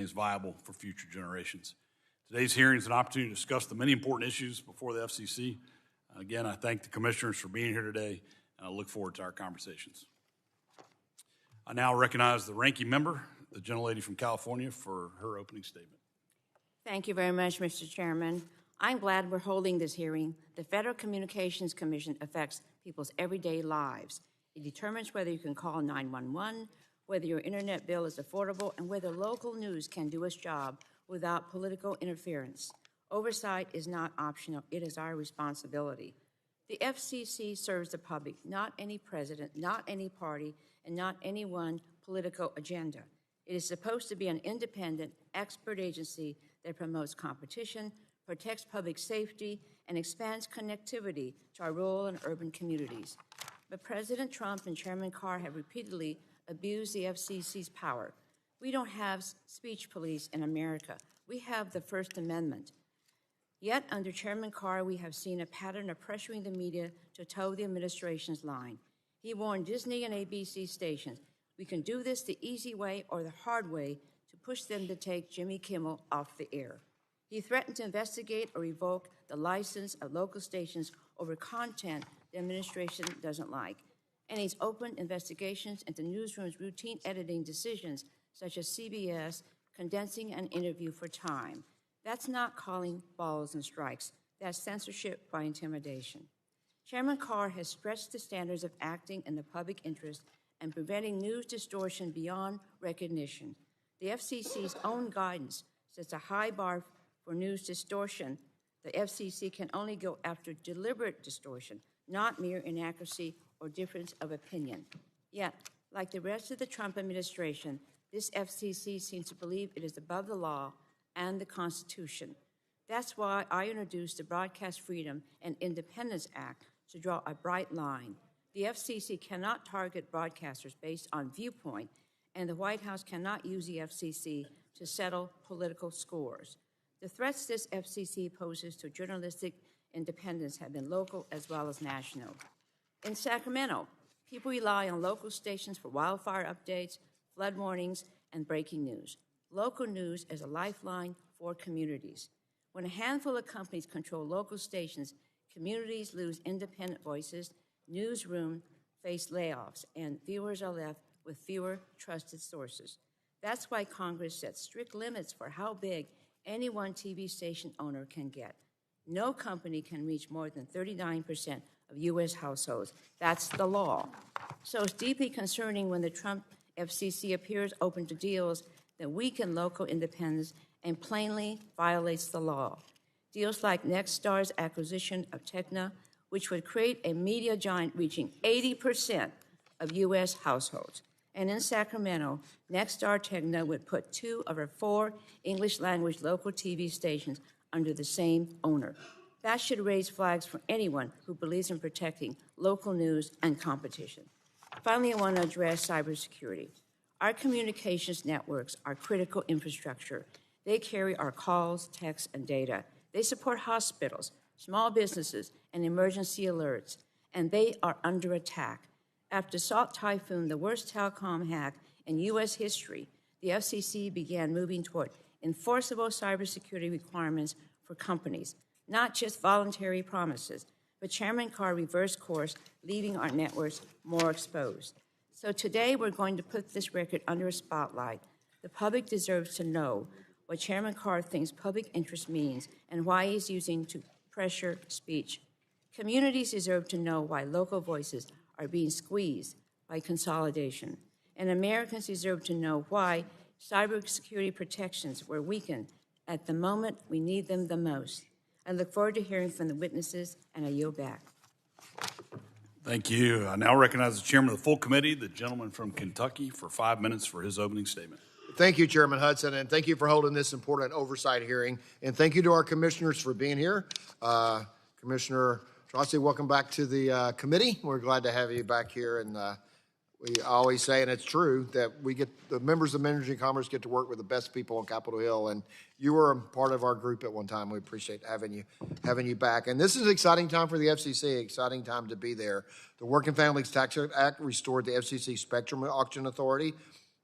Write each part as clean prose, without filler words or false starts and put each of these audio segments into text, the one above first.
is viable for future generations. Today's hearing is an opportunity to discuss the many important issues before the FCC. Again, I thank the commissioners for being here today, and I look forward to our conversations. I now recognize the ranking member, the gentlelady from California, for her opening statement. Thank you very much, Mr. Chairman. I'm glad we're holding this hearing. The Federal Communications Commission affects people's everyday lives. It determines whether you can call 911, whether your internet bill is affordable, and whether local news can do its job without political interference. Oversight is not optional. It is our responsibility. The FCC serves the public, not any president, not any party, and not any one political agenda. It is supposed to be an independent, expert agency that promotes competition, protects public safety, and expands connectivity to our rural and urban communities. But President Trump and Chairman Carr have repeatedly abused the FCC's power. We don't have speech police in America. We have the First Amendment. Yet, under Chairman Carr, we have seen a pattern of pressuring the media to toe the administration's line. He warned Disney and ABC stations, we can do this the easy way or the hard way to push them to take Jimmy Kimmel off the air. He threatened to investigate or revoke the license of local stations over content the administration doesn't like. And he's opened investigations into newsrooms' routine editing decisions, such as CBS condensing an interview for time. That's not calling balls and strikes. That's censorship by intimidation. Chairman Carr has stretched the standards of acting in the public interest and preventing news distortion beyond recognition. The FCC's own guidance sets a high bar for news distortion. The FCC can only go after deliberate distortion, not mere inaccuracy or difference of opinion. Yet, like the rest of the Trump administration, this FCC seems to believe it is above the law and the Constitution. That's why I introduced the Broadcast Freedom and Independence Act to draw a bright line. The FCC cannot target broadcasters based on viewpoint, and the White House cannot use the FCC to settle political scores. The threats this FCC poses to journalistic independence have been local as well as national. In Sacramento, people rely on local stations for wildfire updates, flood warnings, and breaking news. Local news is a lifeline for communities. When a handful of companies control local stations, communities lose independent voices, newsrooms face layoffs, and viewers are left with fewer trusted sources. That's why Congress sets strict limits for how big any one TV station owner can get. No company can reach more than 39% of U.S. households. That's the law. So it's deeply concerning when the Trump FCC appears open to deals that weaken local independence and plainly violates the law. Deals like Nexstar's acquisition of Tegna, which would create a media giant reaching 80% of U.S. households. And in Sacramento, Nexstar Tegna would put 2 of our 4 English-language local TV stations under the same owner. That should raise flags for anyone who believes in protecting local news and competition. Finally, I want to address cybersecurity. Our communications networks are critical infrastructure. They carry our calls, texts, and data. They support hospitals, small businesses, and emergency alerts, and they are under attack. After Salt Typhoon, the worst telecom hack in U.S. history, the FCC began moving toward enforceable cybersecurity requirements for companies, not just voluntary promises. But Chairman Carr reversed course, leaving our networks more exposed. So today we're going to put this record under a spotlight. The public deserves to know what Chairman Carr thinks public interest means and why he's using to pressure speech. Communities deserve to know why local voices are being squeezed by consolidation. And Americans deserve to know why cybersecurity protections were weakened at the moment we need them the most. I look forward to hearing from the witnesses, and I yield back. Thank you. I now recognize the chairman of the full committee, the gentleman from Kentucky, for 5 minutes for his opening statement. Thank you, Chairman Hudson, and thank you for holding this important oversight hearing. And thank you to our commissioners for being here. Commissioner Trusty, welcome back to the committee. We're glad to have you back here. And we always say, and it's true, that the members of Energy and Commerce get to work with the best people on Capitol Hill. And you were a part of our group at one time. We appreciate having you back. And this is an exciting time for the FCC, exciting time to be there. The Working Families Tax Act restored the FCC Spectrum Auction Authority,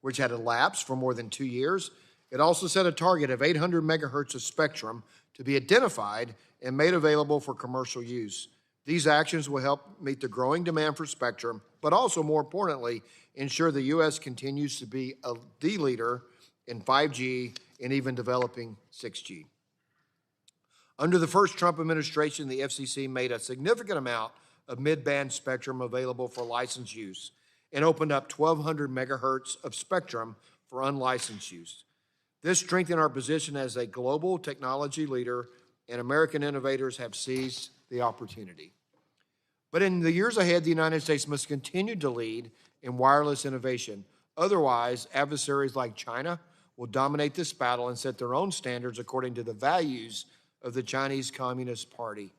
which had elapsed for more than 2 years. It It also set a target of 800 megahertz of spectrum to be identified and made available for commercial use. These actions will help meet the growing demand for spectrum, but also, more importantly, ensure the U.S. continues to be the leader in 5G and even developing 6G. Under the first Trump administration, the FCC made a significant amount of mid-band spectrum available for licensed use and opened up 1,200 megahertz of spectrum for unlicensed use. This strengthened our position as a global technology leader, and American innovators have seized the opportunity. But in the years ahead, the United States must continue to lead in wireless innovation. Otherwise, adversaries like China will dominate this battle and set their own standards according to the values of the Chinese Communist Party.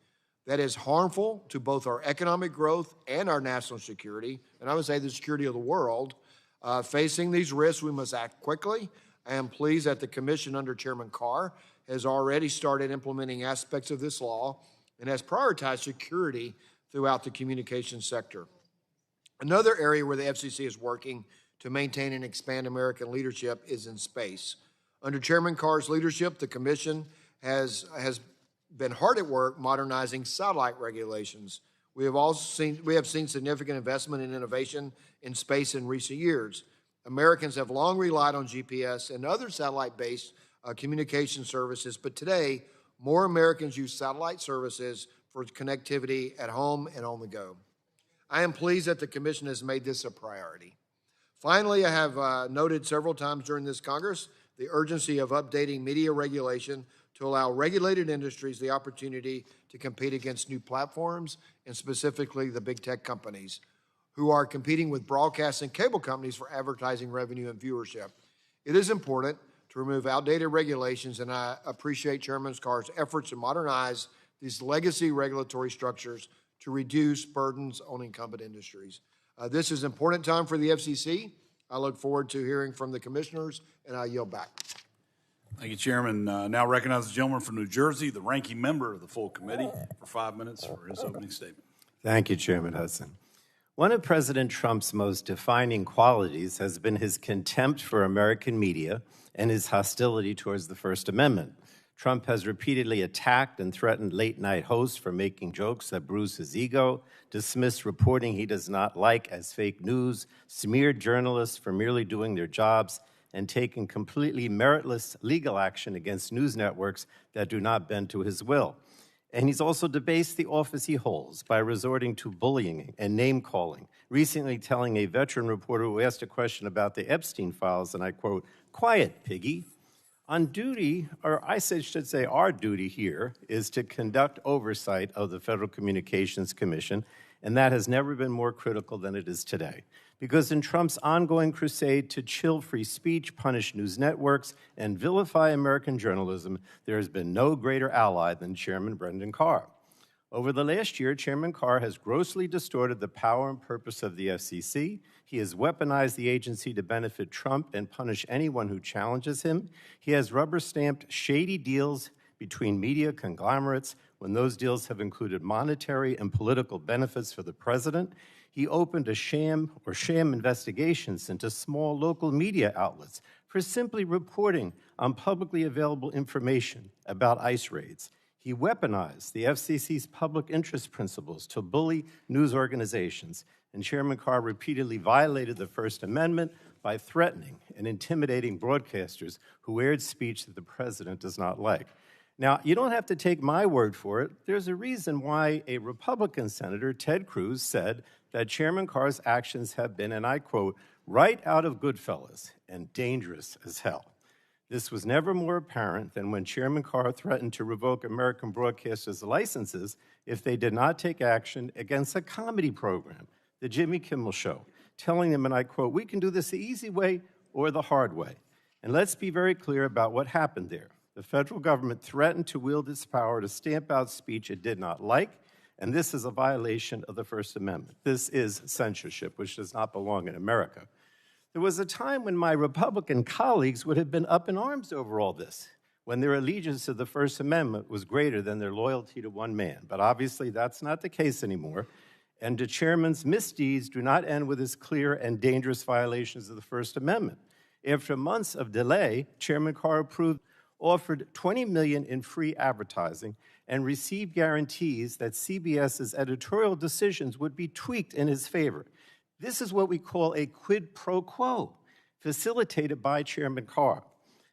That is harmful to both our economic growth and our national security, and I would say the security of the world. Facing these risks, we must act quickly. I am pleased that the Commission under Chairman Carr has already started implementing aspects of this law and has prioritized security throughout the communications sector. Another area where the FCC is working to maintain and expand American leadership is in space. Under Chairman Carr's leadership, the Commission has been hard at work modernizing satellite regulations. We have seen significant investment in innovation in space in recent years. Americans have long relied on GPS and other satellite-based communication services, but today, more Americans use satellite services for connectivity at home and on the go. I am pleased that the Commission has made this a priority. Finally, I have noted several times during this Congress the urgency of updating media regulation to allow regulated industries the opportunity to compete against new platforms, and specifically the big tech companies who are competing with broadcast and cable companies for advertising revenue and viewership. It is important to remove outdated regulations, and I appreciate Chairman Carr's efforts to modernize these legacy regulatory structures to reduce burdens on incumbent industries. This is an important time for the FCC. I look forward to hearing from the commissioners, and I yield back. Thank you, Chairman. Now recognize the gentleman from New Jersey, the ranking member of the full committee, for 5 minutes for his opening statement. Thank you, Chairman Hudson. One of President Trump's most defining qualities has been his contempt for American media and his hostility towards the First Amendment. Trump has repeatedly attacked and threatened late-night hosts for making jokes that bruise his ego, dismissed reporting he does not like as fake news, smeared journalists for merely doing their jobs, and taken completely meritless legal action against news networks that do not bend to his will. And he's also debased the office he holds by resorting to bullying and name-calling, recently telling a veteran reporter who asked a question about the Epstein files, and I quote, "Quiet, piggy." On duty, or I should say our duty here, is to conduct oversight of the Federal Communications Commission, and that has never been more critical than it is today. Because in Trump's ongoing crusade to chill free speech, punish news networks, and vilify American journalism, there has been no greater ally than Chairman Brendan Carr. Over the last year, Chairman Carr has grossly distorted the power and purpose of the FCC. He has weaponized the agency to benefit Trump and punish anyone who challenges him. He has rubber-stamped shady deals between media conglomerates when those deals have included monetary and political benefits for the president. He opened sham investigations into small local media outlets for simply reporting on publicly available information about ICE raids. He weaponized the FCC's public interest principles to bully news organizations, and Chairman Carr repeatedly violated the First Amendment by threatening and intimidating broadcasters who aired speech that the president does not like. Now, you don't have to take my word for it. There's a reason why a Republican Senator, Ted Cruz, said that Chairman Carr's actions have been, and I quote, "right out of Goodfellas and dangerous as hell." This was never more apparent than when Chairman Carr threatened to revoke American broadcasters' licenses if they did not take action against a comedy program, The Jimmy Kimmel Show, telling them, and I quote, "we can do this the easy way or the hard way." And let's be very clear about what happened there. The federal government threatened to wield its power to stamp out speech it did not like, and this is a violation of the First Amendment. This is censorship, which does not belong in America. There was a time when my Republican colleagues would have been up in arms over all this, when their allegiance to the First Amendment was greater than their loyalty to one man. But obviously that's not the case anymore, and the chairman's misdeeds do not end with his clear and dangerous violations of the First Amendment. After months of delay, Chairman Carr offered $20 million in free advertising and received guarantees that CBS's editorial decisions would be tweaked in his favor. This is what we call a quid pro quo, facilitated by Chairman Carr.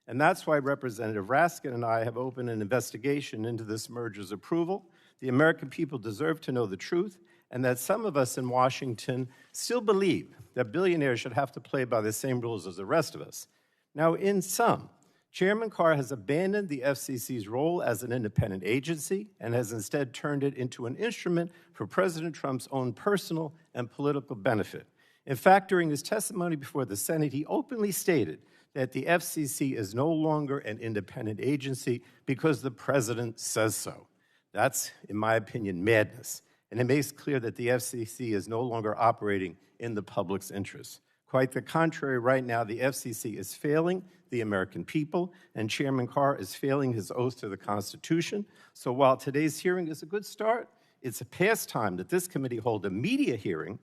And that's why Representative Raskin and I have opened an investigation into this merger's approval. The American people deserve to know the truth, and that some of us in Washington still believe that billionaires should have to play by the same rules as the rest of us. Now, in sum, Chairman Carr has abandoned the FCC's role as an independent agency and has instead turned it into an instrument for President Trump's own personal and political benefit. In fact, during his testimony before the Senate, he openly stated that the FCC is no longer an independent agency because the president says so. That's, in my opinion, madness. And it makes clear that the FCC is no longer operating in the public's interest. Quite the contrary, right now, the FCC is failing the American people, and Chairman Carr is failing his oath to the Constitution. So while today's hearing is a good start, it's past time that this committee hold a media hearing,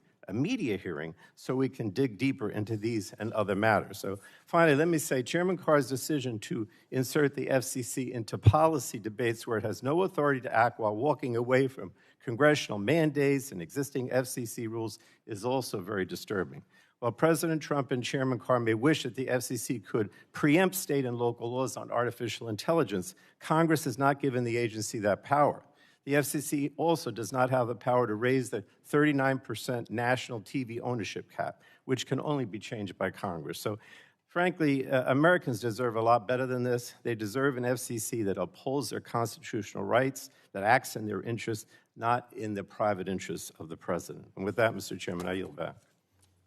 so we can dig deeper into these and other matters. So finally, let me say, Chairman Carr's decision to insert the FCC into policy debates where it has no authority to act while walking away from congressional mandates and existing FCC rules is also very disturbing. While President Trump and Chairman Carr may wish that the FCC could preempt state and local laws on artificial intelligence, Congress has not given the agency that power. The FCC also does not have the power to raise the 39% national TV ownership cap, which can only be changed by Congress. So, frankly, Americans deserve a lot better than this. They deserve an FCC that upholds their constitutional rights, that acts in their interests, not in the private interests of the president. And with that, Mr. Chairman, I yield back.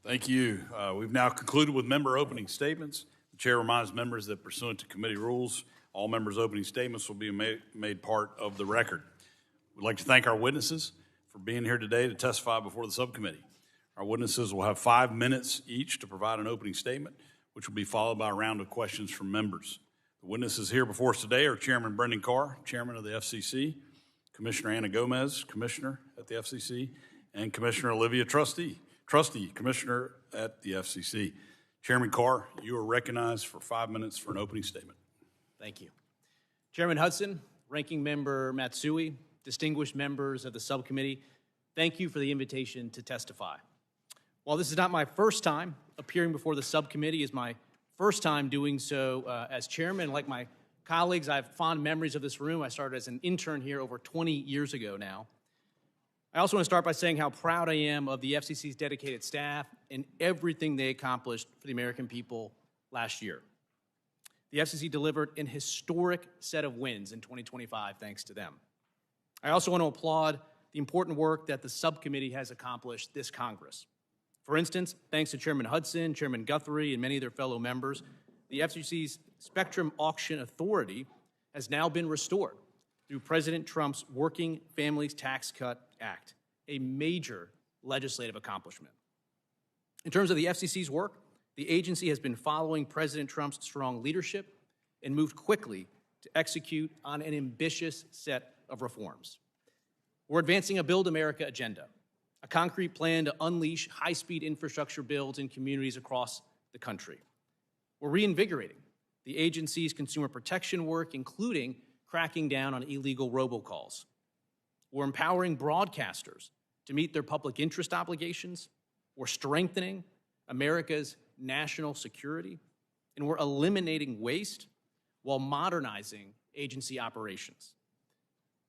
Thank you. We've now concluded with member opening statements. The chair reminds members that pursuant to committee rules, all members' opening statements will be made part of the record. We'd like to thank our witnesses for being here today to testify before the subcommittee. Our witnesses will have 5 minutes each to provide an opening statement, which will be followed by a round of questions from members. The witnesses here before us today are Chairman Brendan Carr, Chairman of the FCC, Commissioner Ana Gomez, Commissioner at the FCC, and Commissioner Olivia Trusty, Commissioner at the FCC. Chairman Carr, you are recognized for 5 minutes for an opening statement. Thank you. Chairman Hudson, Ranking Member Matsui, distinguished members of the subcommittee, thank you for the invitation to testify. While this is not my first time appearing before the subcommittee, it's my first time doing so as chairman. Like my colleagues, I have fond memories of this room. I started as an intern here over 20 years ago now. I also want to start by saying how proud I am of the FCC's dedicated staff and everything they accomplished for the American people last year. The FCC delivered an historic set of wins in 2025 thanks to them. I also want to applaud the important work that the subcommittee has accomplished this Congress. For instance, thanks to Chairman Hudson, Chairman Guthrie, and many of their fellow members, the FCC's Spectrum Auction Authority has now been restored through President Trump's Working Families Tax Cut Act, a major legislative accomplishment. In terms of the FCC's work, the agency has been following President Trump's strong leadership and moved quickly to execute on an ambitious set of reforms. We're advancing a Build America agenda, a concrete plan to unleash high-speed infrastructure builds in communities across the country. We're reinvigorating the agency's consumer protection work, including cracking down on illegal robocalls. We're empowering broadcasters to meet their public interest obligations. We're strengthening America's national security, and we're eliminating waste while modernizing agency operations.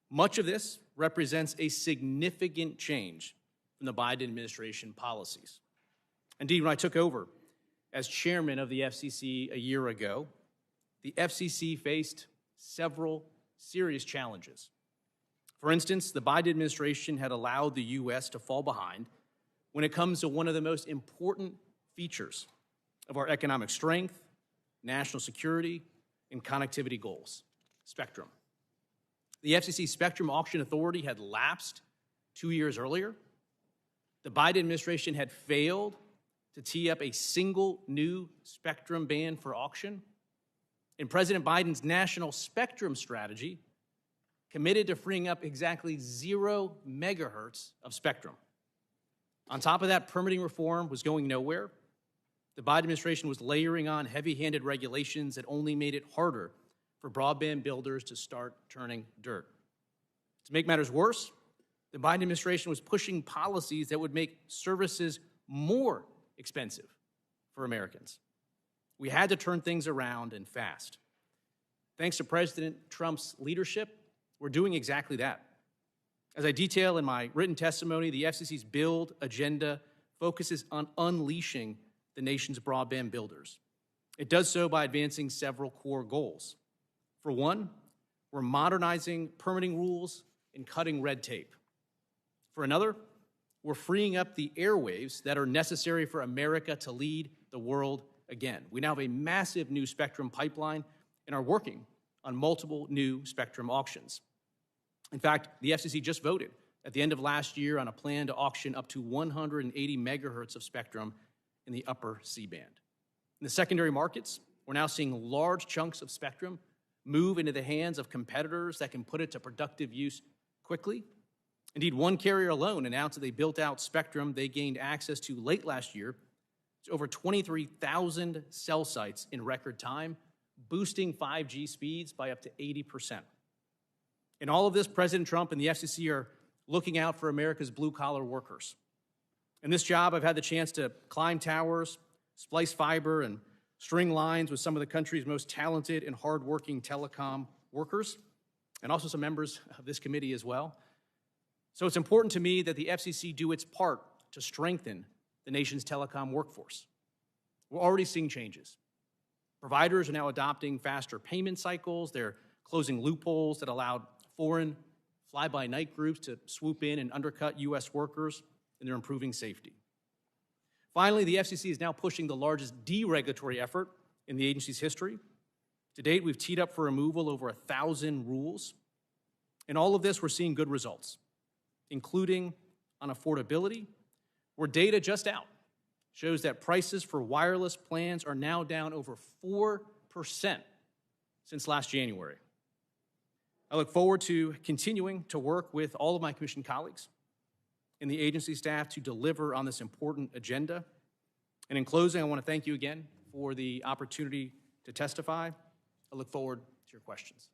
Much of this represents a significant change from the Biden administration policies. Indeed, when I took over as chairman of the FCC a year ago, the FCC faced several serious challenges. For instance, the Biden administration had allowed the U.S. to fall behind when it comes to one of the most important features of our economic strength, national security, and connectivity goals, spectrum. The FCC Spectrum Auction Authority had lapsed 2 years earlier. The Biden administration had failed to tee up a single new spectrum band for auction. And President Biden's national spectrum strategy committed to freeing up exactly 0 megahertz of spectrum. On top of that, permitting reform was going nowhere. The Biden administration was layering on heavy-handed regulations that only made it harder for broadband builders to start turning dirt. To make matters worse, the Biden administration was pushing policies that would make services more expensive for Americans. We had to turn things around and fast. Thanks to President Trump's leadership, we're doing exactly that. As I detail in my written testimony, the FCC's build agenda focuses on unleashing the nation's broadband builders. It does so by advancing several core goals. For one, we're modernizing permitting rules and cutting red tape. For another, we're freeing up the airwaves that are necessary for America to lead the world again. We now have a massive new spectrum pipeline and are working on multiple new spectrum auctions. In fact, the FCC just voted at the end of last year on a plan to auction up to 180 megahertz of spectrum in the upper C-band. In the secondary markets, we're now seeing large chunks of spectrum move into the hands of competitors that can put it to productive use quickly. Indeed, one carrier alone announced that they built out spectrum they gained access to late last year to over 23,000 cell sites in record time, boosting 5G speeds by up to 80%. In all of this, President Trump and the FCC are looking out for America's blue-collar workers. In this job, I've had the chance to climb towers, splice fiber, and string lines with some of the country's most talented and hardworking telecom workers, and also some members of this committee as well. So it's important to me that the FCC do its part to strengthen the nation's telecom workforce. We're already seeing changes. Providers are now adopting faster payment cycles. They're closing loopholes that allowed foreign fly-by-night groups to swoop in and undercut U.S. workers, and they're improving safety. Finally, the FCC is now pushing the largest deregulatory effort in the agency's history. To date, we've teed up for removal over 1,000 rules. In all of this, we're seeing good results, including on affordability, where data just out shows that prices for wireless plans are now down over 4% since last January. I look forward to continuing to work with all of my commission colleagues and the agency staff to deliver on this important agenda. And in closing, I want to thank you again for the opportunity to testify. I look forward to your questions.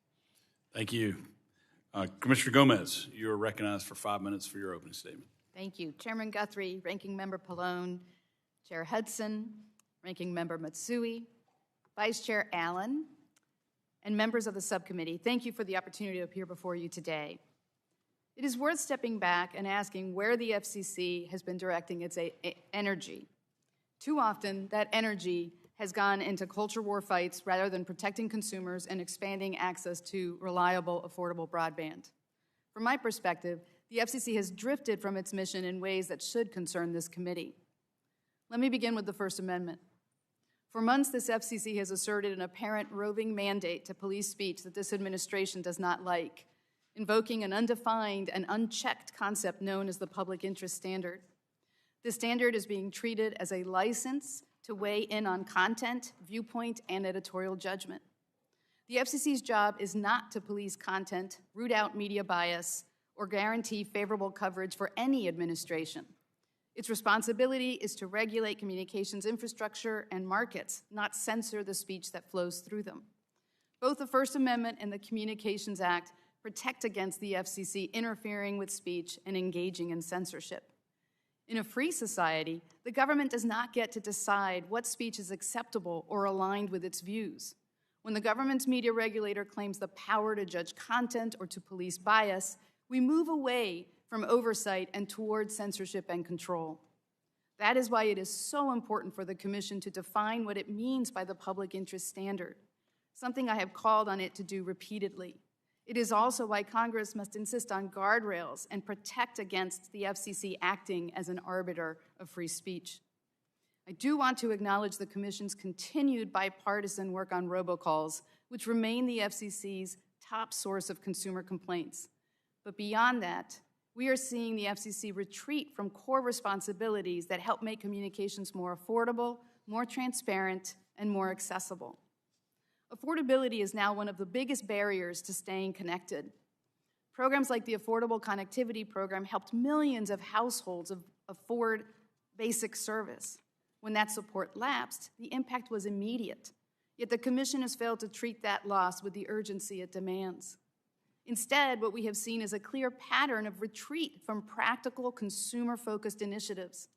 Thank you. Commissioner Gomez, you are recognized for 5 minutes for your opening statement. Thank you. Chairman Guthrie, Ranking Member Pallone, Chair Hudson, Ranking Member Matsui, Vice Chair Allen, and members of the subcommittee, thank you for the opportunity to appear before you today. It is worth stepping back and asking where the FCC has been directing its energy. Too often, that energy has gone into culture war fights rather than protecting consumers and expanding access to reliable, affordable broadband. From my perspective, the FCC has drifted from its mission in ways that should concern this committee. Let me begin with the First Amendment. For months, this FCC has asserted an apparent roving mandate to police speech that this administration does not like, invoking an undefined and unchecked concept known as the public interest standard. This standard is being treated as a license to weigh in on content, viewpoint, and editorial judgment. The FCC's job is not to police content, root out media bias, or guarantee favorable coverage for any administration. Its responsibility is to regulate communications infrastructure and markets, not censor the speech that flows through them. Both the First Amendment and the Communications Act protect against the FCC interfering with speech and engaging in censorship. In a free society, the government does not get to decide what speech is acceptable or aligned with its views. When the government's media regulator claims the power to judge content or to police bias, we move away from oversight and towards censorship and control. That is why it is so important for the Commission to define what it means by the public interest standard, something I have called on it to do repeatedly. It is also why Congress must insist on guardrails and protect against the FCC acting as an arbiter of free speech. I do want to acknowledge the Commission's continued bipartisan work on robocalls, which remain the FCC's top source of consumer complaints. But beyond that, we are seeing the FCC retreat from core responsibilities that help make communications more affordable, more transparent, and more accessible. Affordability is now one of the biggest barriers to staying connected. Programs like the Affordable Connectivity Program helped millions of households afford basic service. When that support lapsed, the impact was immediate. Yet the Commission has failed to treat that loss with the urgency it demands. Instead, what we have seen is a clear pattern of retreat from practical, consumer-focused initiatives.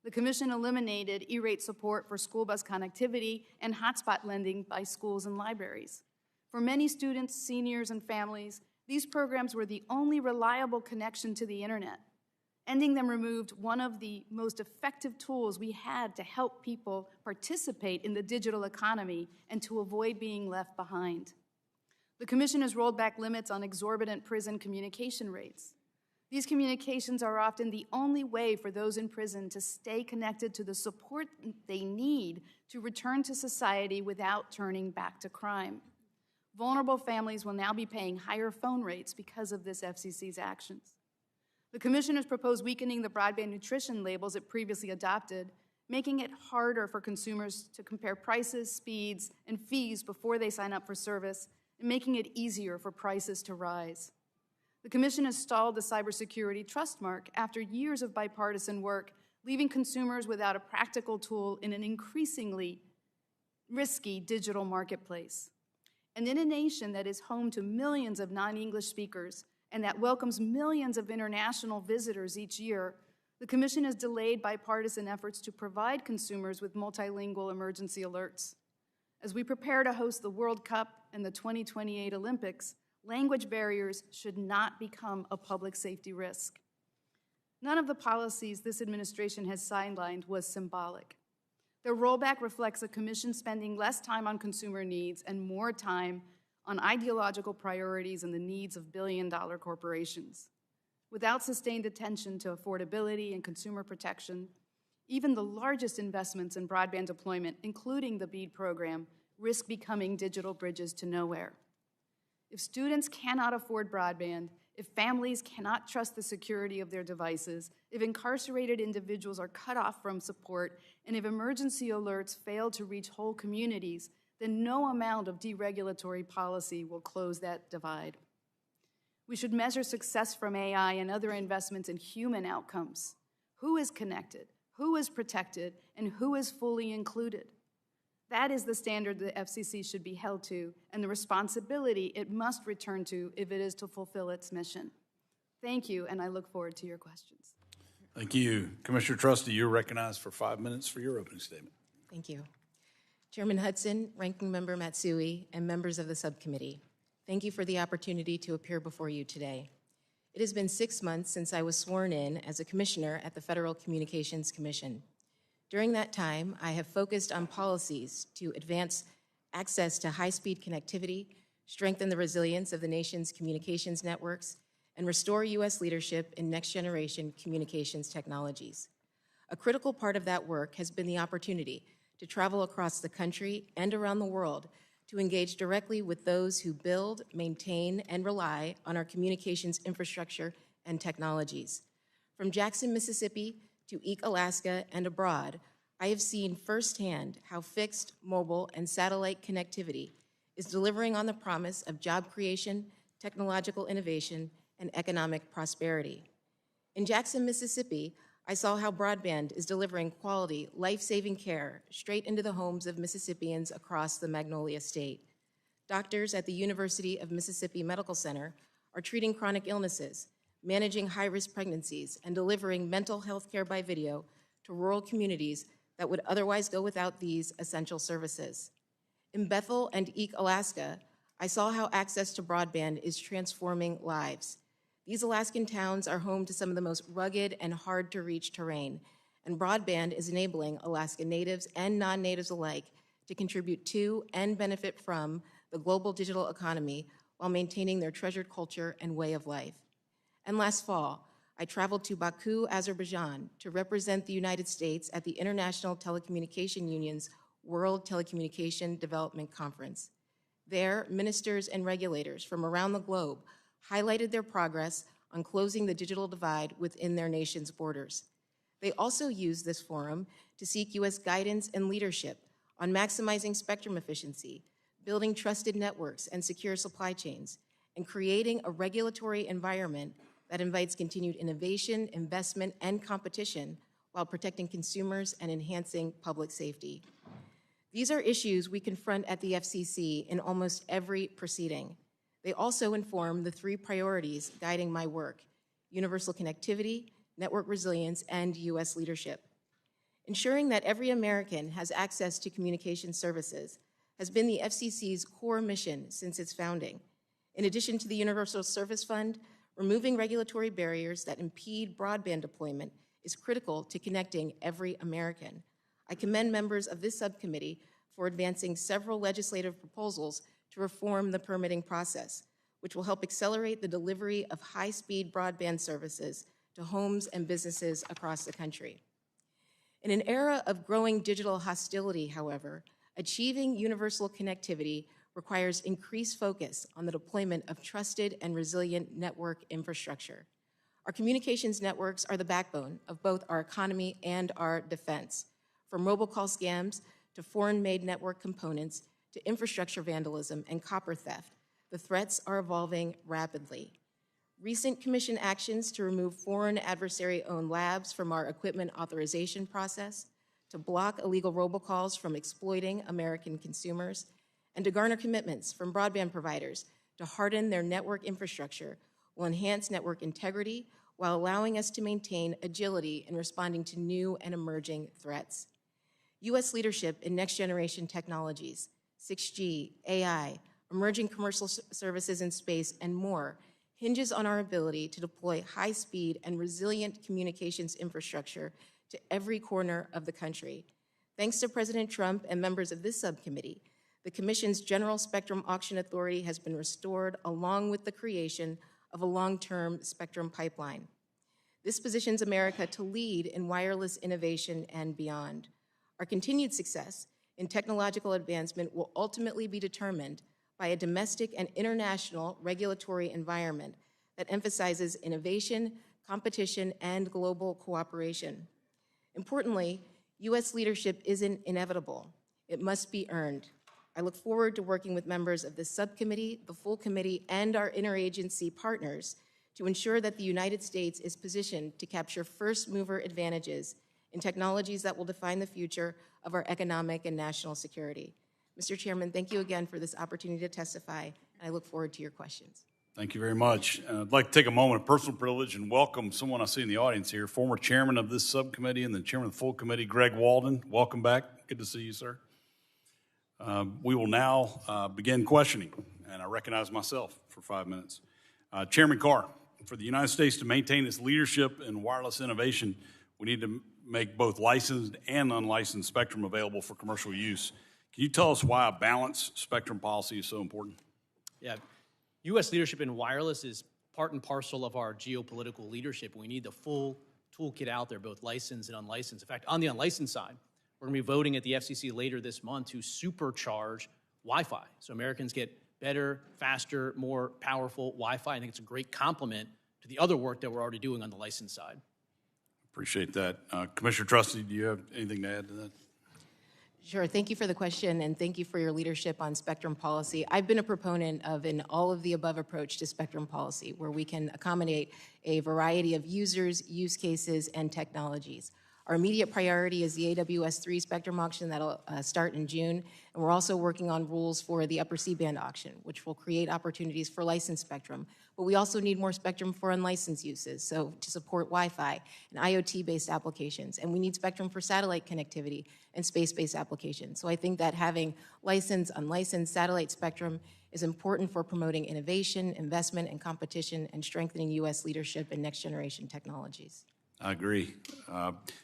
The Commission eliminated E-rate support for school bus connectivity and hotspot lending by schools and libraries. For many students, seniors, and families, these programs were the only reliable connection to the internet. Ending them removed one of the most effective tools we had to help people participate in the digital economy and to avoid being left behind. The Commission has rolled back limits on exorbitant prison communication rates. These communications are often the only way for those in prison to stay connected to the support they need to return to society without turning back to crime. Vulnerable families will now be paying higher phone rates because of this FCC's actions. The Commission has proposed weakening the broadband nutrition labels it previously adopted, making it harder for consumers to compare prices, speeds, and fees before they sign up for service, and making it easier for prices to rise. The Commission has stalled the cybersecurity trust mark after years of bipartisan work, leaving consumers without a practical tool in an increasingly risky digital marketplace. And in a nation that is home to millions of non-English speakers and that welcomes millions of international visitors each year, the Commission has delayed bipartisan efforts to provide consumers with multilingual emergency alerts. As we prepare to host the World Cup and the 2028 Olympics, language barriers should not become a public safety risk. None of the policies this administration has sidelined was symbolic. Their rollback reflects a Commission spending less time on consumer needs and more time on ideological priorities and the needs of billion-dollar corporations. Without sustained attention to affordability and consumer protection, even the largest investments in broadband deployment, including the BEAD program, risk becoming digital bridges to nowhere. If students cannot afford broadband, if families cannot trust the security of their devices, if incarcerated individuals are cut off from support, and if emergency alerts fail to reach whole communities, then no amount of deregulatory policy will close that divide. We should measure success from AI and other investments in human outcomes. Who is connected, who is protected, and who is fully included? That is the standard the FCC should be held to and the responsibility it must return to if it is to fulfill its mission. Thank you, and I look forward to your questions. Thank you. Commissioner Trusty, you're recognized for 5 minutes for your opening statement. Thank you. Chairman Hudson, Ranking Member Matsui, and members of the subcommittee, thank you for the opportunity to appear before you today. It has been 6 months since I was sworn in as a commissioner at the Federal Communications Commission. During that time, I have focused on policies to advance access to high-speed connectivity, strengthen the resilience of the nation's communications networks, and restore U.S. leadership in next-generation communications technologies. A critical part of that work has been the opportunity to travel across the country and around the world to engage directly with those who build, maintain, and rely on our communications infrastructure and technologies. From Jackson, Mississippi, to Eek, Alaska, and abroad, I have seen firsthand how fixed, mobile, and satellite connectivity is delivering on the promise of job creation, technological innovation, and economic prosperity. In Jackson, Mississippi, I saw how broadband is delivering quality, life-saving care straight into the homes of Mississippians across the Magnolia State. Doctors at the University of Mississippi Medical Center are treating chronic illnesses, managing high-risk pregnancies, and delivering mental health care by video to rural communities that would otherwise go without these essential services. In Bethel and Eek, Alaska, I saw how access to broadband is transforming lives. These Alaskan towns are home to some of the most rugged and hard-to-reach terrain, and broadband is enabling Alaska natives and non-natives alike to contribute to and benefit from the global digital economy while maintaining their treasured culture and way of life. And last fall, I traveled to Baku, Azerbaijan, to represent the United States at the International Telecommunication Union's World Telecommunication Development Conference. There, ministers and regulators from around the globe highlighted their progress on closing the digital divide within their nation's borders. They also used this forum to seek U.S. guidance and leadership on maximizing spectrum efficiency, building trusted networks and secure supply chains, and creating a regulatory environment that invites continued innovation, investment, and competition while protecting consumers and enhancing public safety. These are issues we confront at the FCC in almost every proceeding. They also inform the 3 priorities guiding my work: universal connectivity, network resilience, and U.S. leadership. Ensuring that every American has access to communication services has been the FCC's core mission since its founding. In addition to the Universal Service Fund, removing regulatory barriers that impede broadband deployment is critical to connecting every American. I commend members of this subcommittee for advancing several legislative proposals to reform the permitting process, which will help accelerate the delivery of high-speed broadband services to homes and businesses across the country. In an era of growing digital hostility, however, achieving universal connectivity requires increased focus on the deployment of trusted and resilient network infrastructure. Our communications networks are the backbone of both our economy and our defense. From robocall scams to foreign-made network components to infrastructure vandalism and copper theft, the threats are evolving rapidly. Recent Commission actions to remove foreign adversary-owned labs from our equipment authorization process, to block illegal robocalls from exploiting American consumers, and to garner commitments from broadband providers to harden their network infrastructure will enhance network integrity while allowing us to maintain agility in responding to new and emerging threats. U.S. leadership in next-generation technologies, 6G, AI, emerging commercial services in space, and more hinges on our ability to deploy high-speed and resilient communications infrastructure to every corner of the country. Thanks to President Trump and members of this subcommittee, the Commission's General Spectrum Auction Authority has been restored along with the creation of a long-term spectrum pipeline. This positions America to lead in wireless innovation and beyond. Our continued success in technological advancement will ultimately be determined by a domestic and international regulatory environment that emphasizes innovation, competition, and global cooperation. Importantly, U.S. leadership isn't inevitable. It must be earned. I look forward to working with members of this subcommittee, the full committee, and our interagency partners to ensure that the United States is positioned to capture first-mover advantages in technologies that will define the future of our economic and national security. Mr. Chairman, thank you again for this opportunity to testify, and I look forward to your questions. Thank you very much. I'd like to take a moment of personal privilege and welcome someone I see in the audience here, former chairman of this subcommittee and the chairman of the full committee, Greg Walden. Welcome back. Good to see you, sir. We will now begin questioning, and I recognize myself for 5 minutes. Chairman Carr, for the United States to maintain its leadership in wireless innovation, we need to make both licensed and unlicensed spectrum available for commercial use. Can you tell us why a balanced spectrum policy is so important? Yeah, U.S. leadership in wireless is part and parcel of our geopolitical leadership. We need the full toolkit out there, both licensed and unlicensed. In fact, on the unlicensed side, we're going to be voting at the FCC later this month to supercharge Wi-Fi. So Americans get better, faster, more powerful Wi-Fi. I think it's a great complement to the other work that we're already doing on the licensed side. Appreciate that. Commissioner Trusty, do you have anything to add to that? Sure. Thank you for the question, and thank you for your leadership on spectrum policy. I've been a proponent of an all-of-the-above approach to spectrum policy, where we can accommodate a variety of users, use cases, and technologies. Our immediate priority is the AWS-3 spectrum auction that'll start in June, and we're also working on rules for the upper C-band auction, which will create opportunities for licensed spectrum. But we also need more spectrum for unlicensed uses, so to support Wi-Fi and IoT-based applications. And we need spectrum for satellite connectivity and space-based applications. So I think that having licensed, unlicensed satellite spectrum is important for promoting innovation, investment, and competition, and strengthening U.S. leadership in next-generation technologies. I agree.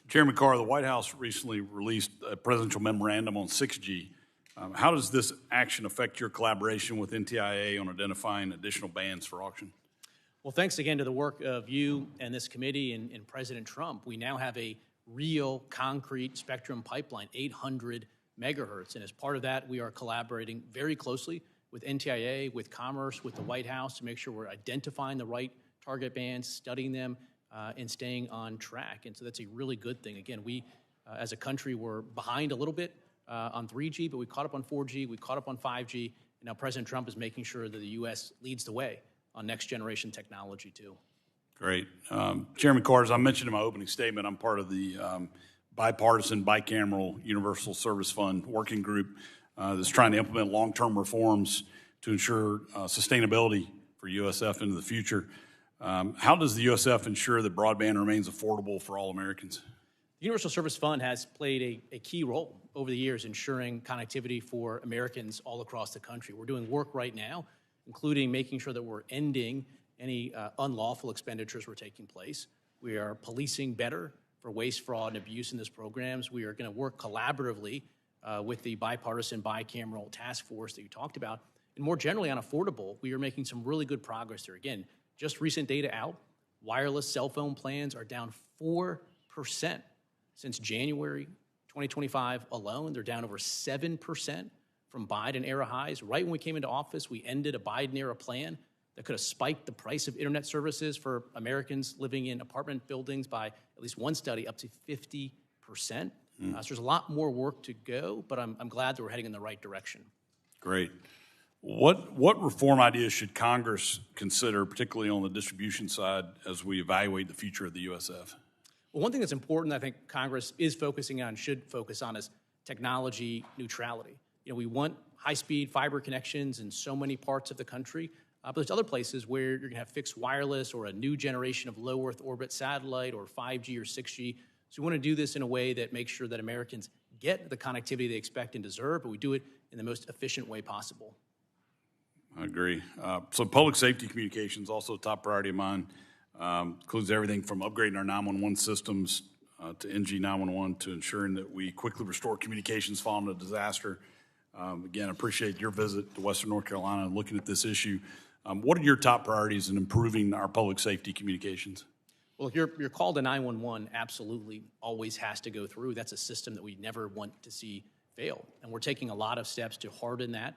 Chairman Carr, the White House recently released a presidential memorandum on 6G. How does this action affect your collaboration with NTIA on identifying additional bands for auction? Well, thanks again to the work of you and this committee and President Trump, we now have a real concrete spectrum pipeline, 800 megahertz. And as part of that, we are collaborating very closely with NTIA, with Commerce, with the White House to make sure we're identifying the right target bands, studying them, and staying on track. And so that's a really good thing. Again, we, as a country, were behind a little bit on 3G, but we caught up on 4G, we caught up on 5G, and now President Trump is making sure that the U.S. leads the way on next-generation technology, too. Great. Chairman Carr, as I mentioned in my opening statement, I'm part of the bipartisan, bicameral Universal Service Fund working group that's trying to implement long-term reforms to ensure sustainability for USF into the future. How does the USF ensure that broadband remains affordable for all Americans? The Universal Service Fund has played a key role over the years ensuring connectivity for Americans all across the country. We're doing work right now, including making sure that we're ending any unlawful expenditures were taking place. We are policing better for waste, fraud, and abuse in these programs. We are going to work collaboratively with the bipartisan, bicameral task force that you talked about. And more generally on affordable, we are making some really good progress there. Again, just recent data out, wireless cell phone plans are down 4% since January 2025 alone. They're down over 7% from Biden-era highs. Right when we came into office, we ended a Biden-era plan that could have spiked the price of internet services for Americans living in apartment buildings by at least one study up to 50%. So there's a lot more work to go, but I'm glad that we're heading in the right direction. Great. What reform ideas should Congress consider, particularly on the distribution side, as we evaluate the future of the USF? Well, one thing that's important I think Congress is focusing on, should focus on, is technology neutrality. We want high-speed fiber connections in so many parts of the country, but there's other places where you're going to have fixed wireless or a new generation of low Earth orbit satellite or 5G or 6G. So we want to do this in a way that makes sure that Americans get the connectivity they expect and deserve, but we do it in the most efficient way possible. I agree. So public safety communications, also a top priority of mine, includes everything from upgrading our 911 systems to NG 911 to ensuring that we quickly restore communications following a disaster. Again, I appreciate your visit to Western North Carolina and looking at this issue. What are your top priorities in improving our public safety communications? Well, your call to 911 absolutely always has to go through. That's a system that we never want to see fail, and we're taking a lot of steps to harden that.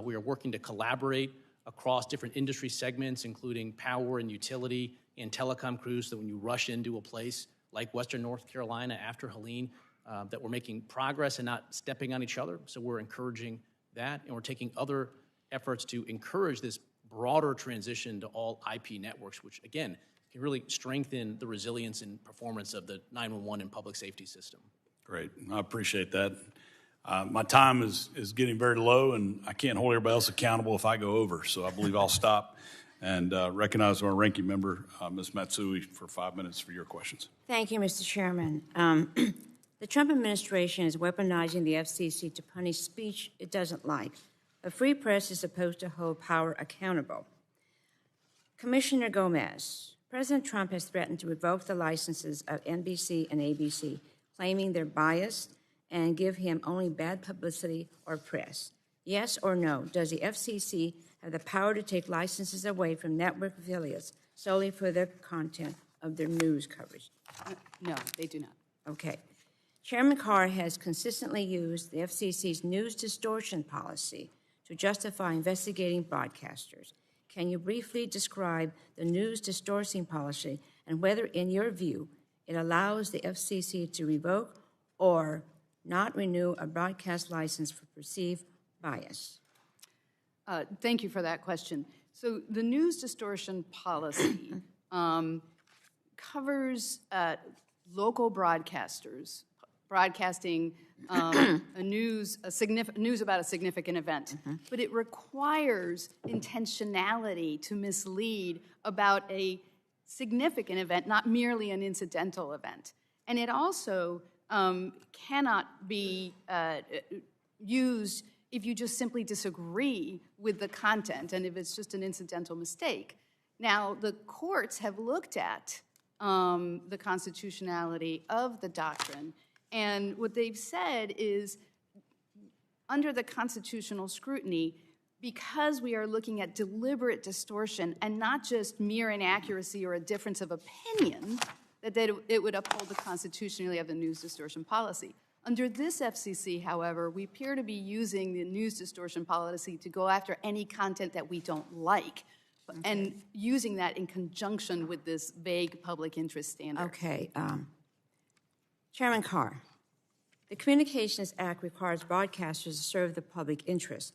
We are working to collaborate across different industry segments, including power and utility and telecom crews, so that when you rush into a place like Western North Carolina after Helene, that we're making progress and not stepping on each other. So we're encouraging that, and we're taking other efforts to encourage this broader transition to all IP networks, which, again, can really strengthen the resilience and performance of the 911 and public safety system. Great. I appreciate that. My time is getting very low, and I can't hold everybody else accountable if I go over, so I believe I'll stop and recognize our ranking member, Ms. Matsui, for 5 minutes for your questions. Thank you, Mr. Chairman. The Trump administration is weaponizing the FCC to punish speech it doesn't like. A free press is supposed to hold power accountable. Commissioner Gomez, President Trump has threatened to revoke the licenses of NBC and ABC, claiming they're biased and give him only bad publicity or press. Yes or no, does the FCC have the power to take licenses away from network affiliates solely for the content of their news coverage? No, they do not. Okay. Chairman Carr has consistently used the FCC's news distortion policy to justify investigating broadcasters. Can you briefly describe the news distortion policy and whether, in your view, it allows the FCC to revoke or not renew a broadcast license for perceived bias? Thank you for that question. So the news distortion policy covers local broadcasters broadcasting news about a significant event, but it requires intentionality to mislead about a significant event, not merely an incidental event. And it also cannot be used if you just simply disagree with the content and if it's just an incidental mistake. Now, the courts have looked at the constitutionality of the doctrine, and what they've said is, under the constitutional scrutiny, because we are looking at deliberate distortion and not just mere inaccuracy or a difference of opinion, that it would uphold the constitutionality of the news distortion policy. Under this FCC, however, we appear to be using the news distortion policy to go after any content that we don't like, and using that in conjunction with this vague public interest standard. Okay. Chairman Carr, the Communications Act requires broadcasters to serve the public interest.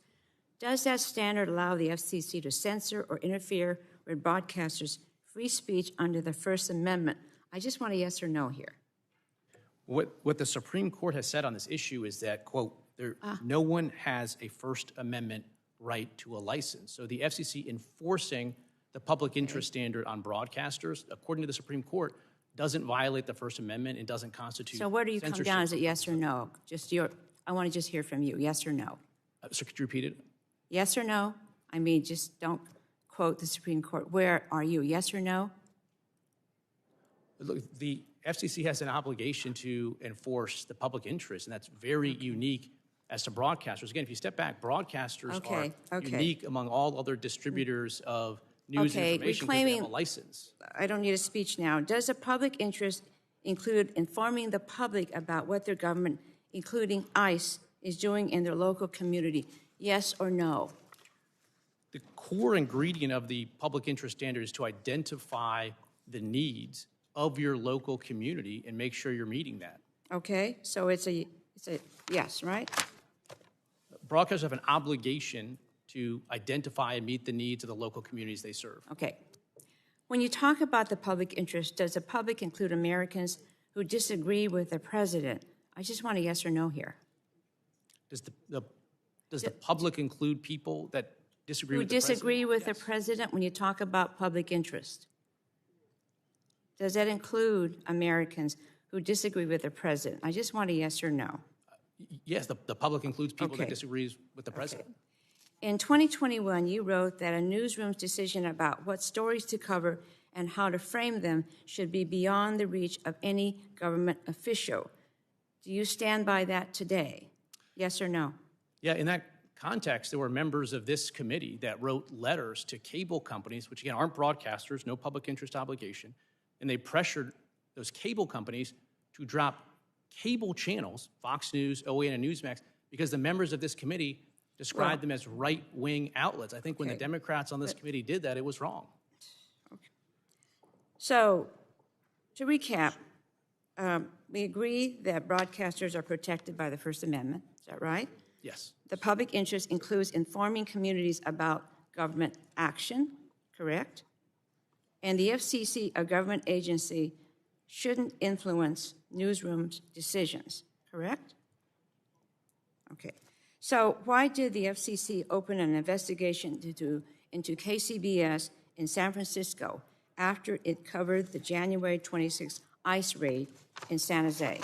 Does that standard allow the FCC to censor or interfere with broadcasters' free speech under the First Amendment? I just want a yes or no here. What the Supreme Court has said on this issue is that, quote, no one has a First Amendment right to a license. So the FCC enforcing the public interest standard on broadcasters, according to the Supreme Court, doesn't violate the First Amendment and doesn't constitute So where do you come censorship. down? Is it yes or no? I want to just hear from you, yes or no? So could you repeat it? Yes or no? I mean, just don't quote the Supreme Court. Where are you, yes or no? Look, the FCC has an obligation to enforce the public interest, and that's very unique as to broadcasters. Again, if you step back, broadcasters are unique among all other distributors of news and information because they have a license. I don't need a speech now. Does the public interest include informing the public about what their government, including ICE, is doing in their local community? Yes or no? The core ingredient of the public interest standard is to identify the needs of your local community and make sure you're meeting that. Okay, so it's a yes, right? Broadcasters have an obligation to identify and meet the needs of the local communities they serve. Okay. When you talk about the public interest, does the public include Americans who disagree with the president? I just want a yes or no here. Does the public include people that disagree with the president? Who disagree with the president when you talk about public interest? Does that include Americans who disagree with the president? I just want a yes or no. Yes, the public includes people that disagree with the president. Okay. In 2021, you wrote that a newsroom's decision about what stories to cover and how to frame them should be beyond the reach of any government official. Do you stand by that today? Yes or no? Yeah, in that context, there were members of this committee that wrote letters to cable companies, which again aren't broadcasters, no public interest obligation, and they pressured those cable companies to drop cable channels, Fox News, OAN, and Newsmax, because the members of this committee described them as right-wing outlets. I think when the Democrats on this committee did that, it was wrong. Okay. So, to recap, we agree that broadcasters are protected by the First Amendment. Is that right? Yes. The public interest includes informing communities about government action, correct? And the FCC, a government agency, shouldn't influence newsrooms' decisions, correct? Okay. So why did the FCC open an investigation into KCBS in San Francisco after it covered the January 26th ICE raid in San Jose?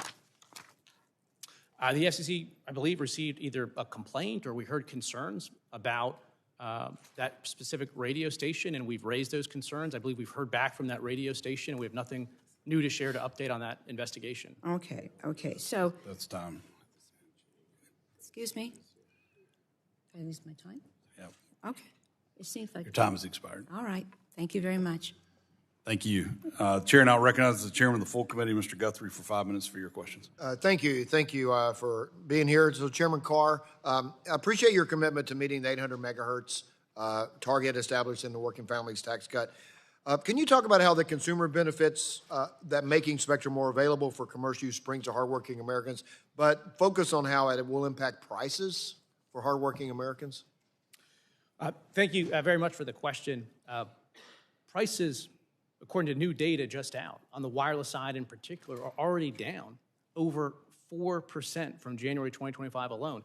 The FCC, I believe, received either a complaint or we heard concerns about that specific radio station, and we've raised those concerns. I believe we've heard back from that radio station, and we have nothing new to share to update on that investigation. Okay, so... That's time. Excuse me? Did I lose my time? Yeah. Okay. It seems like... Your time has expired. All right. Thank you very much. Thank you. Chair now recognizes the chairman of the full committee, Mr. Guthrie, for 5 minutes for your questions. Thank you for being here. So Chairman Carr, I appreciate your commitment to meeting the 800 megahertz target established in the Working Families Tax Cut. Can you talk about how the consumer benefits that making spectrum more available for commercial use brings to hardworking Americans, but focus on how it will impact prices for hardworking Americans? Thank you very much for the question. Prices, according to new data just out, on the wireless side in particular, are already down over 4% from January 2025 alone.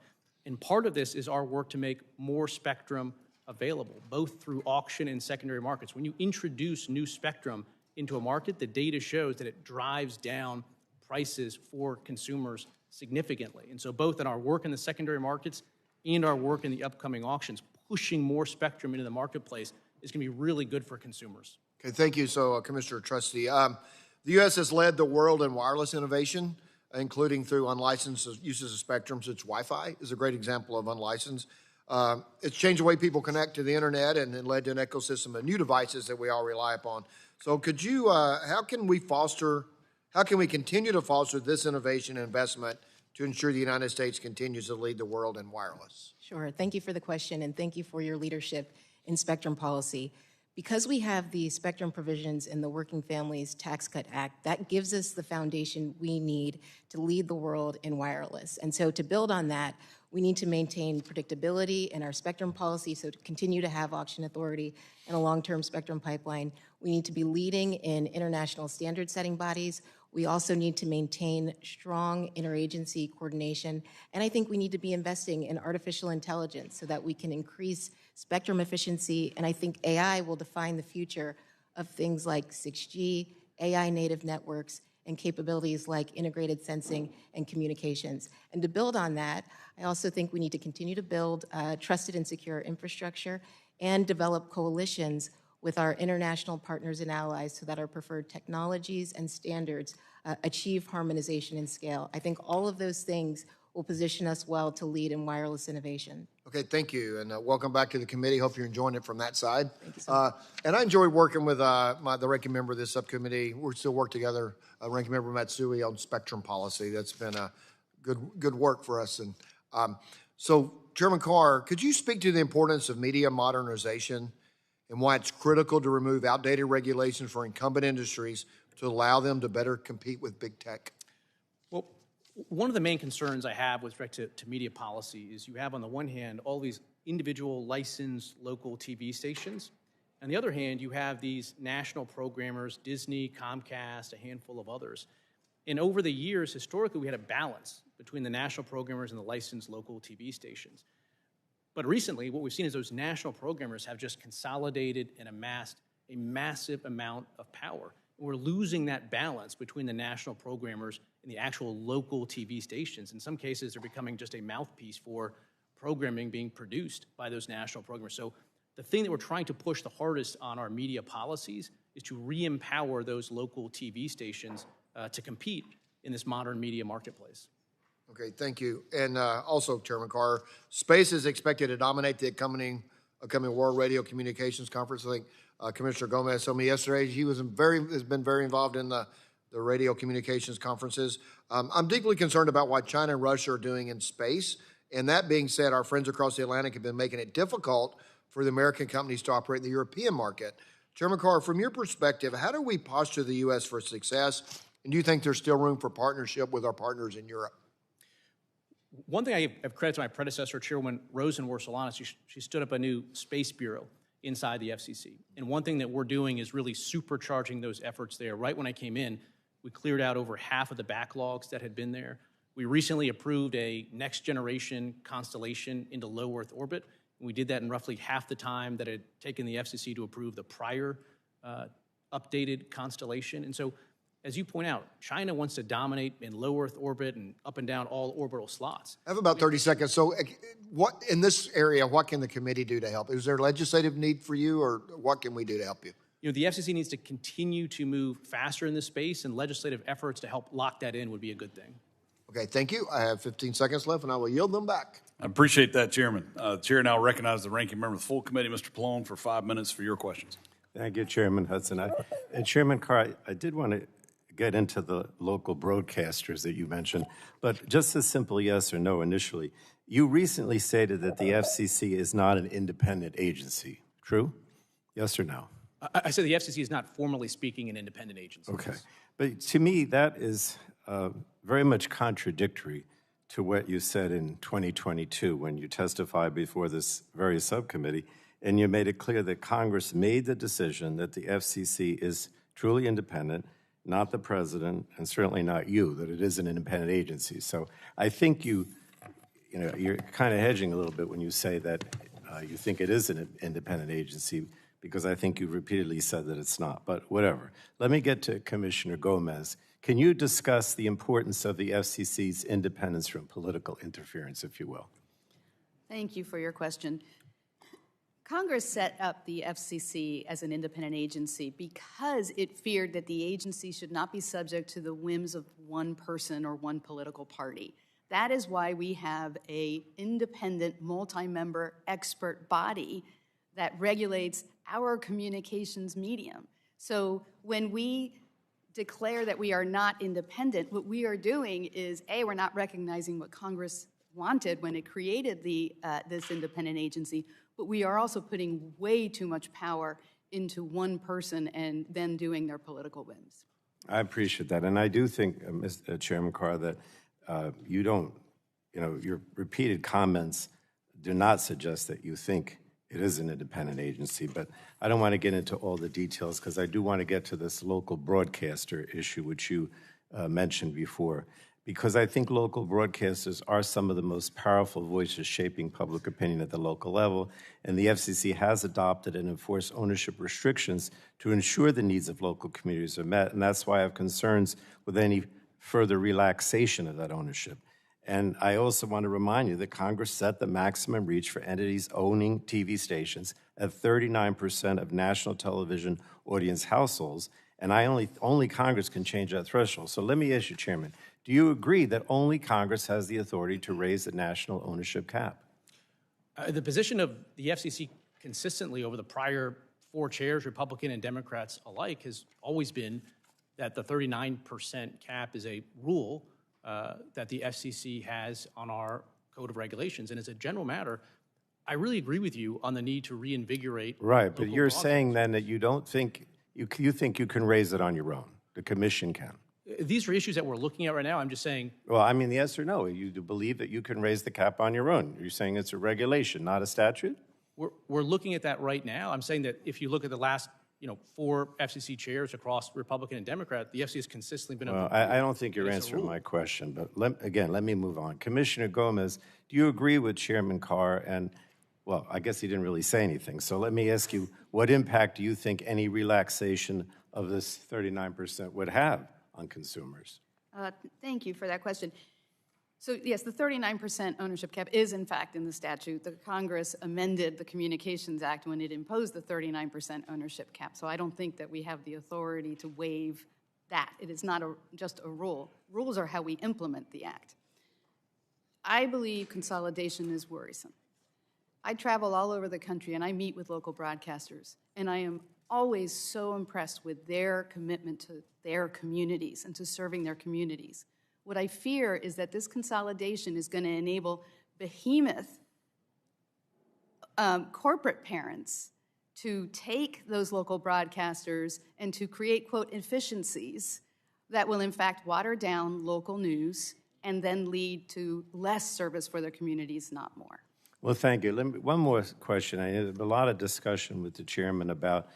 And part of this is our work to make more spectrum available, both through auction and secondary markets. When you introduce new spectrum into a market, the data shows that it drives down prices for consumers significantly. And so both in our work in the secondary markets and our work in the upcoming auctions, pushing more spectrum into the marketplace is going to be really good for consumers. Okay, thank you. So, Commissioner Trusty, the U.S. has led the world in wireless innovation, including through unlicensed uses of spectrum, such as Wi-Fi is a great example of unlicensed. It's changed the way people connect to the internet and led to an ecosystem of new devices that we all rely upon. So could you, how can we continue to foster this innovation and investment to ensure the United States continues to lead the world in wireless? Sure. Thank you for the question, and thank you for your leadership in spectrum policy. Because we have the spectrum provisions in the Working Families Tax Cut Act, that gives us the foundation we need to lead the world in wireless. And so to build on that, we need to maintain predictability in our spectrum policy, so to continue to have auction authority and a long-term spectrum pipeline. We need to be leading in international standard-setting bodies. We also need to maintain strong interagency coordination. And I think we need to be investing in artificial intelligence so that we can increase spectrum efficiency. And I think AI will define the future of things like 6G, AI native networks, and capabilities like integrated sensing and communications. And to build on that, I also think we need to continue to build trusted and secure infrastructure and develop coalitions with our international partners and allies so that our preferred technologies and standards achieve harmonization and scale. I think all of those things will position us well to lead in wireless innovation. Okay, thank you, and welcome back to the committee. Hope you're enjoying it from that side. Thank you so much. And I enjoyed working with the ranking member of this subcommittee. We still work together, ranking member Matsui, on spectrum policy. That's been a good work for us. And so, Chairman Carr, could you speak to the importance of media modernization and why it's critical to remove outdated regulations for incumbent industries to allow them to better compete with big tech? Well, one of the main concerns I have with respect to media policy is you have, on the one hand, all these individual licensed local TV stations. On the other hand, you have these national programmers, Disney, Comcast, a handful of others. And over the years, historically, we had a balance between the national programmers and the licensed local TV stations. But recently, what we've seen is those national programmers have just consolidated and amassed a massive amount of power. We're losing that balance between the national programmers and the actual local TV stations. In some cases, they're becoming just a mouthpiece for programming being produced by those national programmers. So the thing that we're trying to push the hardest on our media policies is to re-empower those local TV stations to compete in this modern media marketplace. Okay, thank you. And also, Chairman Carr, space is expected to dominate the upcoming World Radio Communications Conference. I think Commissioner Gomez told me yesterday he has been very involved in the radio communications conferences. I'm deeply concerned about what China and Russia are doing in space. And that being said, our friends across the Atlantic have been making it difficult for the American companies to operate in the European market. Chairman Carr, from your perspective, how do we posture the U.S. for success? And do you think there's still room for partnership with our partners in Europe? One thing I have credit to my predecessor, Chairwoman Rosenworcel, she stood up a new space bureau inside the FCC. And one thing that we're doing is really supercharging those efforts there. Right when I came in, we cleared out over half of the backlogs that had been there. We recently approved a next-generation constellation into low Earth orbit. And we did that in roughly half the time that it had taken the FCC to approve the prior updated constellation. And so, as you point out, China wants to dominate in low Earth orbit and up and down all orbital slots. I have about 30 seconds. So what in this area, what can the committee do to help? Is there legislative need for you, or what can we do to help you? You know, the FCC needs to continue to move faster in this space, and legislative efforts to help lock that in would be a good thing. Okay, thank you. I have 15 seconds left, and I will yield them back. I appreciate that, Chairman. The Chair now recognizes the ranking member of the full committee, Mr. Pallone, for 5 minutes for your questions. Thank you, Chairman Hudson. And Chairman Carr, I did want to get into the local broadcasters that you mentioned, but just a simple yes or no initially. You recently stated that the FCC is not an independent agency. True? Yes or no? I said the FCC is not formally speaking an independent agency. Okay. But to me, that is very much contradictory to what you said in 2022 when you testified before this very subcommittee, and you made it clear that Congress made the decision that the FCC is truly independent, not the president, and certainly not you, that it is an independent agency. So I think you're kind of hedging a little bit when you say that you think it is an independent agency, because I think you repeatedly said that it's not, but whatever. Let me get to Commissioner Gomez. Can you discuss the importance of the FCC's independence from political interference, if you will? Thank you for your question. Congress set up the FCC as an independent agency because it feared that the agency should not be subject to the whims of one person or one political party. That is why we have an independent, multi-member expert body that regulates our communications medium. So when we declare that we are not independent, what we are doing is, A, we're not recognizing what Congress wanted when it created this independent agency, but we are also putting way too much power into one person and then doing their political whims. I appreciate that. And I do think, Mr. Chairman Carr, that you don't, your repeated comments do not suggest that you think it is an independent agency, but I don't want to get into all the details because I do want to get to this local broadcaster issue, which you mentioned before, because I think local broadcasters are some of the most powerful voices shaping public opinion at the local level, and the FCC has adopted and enforced ownership restrictions to ensure the needs of local communities are met, and that's why I have concerns with any further relaxation of that ownership. And I also want to remind you that Congress set the maximum reach for entities owning TV stations at 39% of national television audience households, and only Congress can change that threshold. So let me ask you, Chairman, do you agree that only Congress has the authority to raise the national ownership cap? The position of the FCC consistently over the prior 4 chairs, Republican and Democrats alike, has always been that the 39% cap is a rule that the FCC has on our Code of Regulations. And as a general matter, I really agree with you on the need to reinvigorate. Right, but you're saying then that you don't think, you think you can raise it on your own. The Commission can. These are issues that we're looking at right now. I'm just saying. Well, I mean, yes or no. You do believe that you can raise the cap on your own. You're saying it's a regulation, not a statute? We're looking at that right now. I'm saying that if you look at the last 4 FCC chairs across Republican and Democrat, the FCC has consistently been. Well, I don't think you're answering my question, but let me move on. Commissioner Gomez, do you agree with Chairman Carr? And, well, I guess he didn't really say anything. So let me ask you, what impact do you think any relaxation of this 39% would have on consumers? Thank you for that question. So yes, the 39% ownership cap is in fact in the statute. The Congress amended the Communications Act when it imposed the 39% ownership cap. So I don't think that we have the authority to waive that. It is not just a rule. Rules are how we implement the act. I believe consolidation is worrisome. I travel all over the country and I meet with local broadcasters, and I am always so impressed with their commitment to their communities and to serving their communities. What I fear is that this consolidation is going to enable behemoth corporate parents to take those local broadcasters and to create, quote, efficiencies that will in fact water down local news and then lead to less service for their communities, not more. Well, thank you. One more question. I had a lot of discussion with the chairman about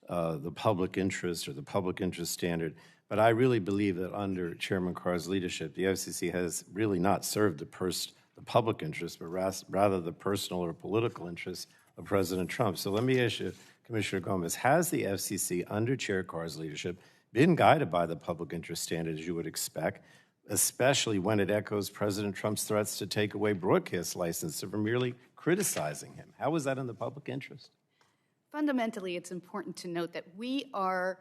the public interest or the public interest standard, but I really believe that under Chairman Carr's leadership, the FCC has really not served the public interest, but rather the personal or political interests of President Trump. So let me ask you, Commissioner Gomez, has the FCC under Chair Carr's leadership been guided by the public interest standard as you would expect, especially when it echoes President Trump's threats to take away broadcast licenses for merely criticizing him? How is that in the public interest? Fundamentally, it's important to note that we are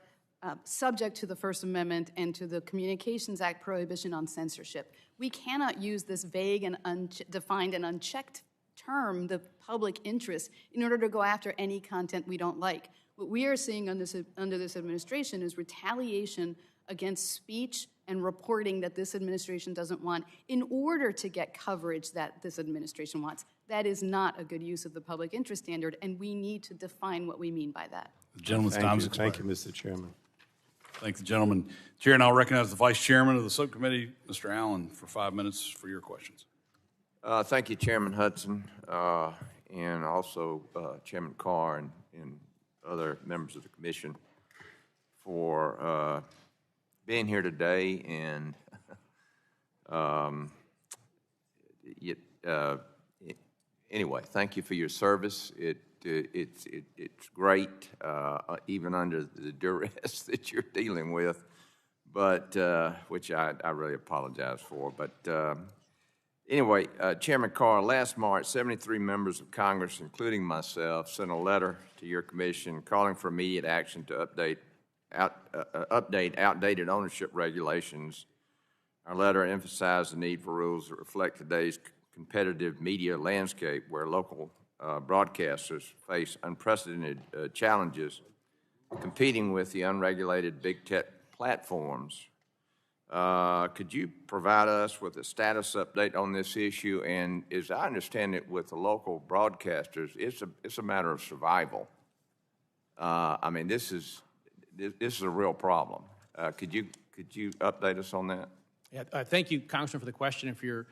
subject to the First Amendment and to the Communications Act prohibition on censorship. We cannot use this vague and undefined and unchecked term, the public interest, in order to go after any content we don't like. What we are seeing under this administration is retaliation against speech and reporting that this administration doesn't want in order to get coverage that this administration wants. That is not a good use of the public interest standard, and we need to define what we mean by that. The gentleman's time's expired. Thank you, Mr. Chairman. Thank the gentleman. Chair, and I'll recognize the Vice Chairman of the Subcommittee, Mr. Allen, for 5 minutes for your questions. Thank you, Chairman Hudson, and also Chairman Carr and other members of the Commission for being here today. And anyway, thank you for your service. It's great, even under the duress that you're dealing with, but which I really apologize for. But anyway, Chairman Carr, last March, 73 members of Congress, including myself, sent a letter to your commission calling for immediate action to update outdated ownership regulations. Our letter emphasized the need for rules that reflect today's competitive media landscape, where local broadcasters face unprecedented challenges competing with the unregulated big tech platforms. Could you provide us with a status update on this issue? And as I understand it, with the local broadcasters, it's a matter of survival. I mean, this is a real problem. Could you update us on that? Yeah, thank you, Congressman, for the question and for your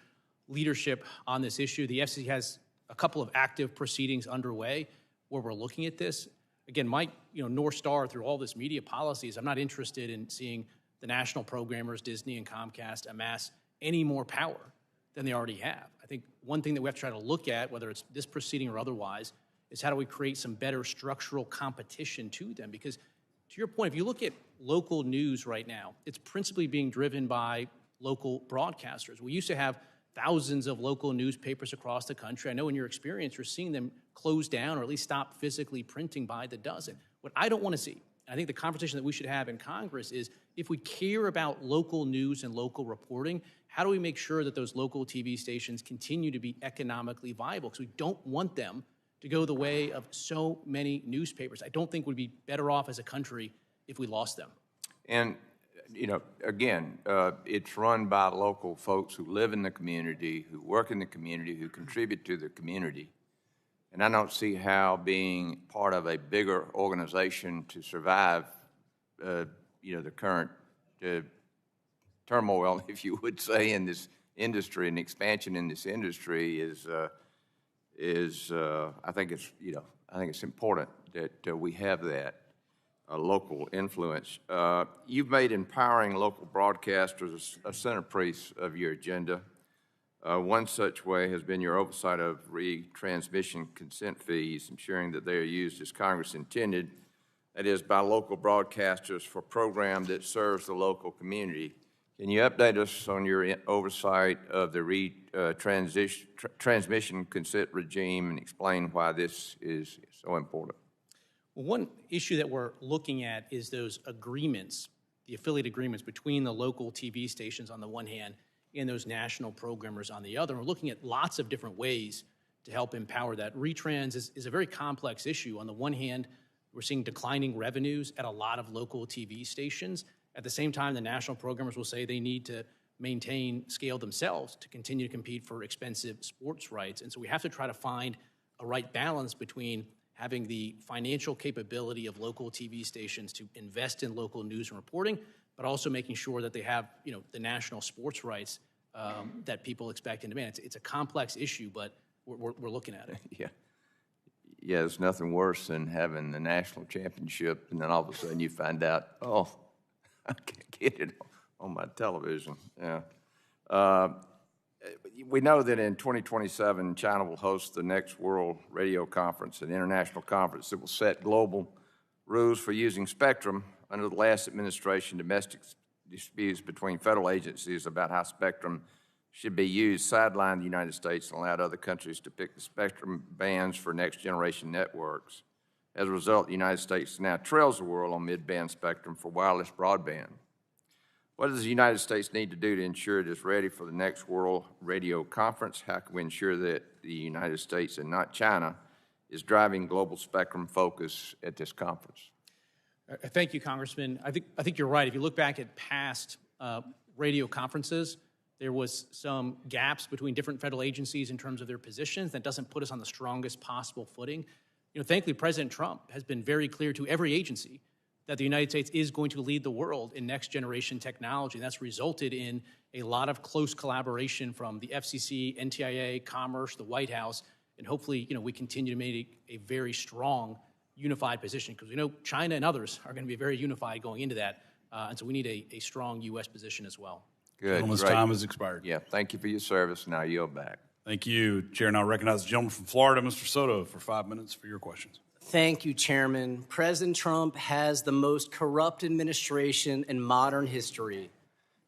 leadership on this issue. The FCC has a couple of active proceedings underway where we're looking at this. Again, my North Star through all this media policy is I'm not interested in seeing the national programmers, Disney and Comcast, amass any more power than they already have. I think one thing that we have to try to look at, whether it's this proceeding or otherwise, is how do we create some better structural competition to them? Because to your point, if you look at local news right now, it's principally being driven by local broadcasters. We used to have thousands of local newspapers across the country. I know in your experience, you're seeing them close down or at least stop physically printing by the dozen. What I don't want to see, I think the conversation that we should have in Congress is if we care about local news and local reporting, how do we make sure that those local TV stations continue to be economically viable? Because we don't want them to go the way of so many newspapers. I don't think we'd be better off as a country if we lost them. And, again, it's run by local folks who live in the community, who work in the community, who contribute to the community. And I don't see how being part of a bigger organization to survive, the current turmoil, if you would say, in this industry and expansion in this industry is I think it's important that we have that local influence. You've made empowering local broadcasters a centerpiece of your agenda. One such way has been your oversight of retransmission consent fees, ensuring that they are used as Congress intended, that is, by local broadcasters for a program that serves the local community. Can you update us on your oversight of the transmission consent regime and explain why this is so important? Well, one issue that we're looking at is those agreements, the affiliate agreements between the local TV stations on the one hand and those national programmers on the other. We're looking at lots of different ways to help empower that. Retrans is a very complex issue. On the one hand, we're seeing declining revenues at a lot of local TV stations. At the same time, the national programmers will say they need to maintain scale themselves to continue to compete for expensive sports rights. And so we have to try to find a right balance between having the financial capability of local TV stations to invest in local news and reporting, but also making sure that they have, the national sports rights that people expect and demand. It's a complex issue, but we're looking at it. Yeah, there's nothing worse than having the national championship, and then all of a sudden you find out, oh, I can't get it on my television. Yeah. We know that in 2027, China will host the next World Radio Conference, an international conference that will set global rules for using spectrum. Under the last administration, domestic disputes between federal agencies about how spectrum should be used sidelined the United States and allowed other countries to pick the spectrum bands for next-generation networks. As a result, the United States now trails the world on mid-band spectrum for wireless broadband. What does the United States need to do to ensure it is ready for the next World Radio Conference? How can we ensure that the United States and not China is driving global spectrum focus at this conference? Thank you, Congressman. I think you're right. If you look back at past radio conferences, there was some gaps between different federal agencies in terms of their positions. That doesn't put us on the strongest possible footing. Thankfully, President Trump has been very clear to every agency that the United States is going to lead the world in next-generation technology. And that's resulted in a lot of close collaboration from the FCC, NTIA, Commerce, the White House, and hopefully, we continue to make a very strong, unified position, because we know China and others are going to be very unified going into that. And so we need a strong U.S. position as well. Good. Gentleman's time has expired. Yeah, thank you for your service. Now yield back. Thank you. Chair now recognizes the gentleman from Florida, Mr. Soto, for 5 minutes for your questions. Thank you, Chairman. President Trump has the most corrupt administration in modern history.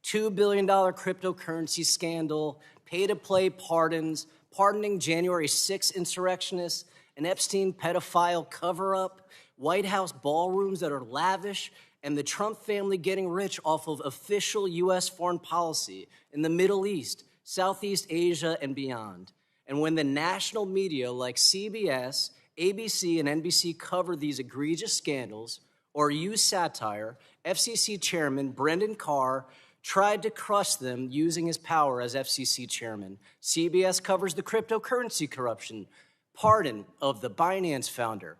$2 billion cryptocurrency scandal, pay-to-play pardons, pardoning January 6 insurrectionists, an Epstein pedophile cover-up, White House ballrooms that are lavish, and the Trump family getting rich off of official U.S. foreign policy in the Middle East, Southeast Asia, and beyond. And when the national media like CBS, ABC, and NBC cover these egregious scandals or use satire, FCC Chairman Brendan Carr tried to crush them using his power as FCC Chairman. CBS covers the cryptocurrency corruption, pardon of the Binance founder,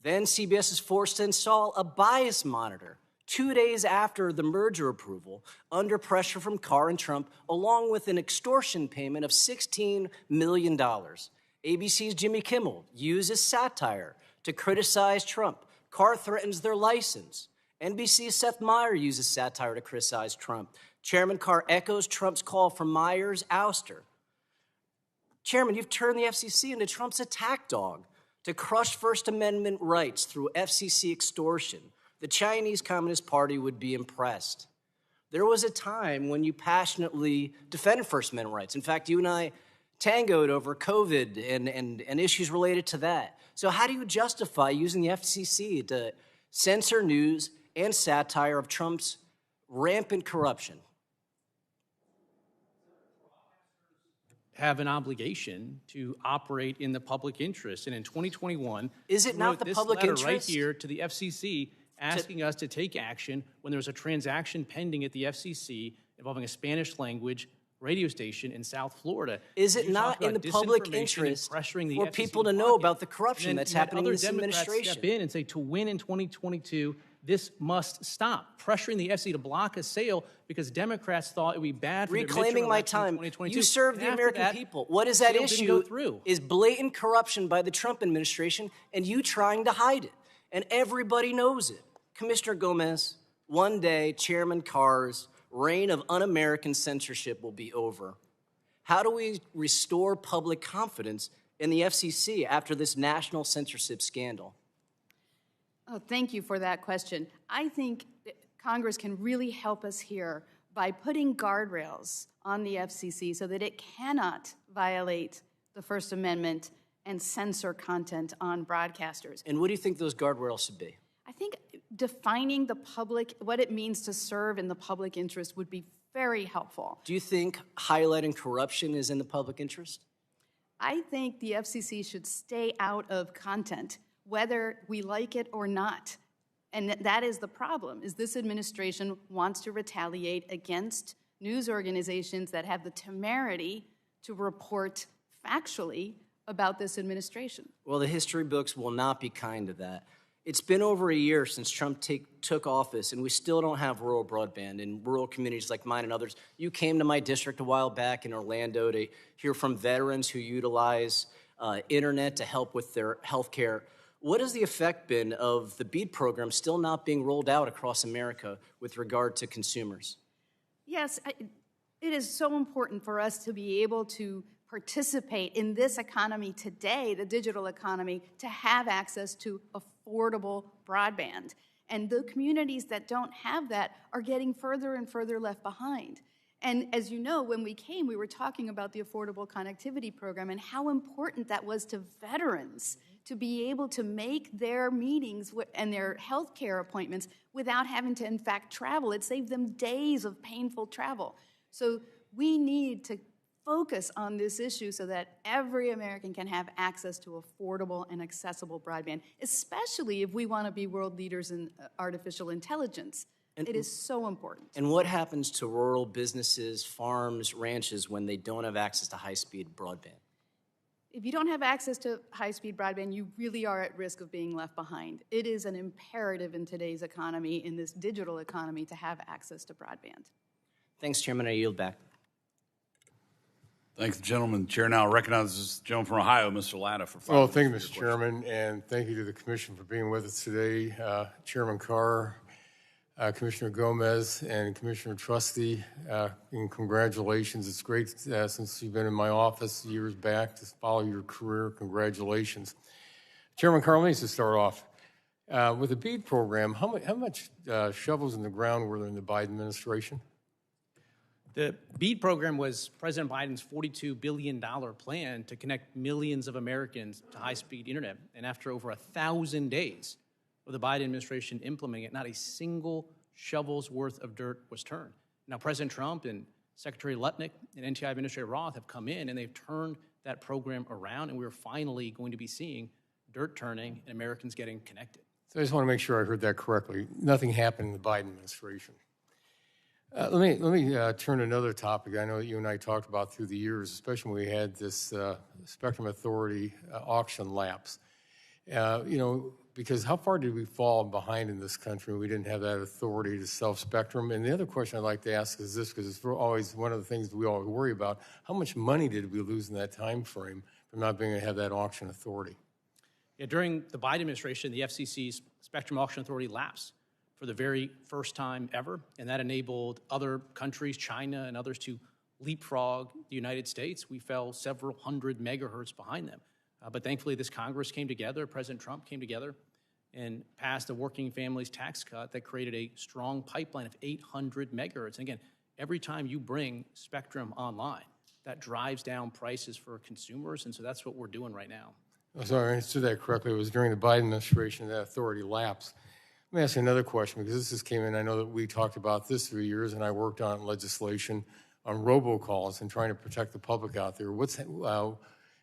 Then CBS is forced to install a bias monitor 2 days after the merger approval, under pressure from Carr and Trump, along with an extortion payment of $16 million. ABC's Jimmy Kimmel uses satire to criticize Trump. Carr threatens their license. NBC's Seth Meyers uses satire to criticize Trump. Chairman Carr echoes Trump's call for Meyers' ouster. Chairman, you've turned the FCC into Trump's attack dog to crush First Amendment rights through FCC extortion. The Chinese Communist Party would be impressed. There was a time when you passionately defended First Amendment rights. In fact, you and I tangoed over COVID and issues related to that. So how do you justify using the FCC to censor news and satire of Trump's rampant corruption? Have an obligation to operate in the public interest. And in 2021, is it not the public interest? Right here to the FCC asking us to take action when there's a transaction pending at the FCC involving a Spanish language radio station in South Florida. Is it not in the public interest for people to know about the corruption that's happening in this administration? Step in and say, to win in 2022, this must stop. Pressuring the FCC to block a sale because Democrats thought it would be bad for reclaiming my time. You serve the American people. What is that issue? Is blatant corruption by the Trump administration and you trying to hide it. And everybody knows it. Commissioner Gomez, one day Chairman Carr's reign of un-American censorship will be over. How do we restore public confidence in the FCC after this national censorship scandal? Oh, thank you for that question. I think Congress can really help us here by putting guardrails on the FCC so that it cannot violate the First Amendment and censor content on broadcasters. And what do you think those guardrails should be? I think defining the public, what it means to serve in the public interest would be very helpful. Do you think highlighting corruption is in the public interest? I think the FCC should stay out of content, whether we like it or not. And that is the problem, is this administration wants to retaliate against news organizations that have the temerity to report factually about this administration. Well, the history books will not be kind to that. It's been over a year since Trump took office, and we still don't have rural broadband in rural communities like mine and others. You came to my district a while back in Orlando to hear from veterans who utilize internet to help with their health care. What has the effect been of the BEAD program still not being rolled out across America with regard to consumers? Yes, it is so important for us to be able to participate in this economy today, the digital economy, to have access to affordable broadband. And the communities that don't have that are getting further and further left behind. And as you know, when we came, we were talking about the Affordable Connectivity Program and how important that was to veterans to be able to make their meetings and their health care appointments without having to, in fact, travel. It saved them days of painful travel. So we need to focus on this issue so that every American can have access to affordable and accessible broadband, especially if we want to be world leaders in artificial intelligence. It is so important. And what happens to rural businesses, farms, ranches when they don't have access to high-speed broadband? If you don't have access to high-speed broadband, you really are at risk of being left behind. It is an imperative in today's economy, in this digital economy, to have access to broadband. Thanks, Chairman. I yield back. Thanks, gentleman. The chair now recognizes the gentleman from Ohio, Mr. Latta, for 5 minutes. Well, thank you, Mr. Chairman, and thank you to the Commission for being with us today. Chairman Carr, Commissioner Gomez, and Commissioner Trusty, and congratulations. It's great since you've been in my office years back to follow your career. Congratulations. Chairman Carr, let me just start off. With the BEAD program, how much shovels in the ground were there in the Biden administration? The BEAD program was President Biden's $42 billion plan to connect millions of Americans to high-speed internet. And after over 1,000 days of the Biden administration implementing it, not a single shovel's worth of dirt was turned. Now, President Trump and Secretary Lutnick and NTI Administrator Roth have come in and they've turned that program around, and we're finally going to be seeing dirt turning and Americans getting connected. So I just want to make sure I heard that correctly. Nothing happened in the Biden administration. Let me turn to another topic I know that you and I talked about through the years, especially when we had this Spectrum Authority auction lapse. Because how far did we fall behind in this country? We didn't have that authority to self-spectrum. And the other question I'd like to ask is this, because it's always one of the things we always worry about. How much money did we lose in that time frame from not being able to have that auction authority? Yeah, during the Biden administration, the FCC's Spectrum Auction Authority lapsed for the very first time ever, and that enabled other countries, China and others, to leapfrog the United States. We fell several hundred megahertz behind them. But thankfully, this Congress came together, President Trump came together, and passed a working families tax cut that created a strong pipeline of 800 megahertz. And again, every time you bring spectrum online, that drives down prices for consumers, and so that's what we're doing right now. Oh, sorry, I understood that correctly. It was during the Biden administration that authority lapsed. Let me ask you another question, because this just came in. I know that we talked about this for years, and I worked on legislation on robocalls and trying to protect the public out there.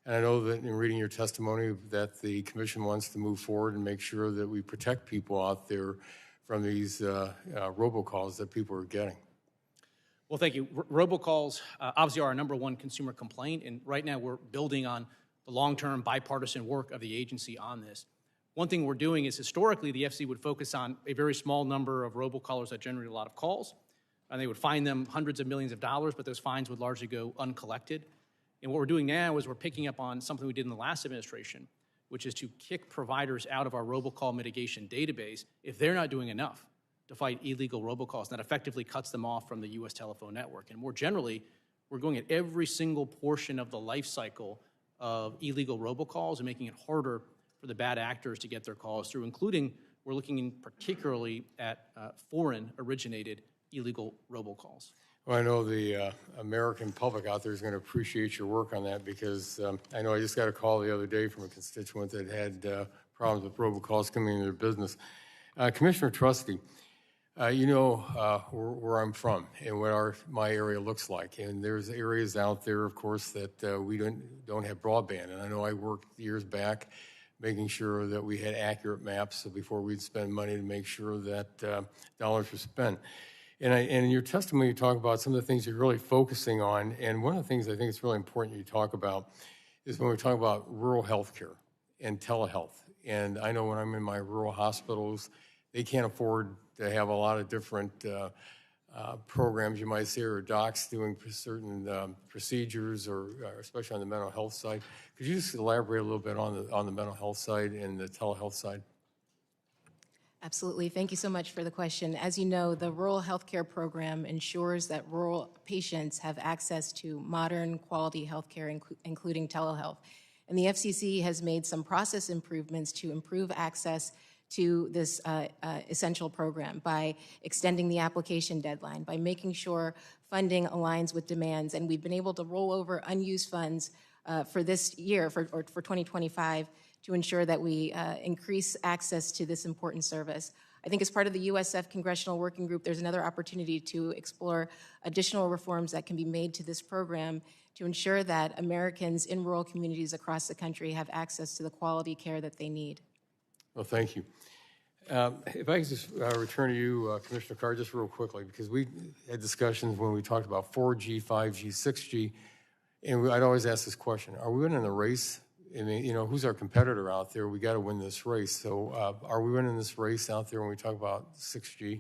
And I know that in reading your testimony that the commission wants to move forward and make sure that we protect people out there from these robocalls that people are getting. Well, thank you. Robocalls obviously are our number one consumer complaint, and right now we're building on the long-term bipartisan work of the agency on this. One thing we're doing is historically the FCC would focus on a very small number of robocallers that generate a lot of calls, and they would fine them hundreds of millions of dollars, but those fines would largely go uncollected. And what we're doing now is we're picking up on something we did in the last administration, which is to kick providers out of our robocall mitigation database if they're not doing enough to fight illegal robocalls. And that effectively cuts them off from the U.S. telephone network. And more generally, we're going at every single portion of the life cycle of illegal robocalls and making it harder for the bad actors to get their calls through, including we're looking in particularly at foreign-originated illegal robocalls. Well, I know the American public out there is going to appreciate your work on that, because I know I just got a call the other day from a constituent that had problems with robocalls coming into their business. Commissioner Trusty, you know where I'm from and what my area looks like. And there's areas out there, of course, that we don't have broadband. And I know I worked years back making sure that we had accurate maps before we'd spend money to make sure that dollars were spent. And in your testimony, you talk about some of the things you're really focusing on. And one of the things I think it's really important you talk about is when we talk about rural health care and telehealth. And I know when I'm in my rural hospitals, they can't afford to have a lot of different programs, you might say, or docs doing certain procedures, or especially on the mental health side. Could you just elaborate a little bit on the mental health side and the telehealth side? Absolutely. Thank you so much for the question. As you know, the Rural Healthcare Program ensures that rural patients have access to modern, quality healthcare, including telehealth. And the FCC has made some process improvements to improve access to this essential program by extending the application deadline, by making sure funding aligns with demands. And we've been able to roll over unused funds for this year, for 2025, to ensure that we increase access to this important service. I think as part of the USF Congressional Working Group, there's another opportunity to explore additional reforms that can be made to this program to ensure that Americans in rural communities across the country have access to the quality care that they need. Well, thank you. If I could just return to you, Commissioner Carr, just real quickly, because we had discussions when we talked about 4G, 5G, 6G, and I'd always ask this question: are we winning the race? I mean, you know, who's our competitor out there? We got to win this race. So are we winning this race out there when we talk about 6G?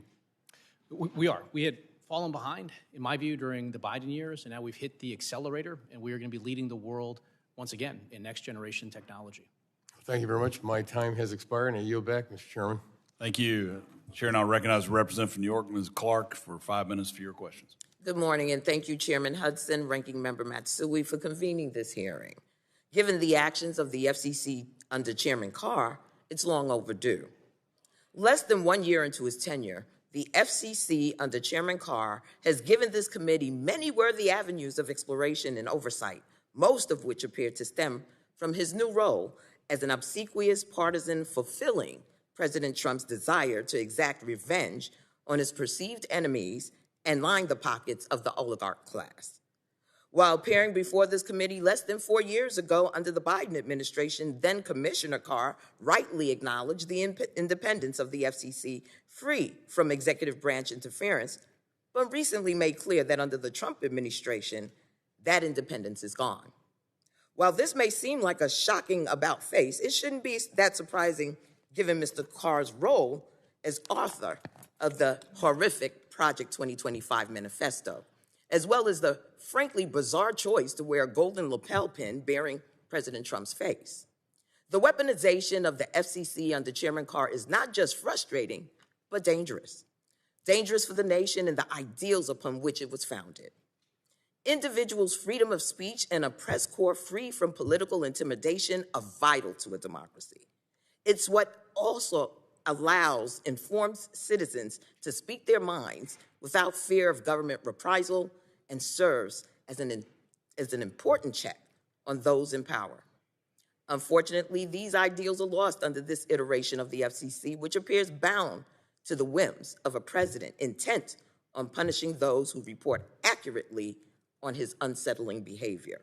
We are. We had fallen behind, in my view, during the Biden years, and now we've hit the accelerator, and we are going to be leading the world once again in next-generation technology. Thank you very much. My time has expired, and I yield back, Mr. Chairman. Thank you. Chair, and I'll recognize the representative from New York, Ms. Clark, for 5 minutes for your questions. Good morning, and thank you, Chairman Hudson, Ranking Member Matsui, for convening this hearing. Given the actions of the FCC under Chairman Carr, it's long overdue. Less than 1 year into his tenure, the FCC under Chairman Carr has given this committee many worthy avenues of exploration and oversight, most of which appear to stem from his new role as an obsequious partisan fulfilling President Trump's desire to exact revenge on his perceived enemies and line the pockets of the oligarch class. While appearing before this committee less than 4 years ago under the Biden administration, then Commissioner Carr rightly acknowledged the independence of the FCC, free from executive branch interference, but recently made clear that under the Trump administration, that independence is gone. While this may seem like a shocking about-face, it shouldn't be that surprising given Mr. Carr's role as author of the horrific Project 2025 manifesto, as well as the frankly bizarre choice to wear a golden lapel pin bearing President Trump's face. The weaponization of the FCC under Chairman Carr is not just frustrating, but dangerous. Dangerous for the nation and the ideals upon which it was founded. Individuals' freedom of speech and a press corps free from political intimidation are vital to a democracy. It's what also allows informed citizens to speak their minds without fear of government reprisal and serves as an important check on those in power. Unfortunately, these ideals are lost under this iteration of the FCC, which appears bound to the whims of a president intent on punishing those who report accurately on his unsettling behavior.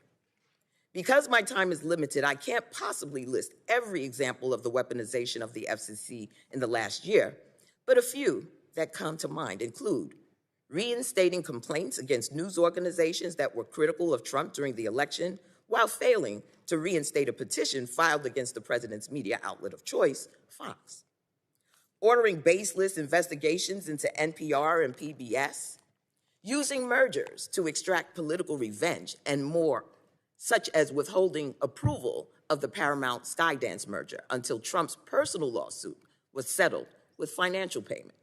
Because my time is limited, I can't possibly list every example of the weaponization of the FCC in the last year, but a few that come to mind include reinstating complaints against news organizations that were critical of Trump during the election while failing to reinstate a petition filed against the president's media outlet of choice, Fox. Ordering baseless investigations into NPR and PBS, using mergers to extract political revenge, and more, such as withholding approval of the Paramount Skydance merger until Trump's personal lawsuit was settled with financial payment.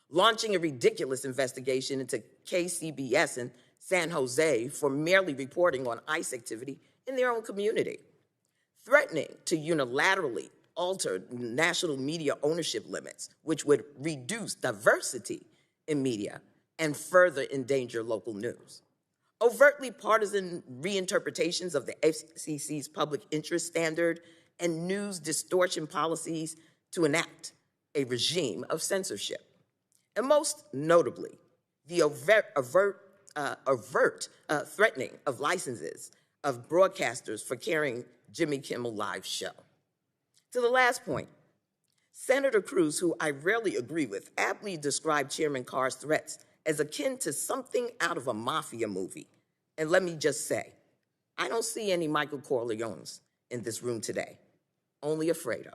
Launching a ridiculous investigation into KCBS in San Jose for merely reporting on ICE activity in their own community. Threatening to unilaterally alter national media ownership limits, which would reduce diversity in media and further endanger local news. Overtly partisan reinterpretations of the FCC's public interest standard and news distortion policies to enact a regime of censorship. And most notably, the overt threatening of licenses of broadcasters for carrying Jimmy Kimmel Live show. To the last point, Senator Cruz, who I rarely agree with, aptly described Chairman Carr's threats as akin to something out of a mafia movie. And let me just say, I don't see any Michael Corleones in this room today, only Alfredo.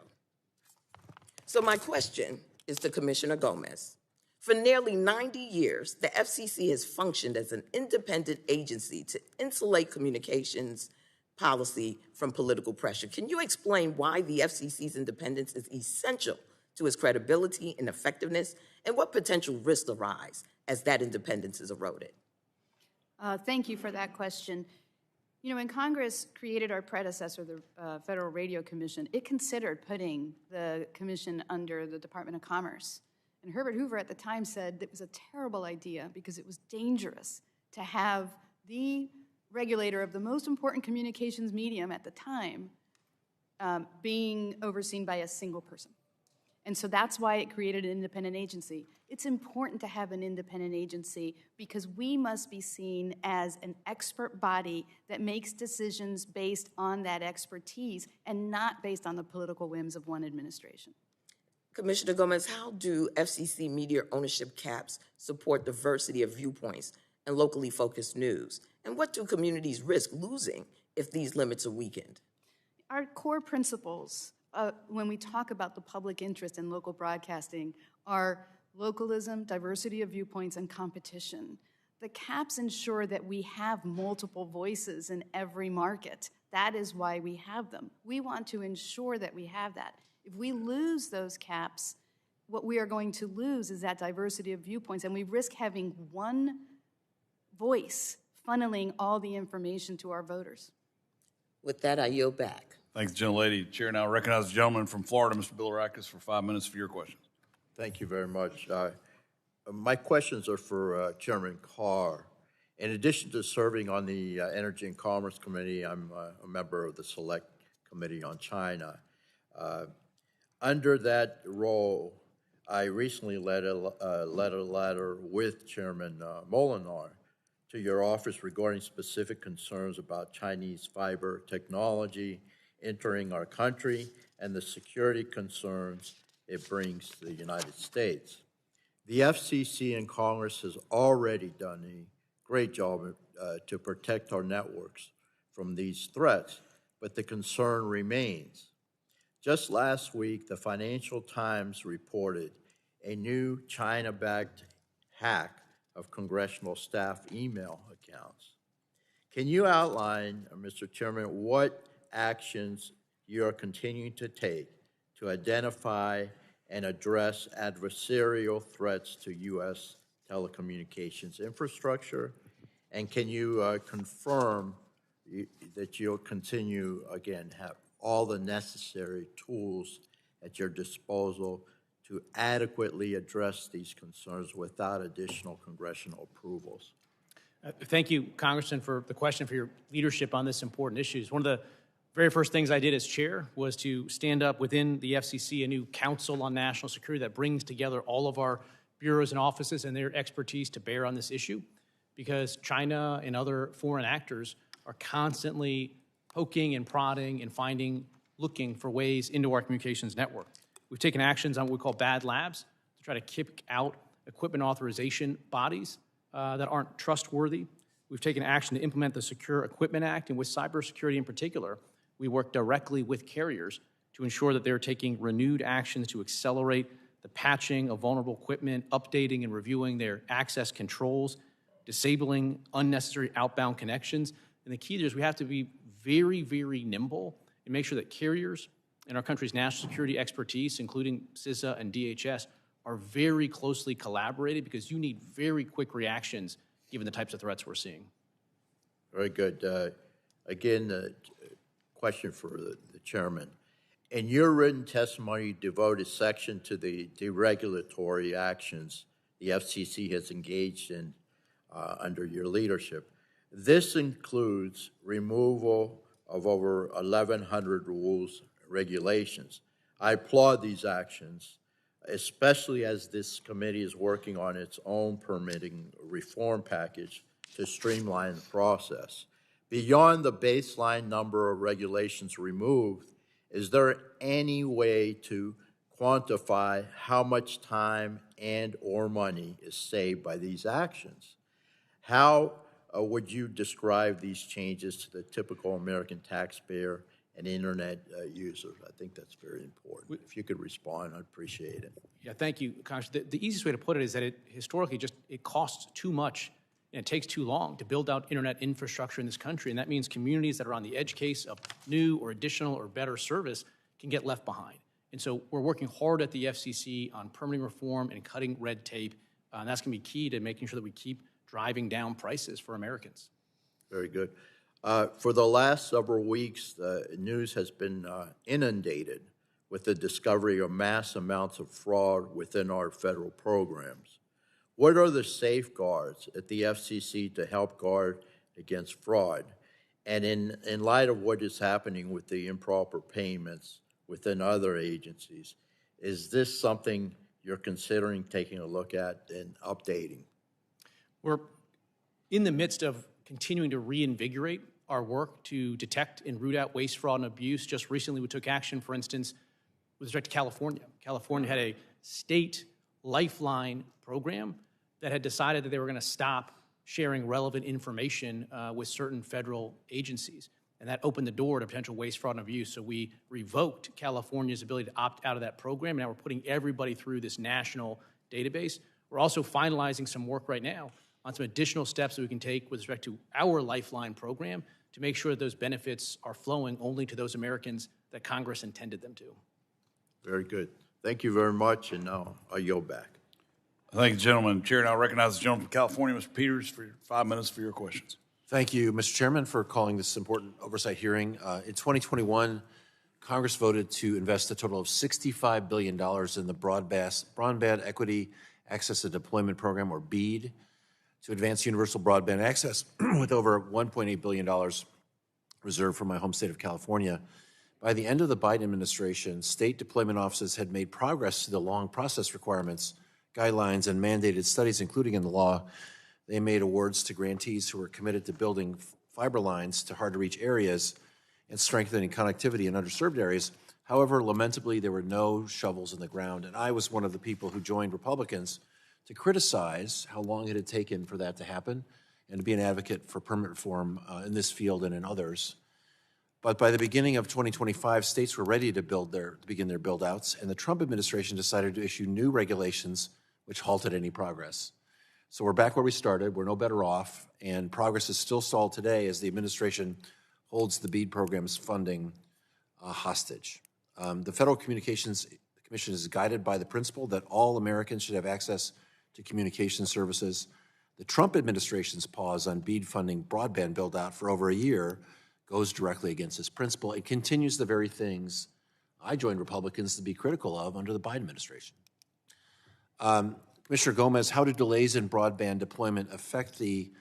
So my question is to Commissioner Gomez. For nearly 90 years, the FCC has functioned as an independent agency to insulate communications policy from political pressure. Can you explain why the FCC's independence is essential to its credibility and effectiveness, and what potential risks arise as that independence is eroded? Thank you for that question. You know, when Congress created our predecessor, the Federal Radio Commission, it considered putting the commission under the Department of Commerce. And Herbert Hoover at the time said it was a terrible idea because it was dangerous to have the regulator of the most important communications medium at the time being overseen by a single person. And so that's why it created an independent agency. It's important to have an independent agency because we must be seen as an expert body that makes decisions based on that expertise and not based on the political whims of one administration. Commissioner Gomez, how do FCC media ownership caps support diversity of viewpoints and locally focused news? And what do communities risk losing if these limits are weakened? Our core principles when we talk about the public interest in local broadcasting are localism, diversity of viewpoints, and competition. The caps ensure that we have multiple voices in every market. That is why we have them. We want to ensure that we have that. If we lose those caps, what we are going to lose is that diversity of viewpoints, and we risk having one voice funneling all the information to our voters. With that, I yield back. Thanks, gentlelady. Chair now recognizes the gentleman from Florida, Mr. Bilirakis, for 5 minutes for your questions. Thank you very much. My questions are for Chairman Carr. In addition to serving on the Energy and Commerce Committee, I'm a member of the Select Committee on China. Under that role, I recently led a letter with Chairman Molinar to your office regarding specific concerns about Chinese fiber technology entering our country and the security concerns it brings to the United States. The FCC and Congress has already done a great job to protect our networks from these threats, but the concern remains. Just last week, the Financial Times reported a new China-backed hack of congressional staff email accounts. Can you outline, Mr. Chairman, what actions you are continuing to take to identify and address adversarial threats to U.S. telecommunications infrastructure? And can you confirm that you'll continue, again, have all the necessary tools at your disposal to adequately address these concerns without additional congressional approvals? Thank you, Congressman, for the question, for your leadership on this important issue. One of the very first things I did as chair was to stand up within the FCC a new Council on National Security that brings together all of our bureaus and offices and their expertise to bear on this issue, because China and other foreign actors are constantly poking and prodding and looking for ways into our communications network. We've taken actions on what we call bad labs to try to kick out equipment authorization bodies that aren't trustworthy. We've taken action to implement the Secure Equipment Act, and with cybersecurity in particular, we work directly with carriers to ensure that they're taking renewed actions to accelerate the patching of vulnerable equipment, updating and reviewing their access controls, disabling unnecessary outbound connections. And the key there is we have to be very, very nimble and make sure that carriers and our country's national security expertise, including CISA and DHS, are very closely collaborated, because you need very quick reactions given the types of threats we're seeing. Very good. Again, question for the chairman. In your written testimony, you devoted section to the deregulatory actions the FCC has engaged in under your leadership. This includes removal of over 1,100 rules, regulations. I applaud these actions, especially as this committee is working on its own permitting reform package to streamline the process. Beyond the baseline number of regulations removed, is there any way to quantify how much time and or money is saved by these actions? How would you describe these changes to the typical American taxpayer and internet user? I think that's very important. If you could respond, I'd appreciate it. Yeah, thank you, Congressman. The easiest way to put it is that it historically it costs too much and it takes too long to build out internet infrastructure in this country, and that means communities that are on the edge case of new or additional or better service can get left behind. And so we're working hard at the FCC on permitting reform and cutting red tape, and that's going to be key to making sure that we keep driving down prices for Americans. Very good. For the last several weeks, the news has been inundated with the discovery of mass amounts of fraud within our federal programs. What are the safeguards at the FCC to help guard against fraud? And in light of what is happening with the improper payments within other agencies, is this something you're considering taking a look at and updating? We're in the midst of continuing to reinvigorate our work to detect and root out waste, fraud, and abuse. Just recently, we took action, for instance, with respect to California. California had a state lifeline program that had decided that they were going to stop sharing relevant information with certain federal agencies. And that opened the door to potential waste, fraud, and abuse. So we revoked California's ability to opt out of that program. Now we're putting everybody through this national database. We're also finalizing some work right now on some additional steps that we can take with respect to our Lifeline program to make sure that those benefits are flowing only to those Americans that Congress intended them to. Very good. Thank you very much, and now I yield back. Thank you, gentlemen. Chair, now recognize the gentleman from California, Mr. Peters, for 5 minutes for your questions. Thank you, Mr. Chairman, for calling this important oversight hearing. In 2021, Congress voted to invest a total of $65 billion in the Broadband Equity Access and Deployment Program, or BEAD, to advance universal broadband access with over $1.8 billion reserved for my home state of California. By the end of the Biden administration, state deployment offices had made progress to the long process requirements, guidelines, and mandated studies, including in the law. They made awards to grantees who were committed to building fiber lines to hard-to-reach areas and strengthening connectivity in underserved areas. However, lamentably, there were no shovels in the ground, and I was one of the people who joined Republicans to criticize how long it had taken for that to happen and to be an advocate for permit reform in this field and in others. But by the beginning of 2025, states were ready to begin their build-outs, and the Trump administration decided to issue new regulations which halted any progress. So we're back where we started. We're no better off, and progress is still stalled today as the administration holds the BEAD program's funding hostage. The Federal Communications Commission is guided by the principle that all Americans should have access to communication services. The Trump administration's pause on BEAD funding broadband build-out for over a year goes directly against this principle. It continues the very things I joined Republicans to be critical of under the Biden administration. Commissioner Gomez, how do delays in broadband deployment affect the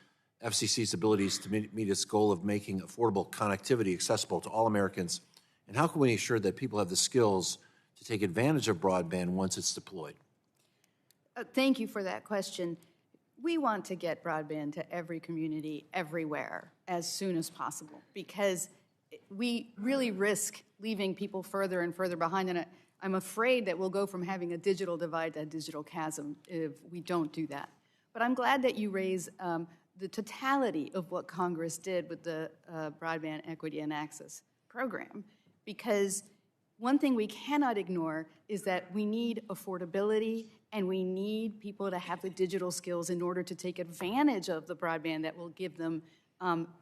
FCC's abilities to meet its goal of making affordable connectivity accessible to all Americans? And how can we ensure that people have the skills to take advantage of broadband once it's deployed? Thank you for that question. We want to get broadband to every community, everywhere, as soon as possible, because we really risk leaving people further and further behind. And I'm afraid that we'll go from having a digital divide to a digital chasm if we don't do that. But I'm glad that you raise the totality of what Congress did with the Broadband Equity and Access Program, because one thing we cannot ignore is that we need affordability and we need people to have the digital skills in order to take advantage of the broadband that will give them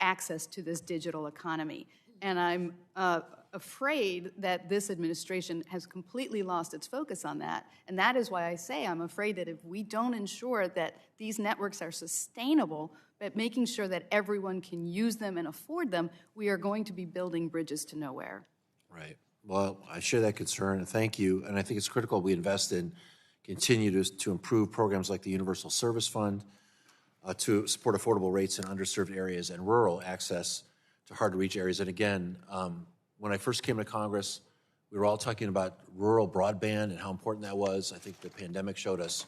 access to this digital economy. And I'm afraid that this administration has completely lost its focus on that. And that is why I say I'm afraid that if we don't ensure that these networks are sustainable, but making sure that everyone can use them and afford them, we are going to be building bridges to nowhere. Right. Well, I share that concern, and thank you. And I think it's critical we invest in, continue to improve programs like the Universal Service Fund to support affordable rates in underserved areas and rural access to hard-to-reach areas. And again, when I first came to Congress, we were all talking about rural broadband and how important that was. I think the pandemic showed us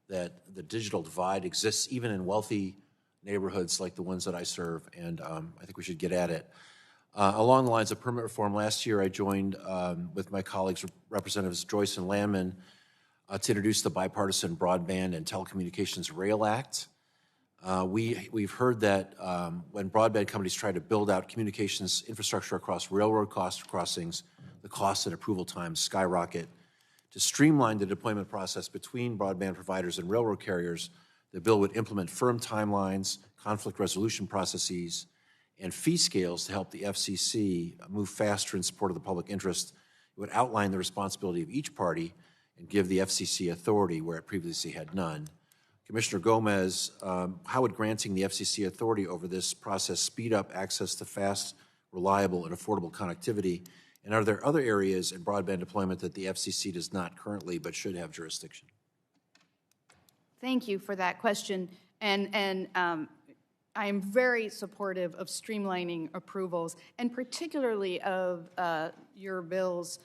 that the digital divide exists even in wealthy neighborhoods like the ones that I serve, and I think we should get at it. Along the lines of permit reform, last year I joined with my colleagues, Representatives Joyce and Landman, to introduce the Bipartisan Broadband and Telecommunications Rail Act. We've heard that when broadband companies try to build out communications infrastructure across railroad crossings, the cost and approval times skyrocket. To streamline the deployment process between broadband providers and railroad carriers, the bill would implement firm timelines, conflict resolution processes, and fee scales to help the FCC move faster in support of the public interest. It would outline the responsibility of each party and give the FCC authority where it previously had none. Commissioner Gomez, how would granting the FCC authority over this process speed up access to fast, reliable, and affordable connectivity? And are there other areas in broadband deployment that the FCC does not currently but should have jurisdiction? Thank you for that question. And I am very supportive of streamlining approvals, and particularly of your bill's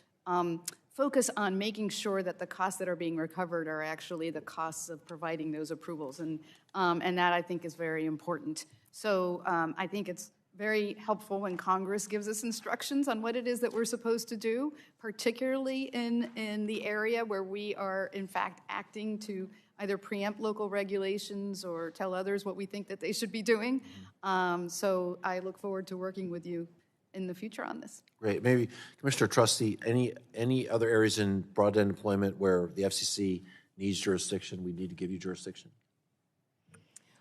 focus on making sure that the costs that are being recovered are actually the costs of providing those approvals, and that I think is very important. So I think it's very helpful when Congress gives us instructions on what it is that we're supposed to do, particularly in the area where we are in fact acting to either preempt local regulations or tell others what we think that they should be doing. So I look forward to working with you in the future on this. Great. Maybe Commissioner Trusty, any other areas in broadband deployment where the FCC needs jurisdiction, we need to give you jurisdiction?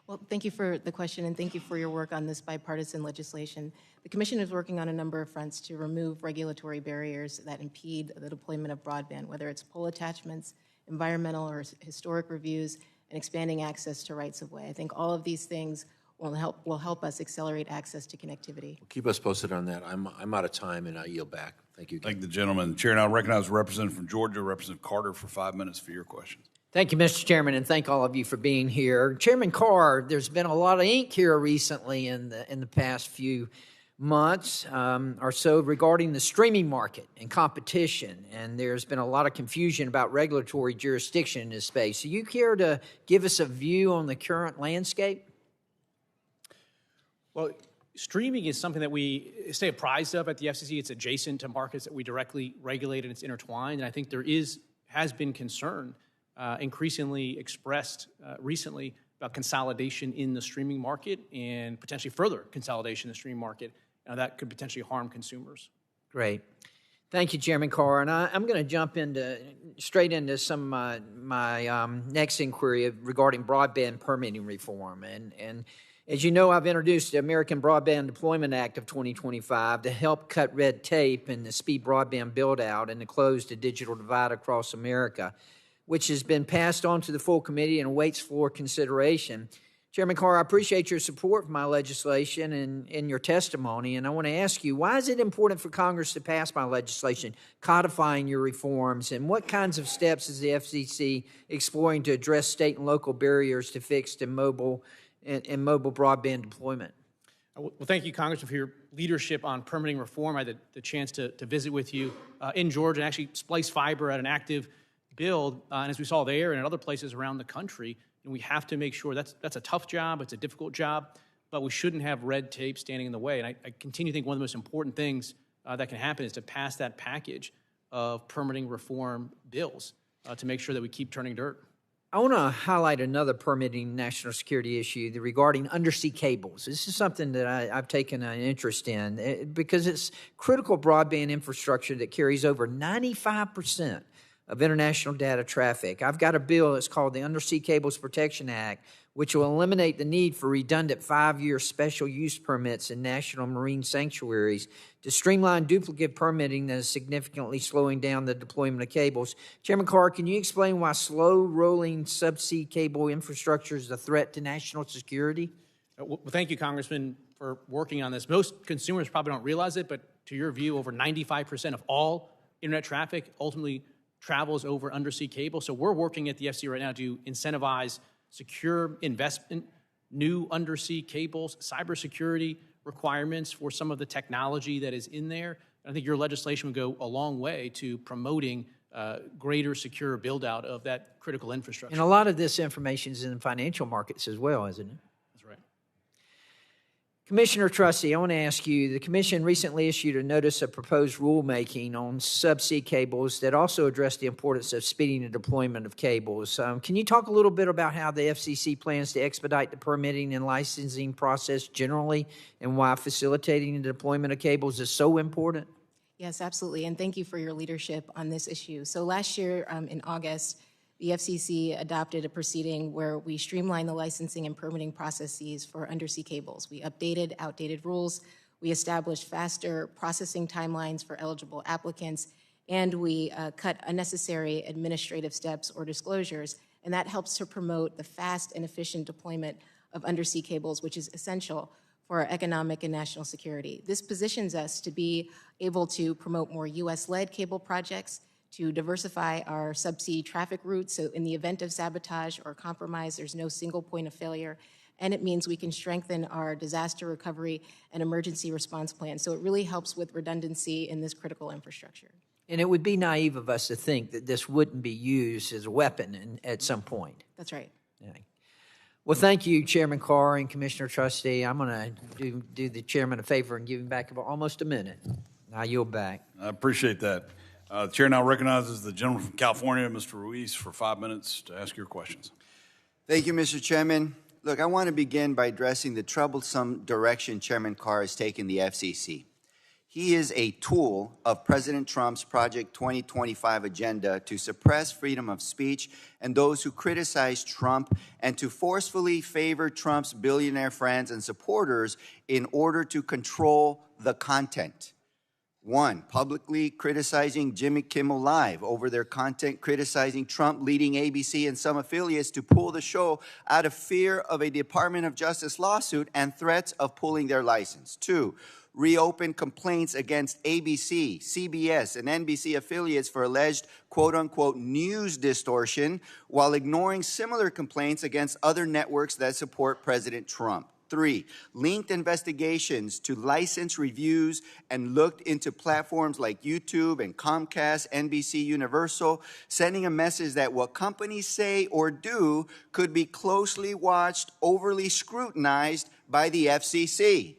Well, thank you for the question, and thank you for your work on this bipartisan legislation. The Commission is working on a number of fronts to remove regulatory barriers that impede the deployment of broadband, whether it's pole attachments, environmental or historic reviews, and expanding access to rights-of-way. I think all of these things will help us accelerate access to connectivity. Well, keep us posted on that. I'm out of time, and I yield back. Thank you again. Thank the gentleman. Chair now recognizes the representative from Georgia, Representative Carter, for 5 minutes for your questions. Thank you, Mr. Chairman, and thank all of you for being here. Chairman Carr, there's been a lot of ink here recently in the past few months or so regarding the streaming market and competition, and there's been a lot of confusion about regulatory jurisdiction in this space. So you care to give us a view on the current landscape? Well, streaming is something that we stay apprised of at the FCC. It's adjacent to markets that we directly regulate, and it's intertwined. And I think there has been concern increasingly expressed recently about consolidation in the streaming market and potentially further consolidation in the streaming market. that could potentially harm consumers. Great. Thank you, Chairman Carr. And I'm going to jump straight into some of my next inquiry regarding broadband permitting reform. And as you know, I've introduced the American Broadband Deployment Act of 2025 to help cut red tape and the speed broadband build-out and to close the digital divide across America, which has been passed on to the full committee and awaits floor consideration. Chairman Carr, I appreciate your support for my legislation and your testimony, and I want to ask you, why is it important for Congress to pass my legislation codifying your reforms, and what kinds of steps is the FCC exploring to address state and local barriers to fixed and mobile broadband deployment? Well, thank you, Congressman, for your leadership on permitting reform. I had the chance to visit with you in Georgia and actually splice fiber at an active build, and as we saw there and at other places around the country, and we have to make sure that's a tough job, it's a difficult job, but we shouldn't have red tape standing in the way. And I continue to think one of the most important things that can happen is to pass that package of permitting reform bills to make sure that we keep turning dirt. I want to highlight another permitting national security issue regarding undersea cables. This is something that I've taken an interest in because it's critical broadband infrastructure that carries over 95% of international data traffic. I've got a bill that's called the Undersea Cables Protection Act, which will eliminate the need for redundant 5-year special use permits in national marine sanctuaries to streamline duplicate permitting that is significantly slowing down the deployment of cables. Chairman Carr, can you explain why slow-rolling subsea cable infrastructure is a threat to national security? Well, thank you, Congressman, for working on this. Most consumers probably don't realize it, but to your view, over 95% of all internet traffic ultimately travels over undersea cable. So we're working at the FCC right now to incentivize secure investment, new undersea cables, cybersecurity requirements for some of the technology that is in there. And I think your legislation would go a long way to promoting greater secure build-out of that critical infrastructure. And a lot of this information is in the financial markets as well, isn't it? That's right. Commissioner Trusty, I want to ask you, the Commission recently issued a notice of proposed rulemaking on subsea cables that also addressed the importance of speeding the deployment of cables. Can you talk a little bit about how the FCC plans to expedite the permitting and licensing process generally and why facilitating the deployment of cables is so important? Yes, absolutely, and thank you for your leadership on this issue. So last year in August, the FCC adopted a proceeding where we streamlined the licensing and permitting processes for undersea cables. We updated outdated rules, we established faster processing timelines for eligible applicants, and we cut unnecessary administrative steps or disclosures, and that helps to promote the fast and efficient deployment of undersea cables, which is essential for our economic and national security. This positions us to be able to promote more U.S.-led cable projects, to diversify our subsea traffic routes, so in the event of sabotage or compromise, there's no single point of failure, and it means we can strengthen our disaster recovery and emergency response plans. So it really helps with redundancy in this critical infrastructure. And it would be naive of us to think that this wouldn't be used as a weapon at some point. That's right. Yeah. Well, thank you, Chairman Carr and Commissioner Trustee. I'm going to do the chairman a favor and give him back about almost a minute. I yield back. I appreciate that. The chair now recognizes the gentleman from California, Mr. Ruiz, for 5 minutes to ask your questions. Thank you, Mr. Chairman. Look, I want to begin by addressing the troublesome direction Chairman Carr has taken the FCC. He is a tool of President Trump's Project 2025 agenda to suppress freedom of speech and those who criticize Trump and to forcefully favor Trump's billionaire friends and supporters in order to control the content. 1, publicly criticizing Jimmy Kimmel Live over their content criticizing Trump, leading ABC and some affiliates to pull the show out of fear of a Department of Justice lawsuit and threats of pulling their license. 2, reopen complaints against ABC, CBS, and NBC affiliates for alleged quote-unquote news distortion while ignoring similar complaints against other networks that support President Trump. 3, linked investigations to license reviews and looked into platforms like YouTube and Comcast, NBC Universal, sending a message that what companies say or do could be closely watched, overly scrutinized by the FCC.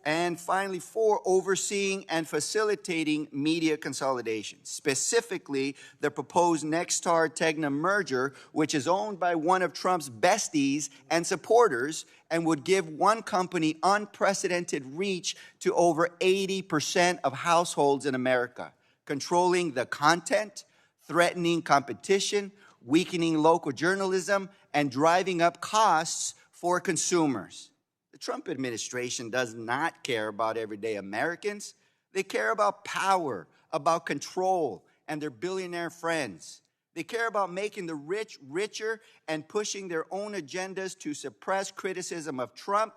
And finally, 4, overseeing and facilitating media consolidation, specifically the proposed Nexstar-Tegna merger, which is owned by one of Trump's besties and supporters and would give one company unprecedented reach to over 80% of households in America, controlling the content, threatening competition, weakening local journalism, and driving up costs for consumers. The Trump administration does not care about everyday Americans. They care about power, about control, and their billionaire friends. They care about making the rich richer and pushing their own agendas to suppress criticism of Trump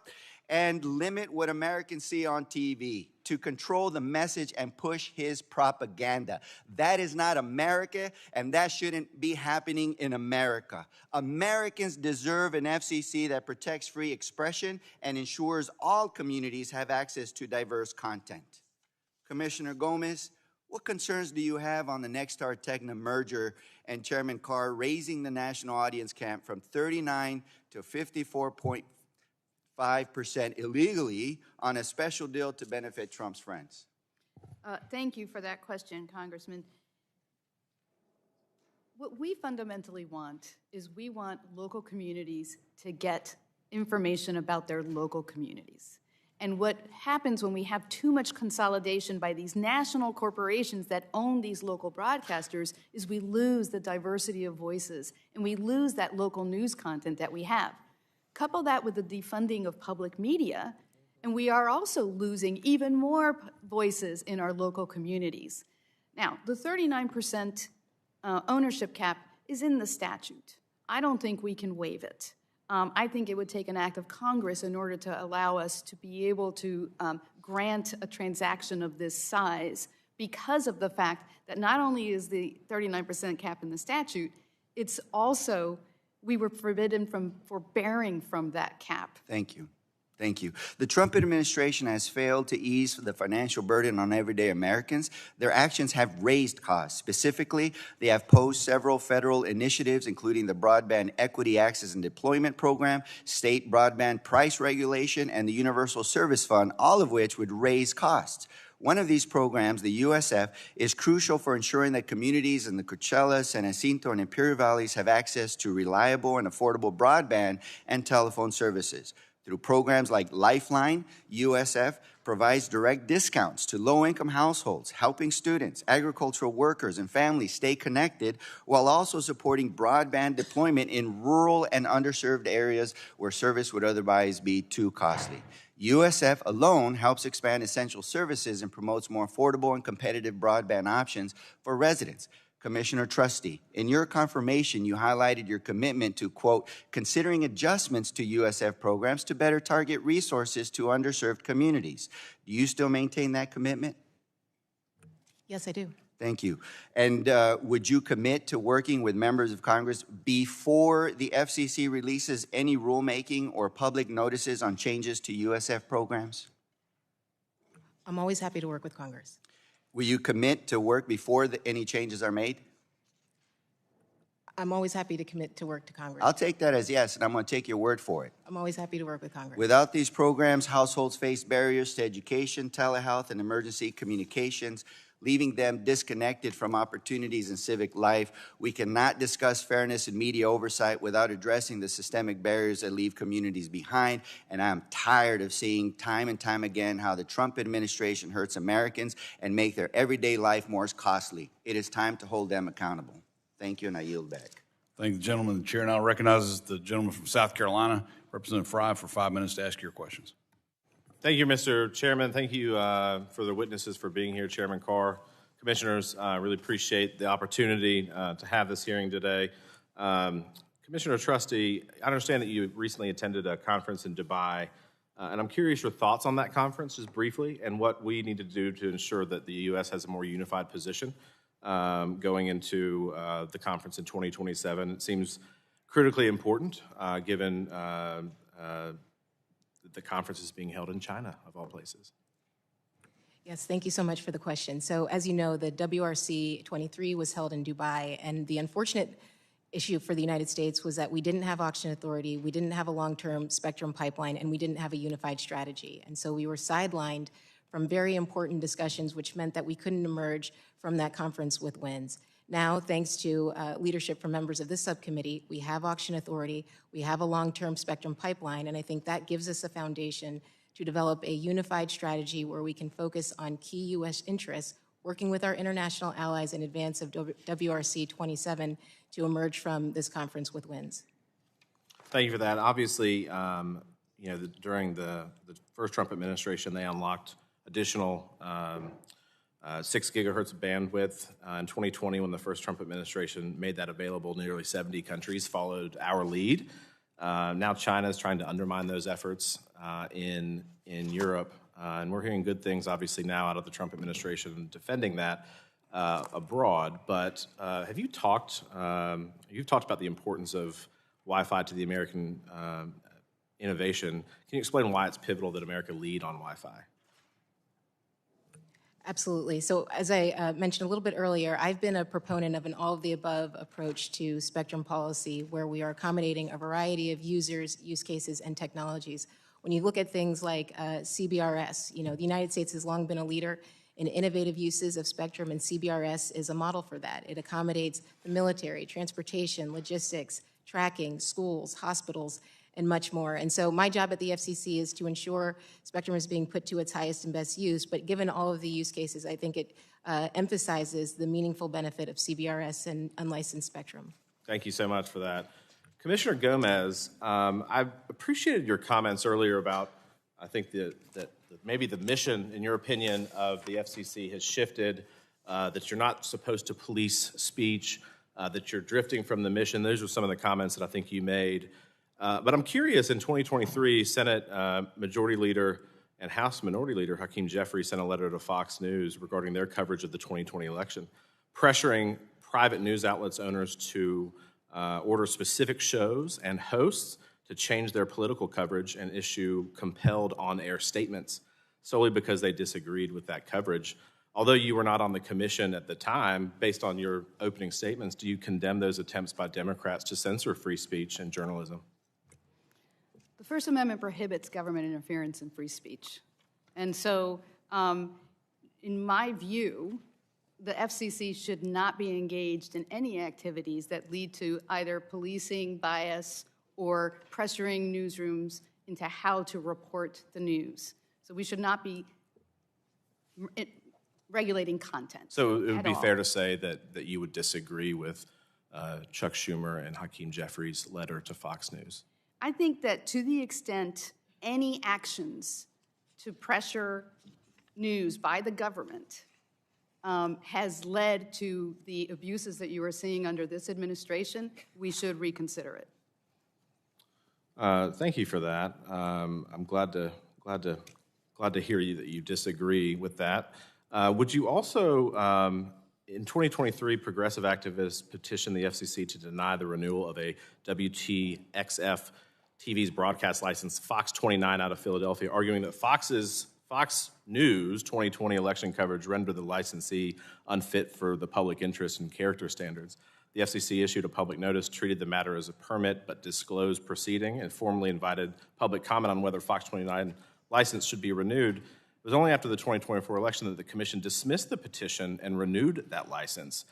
and limit what Americans see on TV, to control the message and push his propaganda. That is not America, and that shouldn't be happening in America. Americans deserve an FCC that protects free expression and ensures all communities have access to diverse content. Commissioner Gomez, what concerns do you have on the Nexstar-Tegna merger and Chairman Carr raising the national audience cap from 39 to 54.5% illegally on a special deal to benefit Trump's friends? Thank you for that question, Congressman. What we fundamentally want is we want local communities to get information about their local communities. And what happens when we have too much consolidation by these national corporations that own these local broadcasters is we lose the diversity of voices and we lose that local news content that we have. Couple that with the defunding of public media, and we are also losing even more voices in our local communities. Now, the 39% ownership cap is in the statute. I don't think we can waive it. I think it would take an act of Congress in order to allow us to be able to grant a transaction of this size because of the fact that not only is the 39% cap in the statute, it's also we were forbidden from forbearing from that cap. Thank you. Thank you. The Trump administration has failed to ease the financial burden on everyday Americans. Their actions have raised costs. Specifically, they have posed several federal initiatives, including the Broadband Equity Access and Deployment Program, state broadband price regulation, and the Universal Service Fund, all of which would raise costs. One of these programs, the USF, is crucial for ensuring that communities in the Coachella, San Jacinto, and Imperial Valleys have access to reliable and affordable broadband and telephone services. Through programs like Lifeline, USF provides direct discounts to low-income households, helping students, agricultural workers, and families stay connected while also supporting broadband deployment in rural and underserved areas where service would otherwise be too costly. USF alone helps expand essential services and promotes more affordable and competitive broadband options for residents. Commissioner Trusty, in your confirmation, you highlighted your commitment to, quote, considering adjustments to USF programs to better target resources to underserved communities. Do you still maintain that commitment? Yes, I do. Thank you. And would you commit to working with members of Congress before the FCC releases any rulemaking or public notices on changes to USF programs? I'm always happy to work with Congress. Will you commit to work before any changes are made? I'm always happy to commit to work to Congress. I'll take that as yes, and I'm going to take your word for it. I'm always happy to work with Congress. Without these programs, households face barriers to education, telehealth, and emergency communications, leaving them disconnected from opportunities in civic life. We cannot discuss fairness and media oversight without addressing the systemic barriers that leave communities behind. And I'm tired of seeing time and time again how the Trump administration hurts Americans and make their everyday life more costly. It is time to hold them accountable. Thank you, and I yield back. Thank the gentleman. The chair now recognizes the gentleman from South Carolina, Representative Fry, for 5 minutes to ask your questions. Thank you, Mr. Chairman. Thank you for the witnesses for being here, Chairman Carr. Commissioners, I really appreciate the opportunity to have this hearing today. Commissioner Trusty, I understand that you recently attended a conference in Dubai, and I'm curious your thoughts on that conference, just briefly, and what we need to do to ensure that the U.S. has a more unified position going into the conference in 2027. It seems critically important, given the conference is being held in China, of all places. Yes, thank you so much for the question. So as you know, the WRC 23 was held in Dubai, and the unfortunate issue for the United States was that we didn't have auction authority, we didn't have a long-term spectrum pipeline, and we didn't have a unified strategy. And so we were sidelined from very important discussions, which meant that we couldn't emerge from that conference with wins. Now, thanks to leadership from members of this subcommittee, we have auction authority, we have a long-term spectrum pipeline, and I think that gives us a foundation to develop a unified strategy where we can focus on key U.S. interests, working with our international allies in advance of WRC 27 to emerge from this conference with wins. Thank you for that. Obviously, during the first Trump administration, they unlocked additional 6 gigahertz of bandwidth. In 2020, when the first Trump administration made that available, nearly 70 countries followed our lead. Now China is trying to undermine those efforts in Europe, and we're hearing good things, obviously, now out of the Trump administration defending that abroad. But have you talked? You've talked about the importance of Wi-Fi to the American innovation. Can you explain why it's pivotal that America lead on Wi-Fi? Absolutely. So as I mentioned a little bit earlier, I've been a proponent of an all-of-the-above approach to spectrum policy where we are accommodating a variety of users, use cases, and technologies. When you look at things like CBRS, the United States has long been a leader in innovative uses of spectrum, and CBRS is a model for that. It accommodates the military, transportation, logistics, tracking, schools, hospitals, and much more. And so my job at the FCC is to ensure spectrum is being put to its highest and best use, but given all of the use cases, I think it emphasizes the meaningful benefit of CBRS and unlicensed spectrum. Thank you so much for that. Commissioner Gomez, I appreciated your comments earlier about, I think, that maybe the mission, in your opinion, of the FCC has shifted, that you're not supposed to police speech, that you're drifting from the mission. Those were some of the comments that I think you made. But I'm curious, in 2023, Senate Majority Leader and House Minority Leader Hakeem Jeffries sent a letter to Fox News regarding their coverage of the 2020 election, pressuring private news outlets owners to order specific shows and hosts to change their political coverage and issue compelled on-air statements solely because they disagreed with that coverage. Although you were not on the commission at the time, based on your opening statements, do you condemn those attempts by Democrats to censor free speech and journalism? The First Amendment prohibits government interference in free speech. And so, in my view, the FCC should not be engaged in any activities that lead to either policing bias or pressuring newsrooms into how to report the news. So we should not be regulating content. So it would be fair to say that you would disagree with Chuck Schumer and Hakeem Jeffries' letter to Fox News? I think that to the extent any actions to pressure news by the government has led to the abuses that you are seeing under this administration, we should reconsider it. Thank you for that. I'm glad to hear you that you disagree with that. Would you also, in 2023, progressive activists petitioned the FCC to deny the renewal of a WTXF TV's broadcast license, Fox 29 out of Philadelphia, arguing that Fox News 2020 election coverage rendered the licensee unfit for the public interest and character standards. The FCC issued a public notice, treated the matter as a permit but disclosed proceeding, and formally invited public comment on whether Fox 29 license should be renewed. It was only after the 2024 election that the commission dismissed the petition and renewed that license.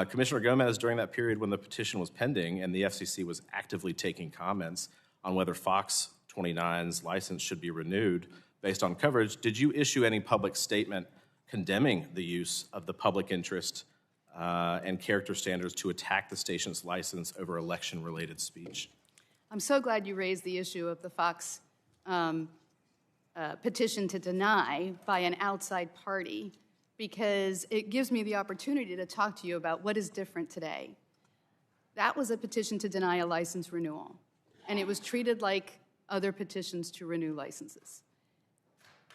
Commissioner Gomez, during that period when the petition was pending and the FCC was actively taking comments on whether Fox 29's license should be renewed based on coverage, did you issue any public statement condemning the use of the public interest and character standards to attack the station's license over election-related speech? I'm so glad you raised the issue of the Fox petition to deny by an outside party, because it gives me the opportunity to talk to you about what is different today. That was a petition to deny a license renewal, and it was treated like other petitions to renew licenses.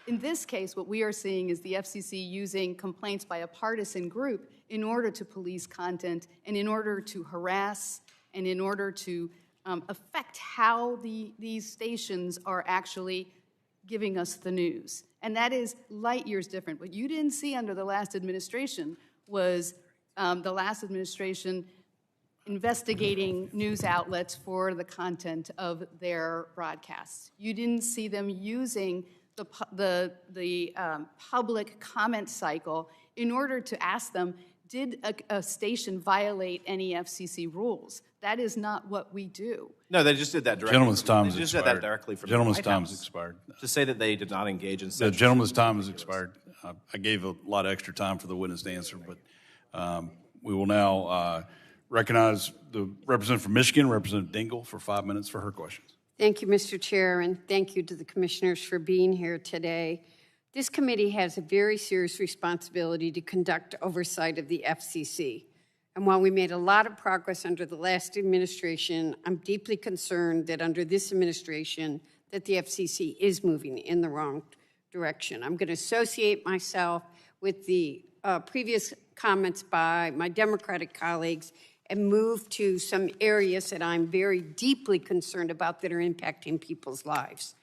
In this case, what we are seeing is the FCC using complaints by a partisan group in order to police content and in order to harass and in order to affect how these stations are actually giving us the news. And that is light years different. What you didn't see under the last administration was the last administration investigating news outlets for the content of their broadcasts. You didn't see them using the public comment cycle in order to ask them, did a station violate any FCC rules? That is not what we do. No, they just did that directly. Gentleman's time has They just did expired. that directly from Gentleman's the White time House. has expired. To say that they did not engage in The such. gentleman's time has expired. I gave a lot of extra time for the witness to answer, but we will now recognize the representative from Michigan, Representative Dingell, for 5 minutes for her questions. Thank you, Mr. Chair, and thank you to the commissioners for being here today. This committee has a very serious responsibility to conduct oversight of the FCC. And while we made a lot of progress under the last administration, I'm deeply concerned that under this administration that the FCC is moving in the wrong direction. I'm going to associate myself with the previous comments by my Democratic colleagues and move to some areas that I'm very deeply concerned about that are impacting people's lives.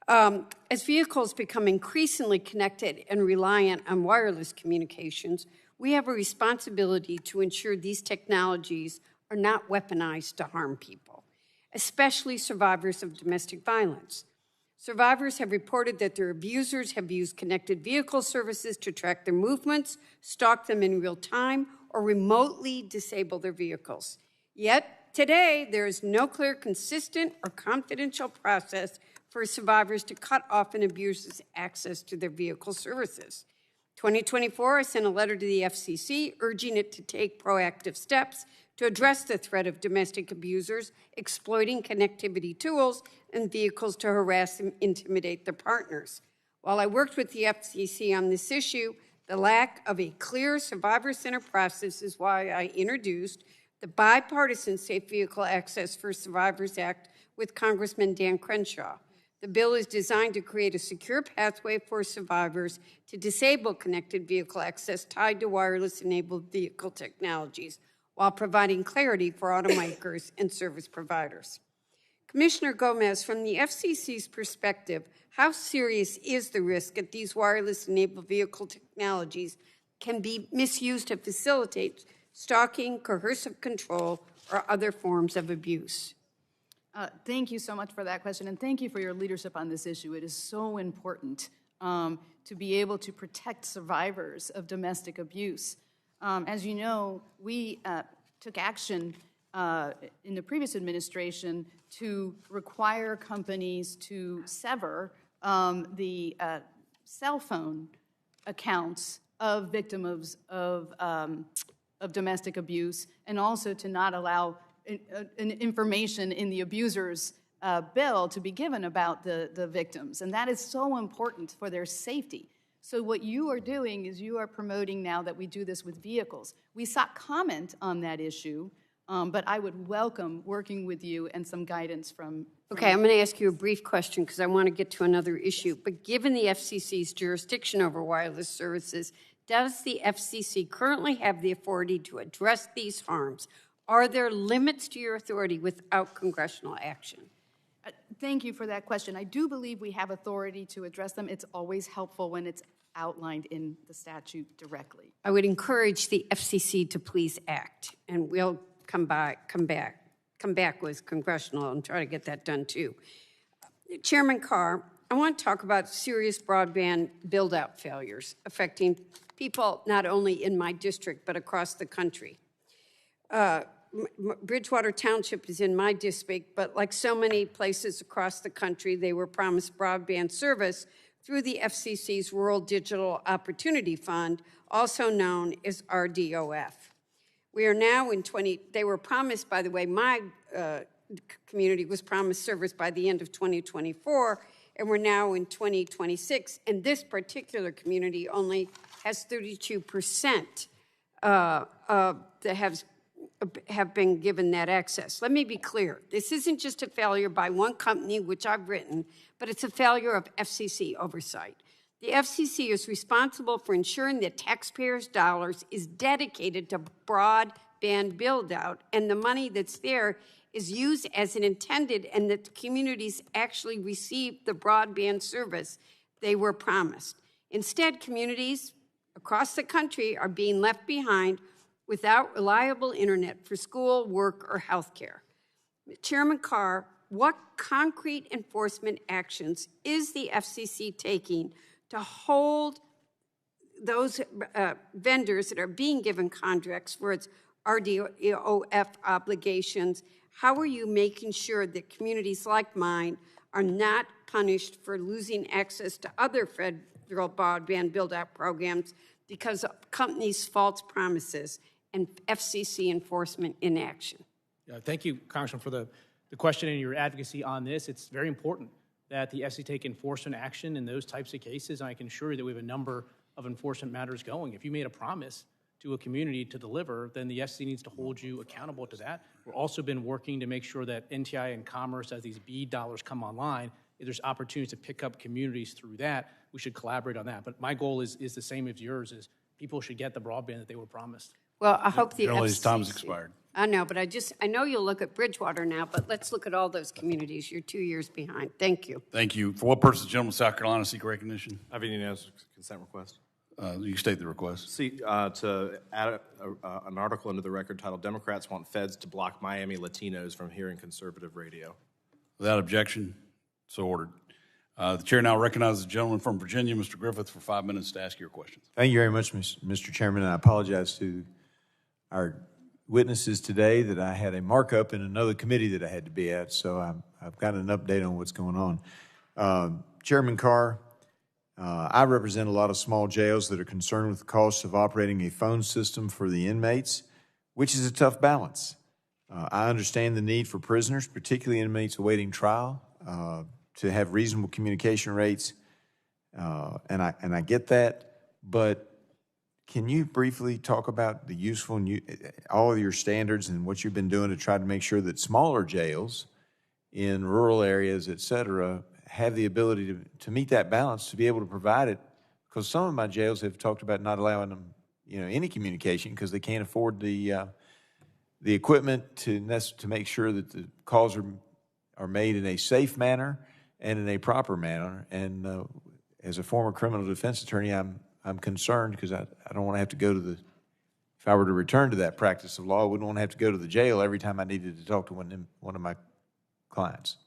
As vehicles become increasingly connected and reliant on wireless communications, we have a responsibility to ensure these technologies are not weaponized to harm people, especially survivors of domestic violence. Survivors have reported that their abusers have used connected vehicle services to track their movements, stalk them in real time, or remotely disable their vehicles. Yet, today, there is no clear, consistent, or confidential process for survivors to cut off an abuser's access to their vehicle services. 2024, I sent a letter to the FCC urging it to take proactive steps to address the threat of domestic abusers exploiting connectivity tools and vehicles to harass and intimidate their partners. While I worked with the FCC on this issue, the lack of a clear survivor-centered process is why I introduced the Bipartisan Safe Vehicle Access for Survivors Act with Congressman Dan Crenshaw. The bill is designed to create a secure pathway for survivors to disable connected vehicle access tied to wireless-enabled vehicle technologies, while providing clarity for automakers and service providers. Commissioner Gomez, from the FCC's perspective, how serious is the risk that these wireless-enabled vehicle technologies can be misused to facilitate stalking, coercive control, or other forms of abuse? Thank you so much for that question, and thank you for your leadership on this issue. It is so important to be able to protect survivors of domestic abuse. As you know, we took action in the previous administration to require companies to sever the cell phone accounts of victims of domestic abuse, and also to not allow information in the abuser's bill to be given about the victims. And that is so important for their safety. So what you are doing is you are promoting now that we do this with vehicles. We sought comment on that issue, but I would welcome working with you and some guidance from Okay, I'm going to ask you a brief question because I want to get to another issue. But given the FCC's jurisdiction over wireless services, does the FCC currently have the authority to address these harms? Are there limits to your authority without congressional action? Thank you for that question. I do believe we have authority to address them. It's always helpful when it's outlined in the statute directly. I would encourage the FCC to please act, and we'll come back with congressional and try to get that done too. Chairman Carr, I want to talk about serious broadband build-out failures affecting people not only in my district but across the country. Bridgewater Township is in my district, but like so many places across the country, they were promised broadband service through the FCC's Rural Digital Opportunity Fund, also known as RDOF. We are now in they were promised, by the way, my community was promised service by the end of 2024, and we're now in 2026, and this particular community only has 32% that have been given that access. Let me be clear. This isn't just a failure by one company, which I've written, but it's a failure of FCC oversight. The FCC is responsible for ensuring that taxpayers' dollars is dedicated to broadband build-out, and the money that's there is used as it intended, and that the communities actually receive the broadband service they were promised. Instead, communities across the country are being left behind without reliable internet for school, work, or healthcare. Chairman Carr, what concrete enforcement actions is the FCC taking to hold those vendors that are being given contracts for its RDOF obligations? How are you making sure that communities like mine are not punished for losing access to other federal broadband build-out programs because of companies' false promises and FCC enforcement inaction? Thank you, Congressman, for the question and your advocacy on this. It's very important that the FCC take enforcement action in those types of cases, and I can assure you that we have a number of enforcement matters going. If you made a promise to a community to deliver, then the FCC needs to hold you accountable to that. We've also been working to make sure that NTI and Commerce, as these BEAD dollars come online, if there's opportunities to pick up communities through that, we should collaborate on that. But my goal is the same as yours, is people should get the broadband that they were promised. Well, I hope the Generally, his FCC... time's expired. I know, but I know you'll look at Bridgewater now, but let's look at all those communities. You're 2 years behind. Thank you. Thank you. For what purpose does the gentleman of South Carolina seek recognition? I have a unanimous consent request. You can state the request. See, to add an article into the record titled "Democrats Want Feds to Block Miami Latinos from Hearing Conservative Radio." Without objection, so ordered. The chair now recognizes the gentleman from Virginia, Mr. Griffith, for 5 minutes to ask your questions. Thank you very much, Mr. Chairman. I apologize to our witnesses today that I had a markup in another committee that I had to be at, so I've got an update on what's going on. Chairman Carr, I represent a lot of small jails that are concerned with the cost of operating a phone system for the inmates, which is a tough balance. I understand the need for prisoners, particularly inmates awaiting trial, to have reasonable communication rates, and I get that, but can you briefly talk about the useful, all of your standards and what you've been doing to try to make sure that smaller jails in rural areas, et cetera, have the ability to meet that balance, to be able to provide it? Because some of my jails have talked about not allowing them, any communication because they can't afford the equipment to make sure that the calls are made in a safe manner and in a proper manner. And as a former criminal defense attorney, I'm concerned because I don't want to have to go to if I were to return to that practice of law, I wouldn't want to have to go to the jail every time I needed to talk to one of my clients.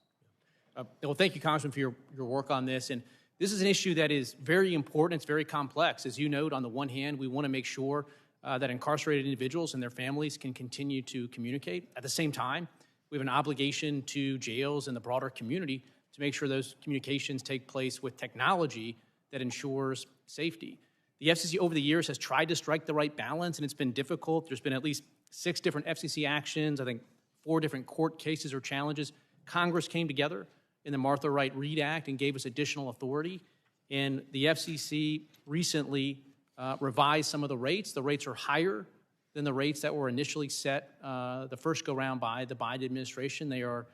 Well, thank you, Congressman, for your work on this. And this is an issue that is very important. It's very complex. As you note, on the one hand, we want to make sure that incarcerated individuals and their families can continue to communicate. At the same time, we have an obligation to jails and the broader community to make sure those communications take place with technology that ensures safety. The FCC over the years has tried to strike the right balance, and it's been difficult. There's been at least 6 different FCC actions, I think 4 different court cases or challenges. Congress came together in the Martha Wright Reed Act and gave us additional authority. And the FCC recently revised some of the rates. The rates are higher than the rates that were initially set the first go-round by the Biden administration. They're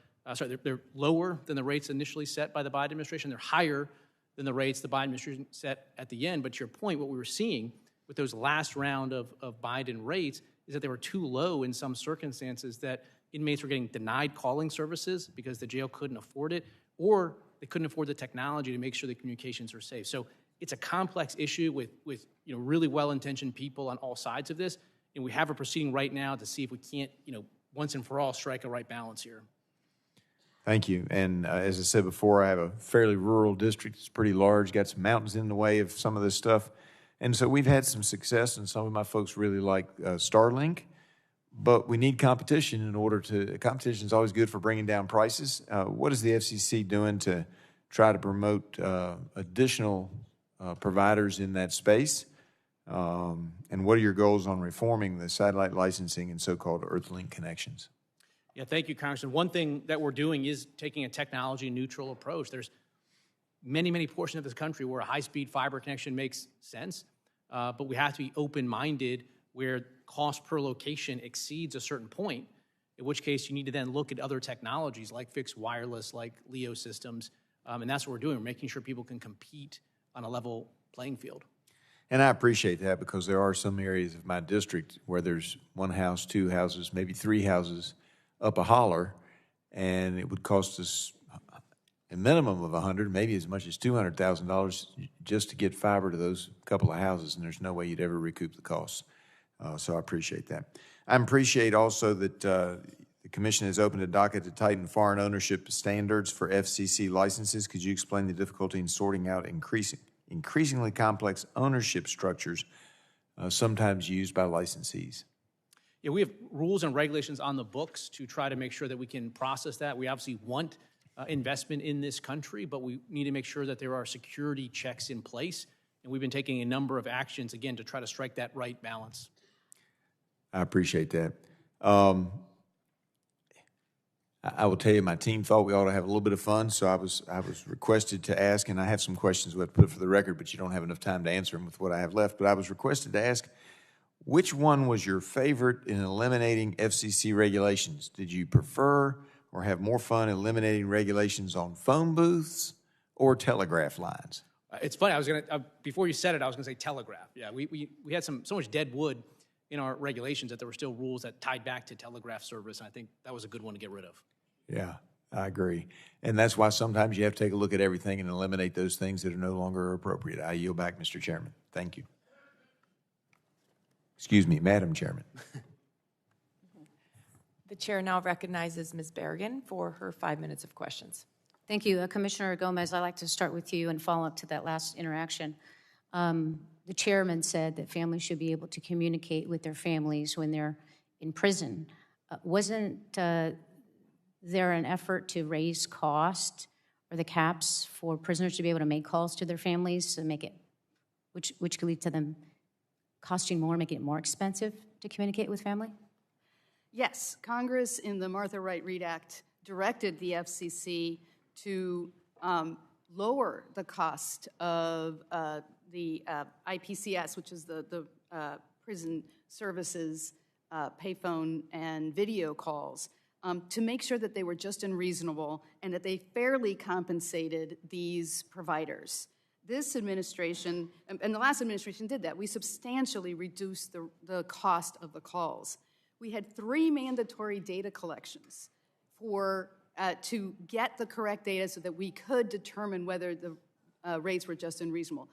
lower than the rates initially set by the Biden administration. They're higher than the rates the Biden administration set at the end. But to your point, what we were seeing with those last round of Biden rates is that they were too low in some circumstances, that inmates were getting denied calling services because the jail couldn't afford it, or they couldn't afford the technology to make sure the communications are safe. So it's a complex issue with really well-intentioned people on all sides of this, and we have a proceeding right now to see if we can't, once and for all, strike a right balance here. Thank you. And as I said before, I have a fairly rural district. It's pretty large, got some mountains in the way of some of this stuff. And so we've had some success, and some of my folks really like Starlink. But we need competition competition is always good for bringing down prices. What is the FCC doing to try to promote additional providers in that space? And what are your goals on reforming the satellite licensing and so-called Earthlink connections? Yeah, thank you, Congressman. One thing that we're doing is taking a technology-neutral approach. There's many portions of this country where a high-speed fiber connection makes sense, but we have to be open-minded where cost per location exceeds a certain point, in which case you need to then look at other technologies like fixed wireless, like LEO systems, and that's what we're doing. We're making sure people can compete on a level playing field. And I appreciate that, because there are some areas of my district where there's 1 house, 2 houses, maybe 3 houses up a holler, and it would cost us a minimum of $100,000, maybe as much as $200,000 just to get fiber to those couple of houses, and there's no way you'd ever recoup the costs. So I appreciate that. I appreciate also that the Commission has opened a docket to tighten foreign ownership standards for FCC licenses. Could you explain the difficulty in sorting out increasingly complex ownership structures sometimes used by licensees? Yeah, we have rules and regulations on the books to try to make sure that we can process that. We obviously want investment in this country, but we need to make sure that there are security checks in place. And we've been taking a number of actions, again, to try to strike that right balance. I appreciate that. I will tell you, my team thought we ought to have a little bit of fun, so I was requested to ask, and I have some questions we have to put for the record, but you don't have enough time to answer them with what I have left. But I was requested to ask, which one was your favorite in eliminating FCC regulations? Did you prefer or have more fun eliminating regulations on phone booths or telegraph lines? It's funny, I was going to, before you said it, I was going to say telegraph. Yeah, we had so much dead wood in our regulations that there were still rules that tied back to telegraph service, and I think that was a good one to get rid of. Yeah, I agree. And that's why sometimes you have to take a look at everything and eliminate those things that are no longer appropriate. I yield back, Mr. Chairman. Thank you. Excuse me, Madam Chairman. The chair now recognizes Ms. Berrigan for her 5 minutes of questions. Thank you. Commissioner Gomez, I'd like to start with you and follow up to that last interaction. The chairman said that families should be able to communicate with their families when they're in prison. Wasn't there an effort to raise cost or the caps for prisoners to be able to make calls to their families to make it, which could lead to them costing more, making it more expensive to communicate with family? Yes, Congress in the Martha Wright Reed Act directed the FCC to lower the cost of the IPCS, which is the prison services, payphone and video calls, to make sure that they were just and reasonable and that they fairly compensated these providers. This administration, and the last administration did that, we substantially reduced the cost of the calls. We had 3 mandatory data collections to get the correct data so that we could determine whether the rates were just and reasonable.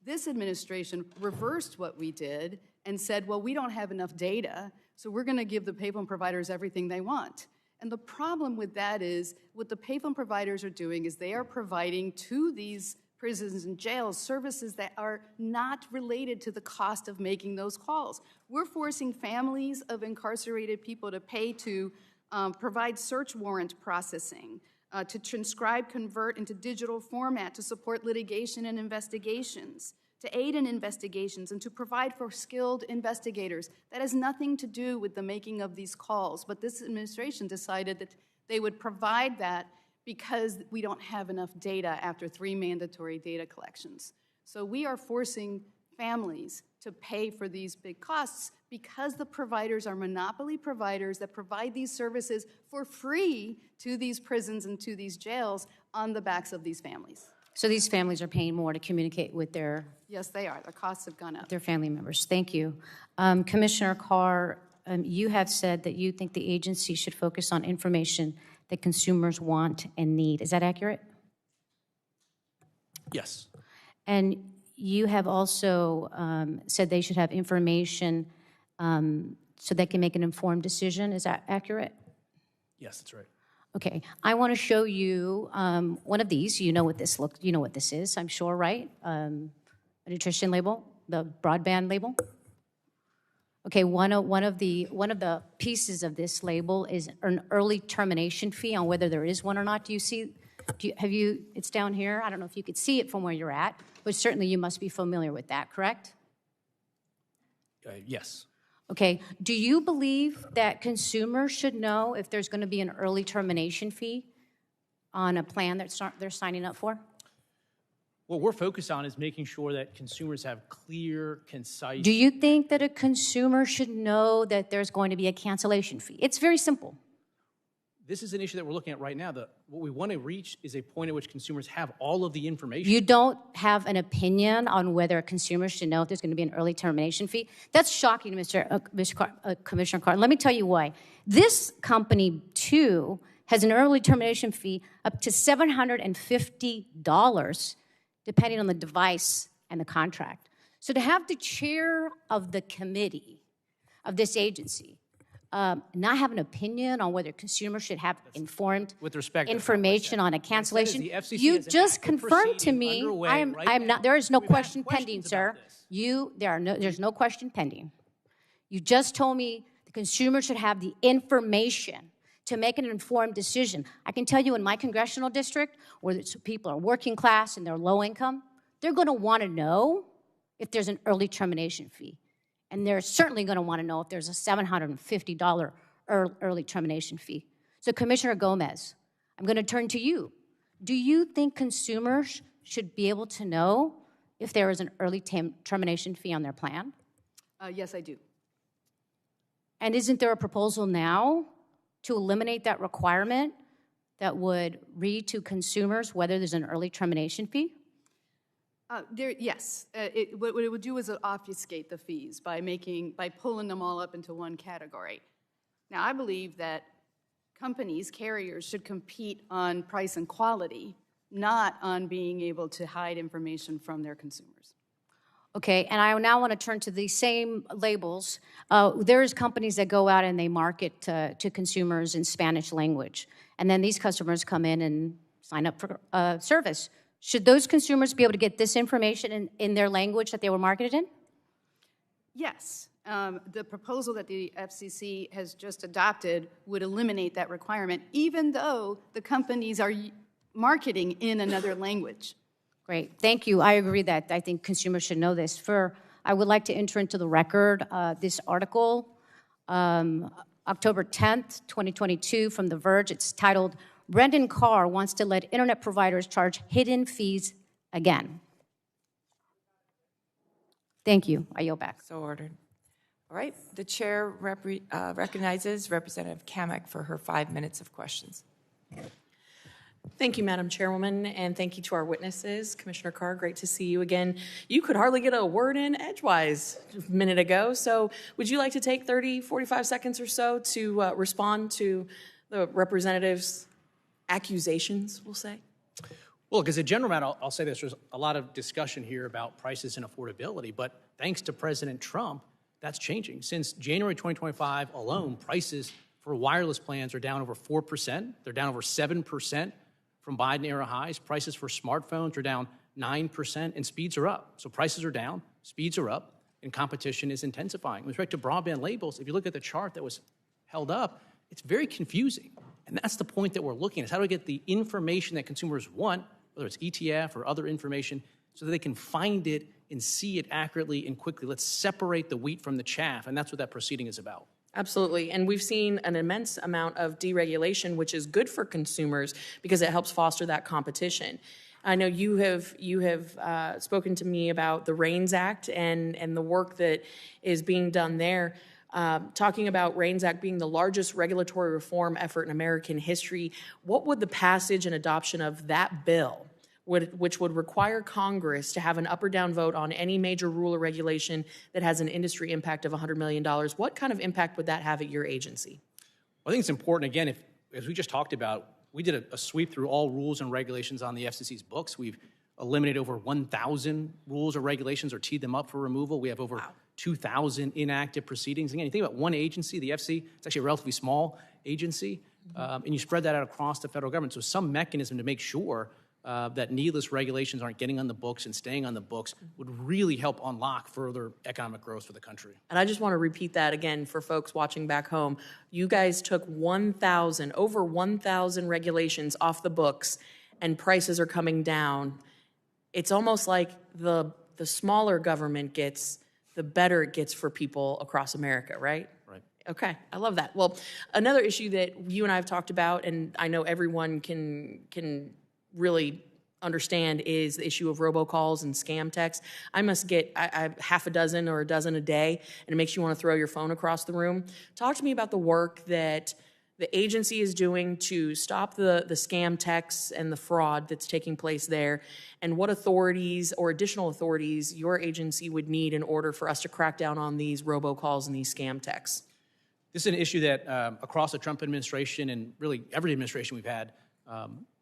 This administration reversed what we did and said, well, we don't have enough data, so we're going to give the payphone providers everything they want. And the problem with that is what the payphone providers are doing is they are providing to these prisons and jails services that are not related to the cost of making those calls. We're forcing families of incarcerated people to pay to provide search warrant processing, to transcribe, convert into digital format, to support litigation and investigations, to aid in investigations, and to provide for skilled investigators. That has nothing to do with the making of these calls, but this administration decided that they would provide that because we don't have enough data after 3 mandatory data collections. So we are forcing families to pay for these big costs because the providers are monopoly providers that provide these services for free to these prisons and to these jails on the backs of these families. So these families are paying more to communicate with their... Yes, they are. Their costs have gone up. Their family members. Thank you. Commissioner Carr, you have said that you think the agency should focus on information that consumers want and need. Is that accurate? Yes. And you have also said they should have information so they can make an informed decision. Is that accurate? Yes, that's right. Okay. I want to show you one of these. You know what this you know what this is, I'm sure, right? A nutrition label, the Broadband label. Okay, one of the pieces of this label is an early termination fee on whether there is one or not. Do you see? It's down here. I don't know if you could see it from where you're at, but certainly you must be familiar with that, correct? Yes. Okay. Do you believe that consumers should know if there's going to be an early termination fee on a plan that they're signing up for? What we're focused on is making sure that consumers have clear, concise... Do you think that a consumer should know that there's going to be a cancellation fee? It's very simple. This is an issue that we're looking at right now. What we want to reach is a point at which consumers have all of the information. You don't have an opinion on whether consumers should know if there's going to be an early termination fee? That's shocking, Commissioner Carr. Let me tell you why. This company, too, has an early termination fee up to $750, depending on the device and the contract. So to have the chair of the committee of this agency not have an opinion on whether consumers should have informed information on a cancellation. You just confirmed to me. I'm not. There is no question pending, sir. There's no question pending. You just told me the consumer should have the information to make an informed decision. I can tell you in my congressional district, where people are working class and they're low income, they're going to want to know if there's an early termination fee. And they're certainly going to want to know if there's a $750 early termination fee. So Commissioner Gomez, I'm going to turn to you. Do you think consumers should be able to know if there is an early termination fee on their plan? Yes, I do. And isn't there a proposal now to eliminate that requirement that would read to consumers whether there's an early termination fee? Yes. What it would do is obfuscate the fees by pulling them all up into one category. Now, I believe that carriers should compete on price and quality, not on being able to hide information from their consumers. Okay, and I now want to turn to the same labels. There's companies that go out and they market to consumers in Spanish language, and then these customers come in and sign up for service. Should those consumers be able to get this information in their language that they were marketed in? Yes. The proposal that the FCC has just adopted would eliminate that requirement, even though the companies are marketing in another language. Great, thank you. I agree that I think consumers should know this. I would like to enter into the record this article, October 10th, 2022, from The Verge. It's titled, "Brendan Carr Wants to Let Internet Providers Charge Hidden Fees Again." Thank you. I yield back. So ordered. All right, the chair recognizes Representative Kamek for her 5 minutes of questions. Thank you, Madam Chairwoman, and thank you to our witnesses. Commissioner Carr, great to see you again. You could hardly get a word in edgewise a minute ago, so would you like to take 30, 45 seconds or so to respond to the representative's accusations, we'll say? Well, look, as a general matter, I'll say this. There's a lot of discussion here about prices and affordability, but thanks to President Trump, that's changing. Since January 2025 alone, prices for wireless plans are down over 4%. They're down over 7% from Biden-era highs. Prices for smartphones are down 9%, and speeds are up. So prices are down, speeds are up, and competition is intensifying. With respect to broadband labels, if you look at the chart that was held up, it's very confusing. And that's the point that we're looking at, is how do we get the information that consumers want, whether it's ETF or other information, so that they can find it and see it accurately and quickly. Let's separate the wheat from the chaff, and that's what that proceeding is about. Absolutely, and we've seen an immense amount of deregulation, which is good for consumers because it helps foster that competition. I know you have spoken to me about the REINS Act and the work that is being done there. Talking about REINS Act being the largest regulatory reform effort in American history, what would the passage and adoption of that bill, which would require Congress to have an up or down vote on any major rule or regulation that has an industry impact of $100 million, what kind of impact would that have at your agency? I think it's important, again, as we just talked about, we did a sweep through all rules and regulations on the FCC's books. We've eliminated over 1,000 rules or regulations or teed them up for removal. We have over 2,000 inactive proceedings. Again, you think about one agency, the FC, it's actually a relatively small agency, and you spread that out across the federal government. So some mechanism to make sure that needless regulations aren't getting on the books and staying on the books would really help unlock further economic growth for the country. And I just want to repeat that again for folks watching back home. You guys took over 1,000 regulations off the books, and prices are coming down. It's almost like the smaller government gets, the better it gets for people across America, right? Right. Okay, I love that. Well, another issue that you and I have talked about, and I know everyone can really understand, is the issue of robocalls and scam texts. I must get I half a dozen or a dozen a day, and it makes you want to throw your phone across the room. Talk to me about the work that the agency is doing to stop the scam texts and the fraud that's taking place there, and what authorities or additional authorities your agency would need in order for us to crack down on these robocalls and these scam texts. This is an issue that across the Trump administration and really every administration we've had,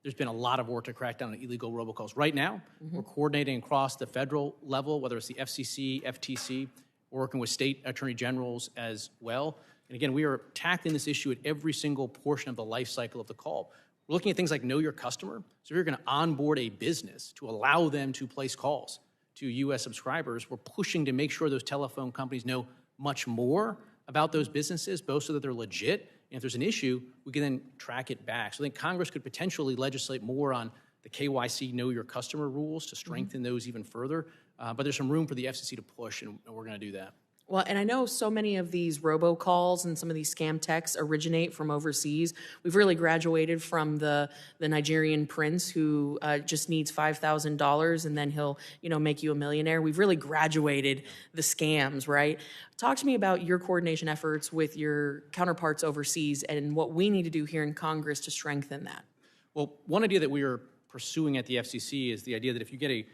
there's been a lot of work to crack down on illegal robocalls. Right now, we're coordinating across the federal level, whether it's the FCC, FTC, We're working with state attorney generals as well. And again, we are tackling this issue at every single portion of the life cycle of the call. We're looking at things like know your customer. So if you're going to onboard a business to allow them to place calls to U.S. subscribers, we're pushing to make sure those telephone companies know much more about those businesses, both so that they're legit, and if there's an issue, we can then track it back. So I think Congress could potentially legislate more on the KYC Know Your Customer rules to strengthen those even further. But there's some room for the FCC to push, and we're going to do that. Well, and I know so many of these robocalls and some of these scam texts originate from overseas. We've really graduated from the Nigerian prince who just needs $5,000 and then he'll, make you a millionaire. We've really graduated the scams, right? Talk to me about your coordination efforts with your counterparts overseas and what we need to do here in Congress to strengthen that. Well, one idea that we are pursuing at the FCC is the idea that if you get a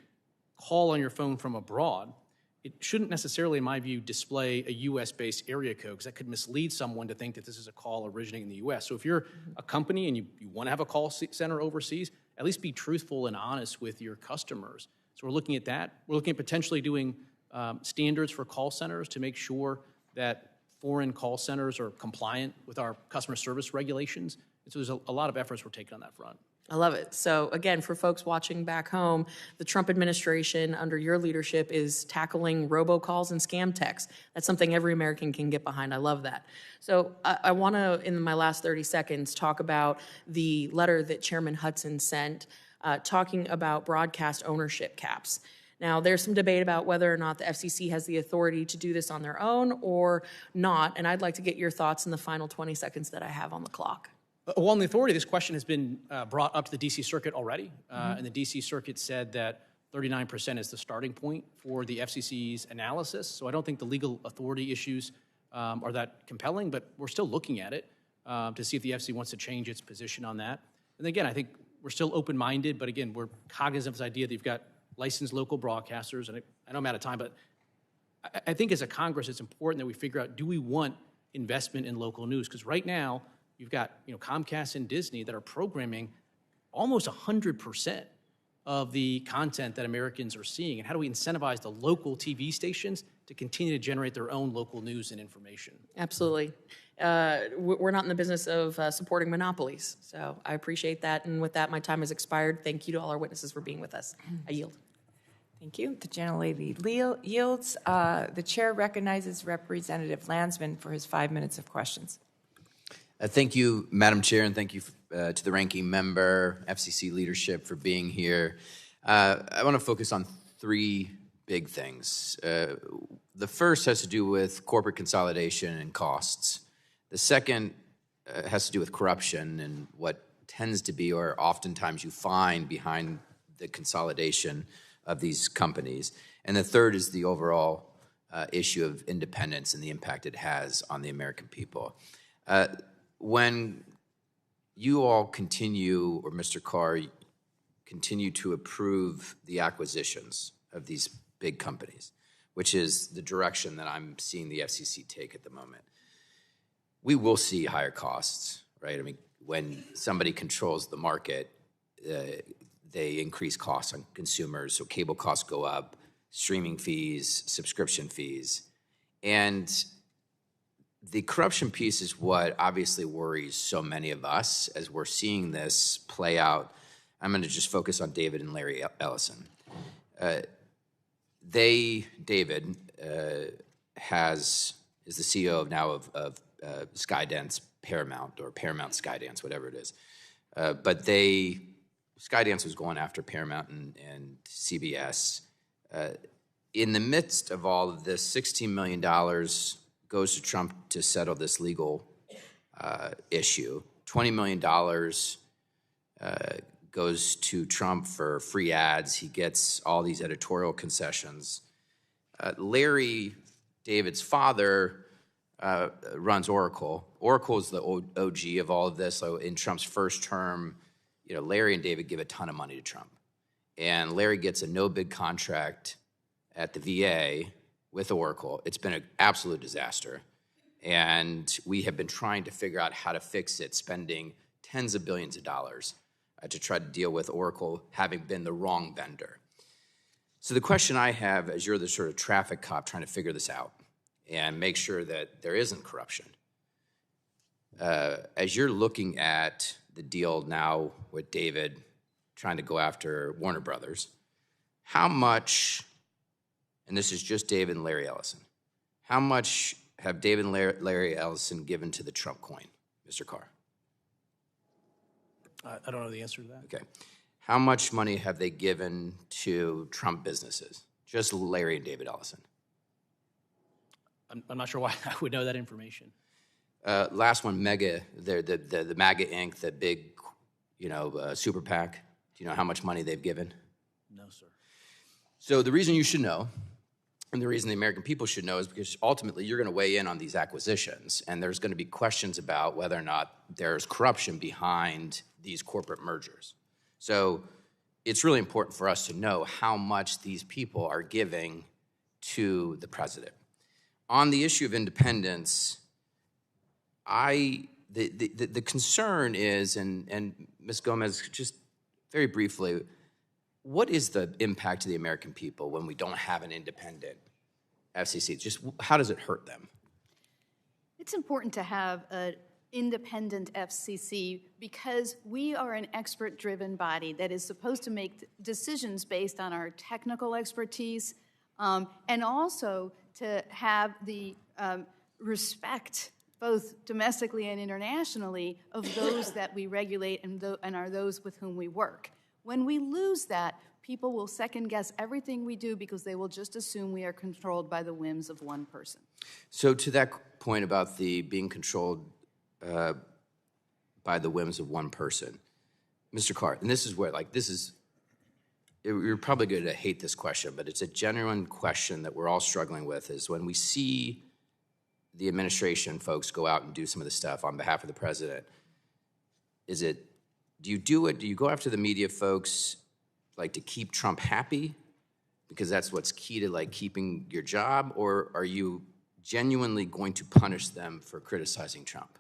call on your phone from abroad, it shouldn't necessarily, in my view, display a U.S.-based area code, because that could mislead someone to think that this is a call originating in the U.S. So if you're a company and you want to have a call center overseas, at least be truthful and honest with your customers. So we're looking at that. We're looking at potentially doing standards for call centers to make sure that foreign call centers are compliant with our customer service regulations. And so there's a lot of efforts we're taking on that front. I love it. So again, for folks watching back home, the Trump administration under your leadership is tackling robocalls and scam texts. That's something every American can get behind. I love that. So I want to, in my last 30 seconds, talk about the letter that Chairman Hudson sent talking about broadcast ownership caps. Now, there's some debate about whether or not the FCC has the authority to do this on their own or not, and I'd like to get your thoughts in the final 20 seconds that I have on the clock. Well, on the authority, this question has been brought up to the D.C. Circuit already, and the D.C. Circuit said that 39% is the starting point for the FCC's analysis. So I don't think the legal authority issues are that compelling, but we're still looking at it to see if the FCC wants to change its position on that. And again, I think we're still open-minded, but again, we're cognizant of this idea that you've got licensed local broadcasters, and I know I'm out of time, but I think as a Congress, it's important that we figure out, do we want investment in local news? Because right now, you've got Comcast and Disney that are programming almost 100% of the content that Americans are seeing. And how do we incentivize the local TV stations to continue to generate their own local news and information? Absolutely. We're not in the business of supporting monopolies. So I appreciate that. And with that, my time has expired. Thank you to all our witnesses for being with us. I yield. Thank you. The gentlelady yields. The chair recognizes Representative Landsman for his 5 minutes of questions. Thank you, Madam Chair, and thank you to the ranking member, FCC leadership for being here. I want to focus on three big things. The first has to do with corporate consolidation and costs. The second has to do with corruption and what tends to be, or oftentimes you find behind the consolidation of these companies. And the third is the overall issue of independence and the impact it has on the American people. When you all continue, or Mr. Carr, continue to approve the acquisitions of these big companies, which is the direction that I'm seeing the FCC take at the moment, we will see higher costs, right? I mean, when somebody controls the market, they increase costs on consumers, so cable costs go up, streaming fees, subscription fees, and the corruption piece is what obviously worries so many of us as we're seeing this play out. I'm going to just focus on David and Larry Ellison. David is the CEO now of Skydance Paramount, or Paramount Skydance, whatever it is. But Skydance was going after Paramount and CBS. In the midst of all of this, $16 million goes to Trump to settle this legal issue. $20 million goes to Trump for free ads. He gets all these editorial concessions. Larry, David's father, runs Oracle. Oracle is the OG of all of this. So in Trump's first term, Larry and David give a ton of money to Trump. And Larry gets a no-bid contract at the VA with Oracle. It's been an absolute disaster. And we have been trying to figure out how to fix it, spending tens of billions of dollars to try to deal with Oracle having been the wrong vendor. So the question I have, as you're the sort of traffic cop trying to figure this out, and make sure that there isn't corruption. As you're looking at the deal now with David trying to go after Warner Brothers, how much, and this is just David and Larry Ellison, how much have David and Larry Ellison given to the Trump coin, Mr. Carr? I don't know the answer to that. Okay. How much money have they given to Trump businesses? Just Larry and David Ellison. I'm not sure why I would know that information. Last one, MAGA, the MAGA Inc., the big, super PAC. Do you know how much money they've given? No, sir. So the reason you should know, and the reason the American people should know, is because ultimately you're going to weigh in on these acquisitions, and there's going to be questions about whether or not there's corruption behind these corporate mergers. So it's really important for us to know how much these people are giving to the president. On the issue of independence, the concern is, and Ms. Gomez, just very briefly, what is the impact to the American people when we don't have an independent FCC? Just how does it hurt them? It's important to have an independent FCC because we are an expert-driven body that is supposed to make decisions based on our technical expertise and also to have the respect, both domestically and internationally, of those that we regulate and are those with whom we work. When we lose that, people will second-guess everything we do because they will just assume we are controlled by the whims of one person. So to that point about the being controlled by the whims of one person, Mr. Carr, and this is where, you're probably going to hate this question, but it's a genuine question that we're all struggling with, is when we see the administration folks go out and do some of the stuff on behalf of the president, do you go after the media folks to keep Trump happy because that's what's key to keeping your job, or are you genuinely going to punish them for criticizing Trump?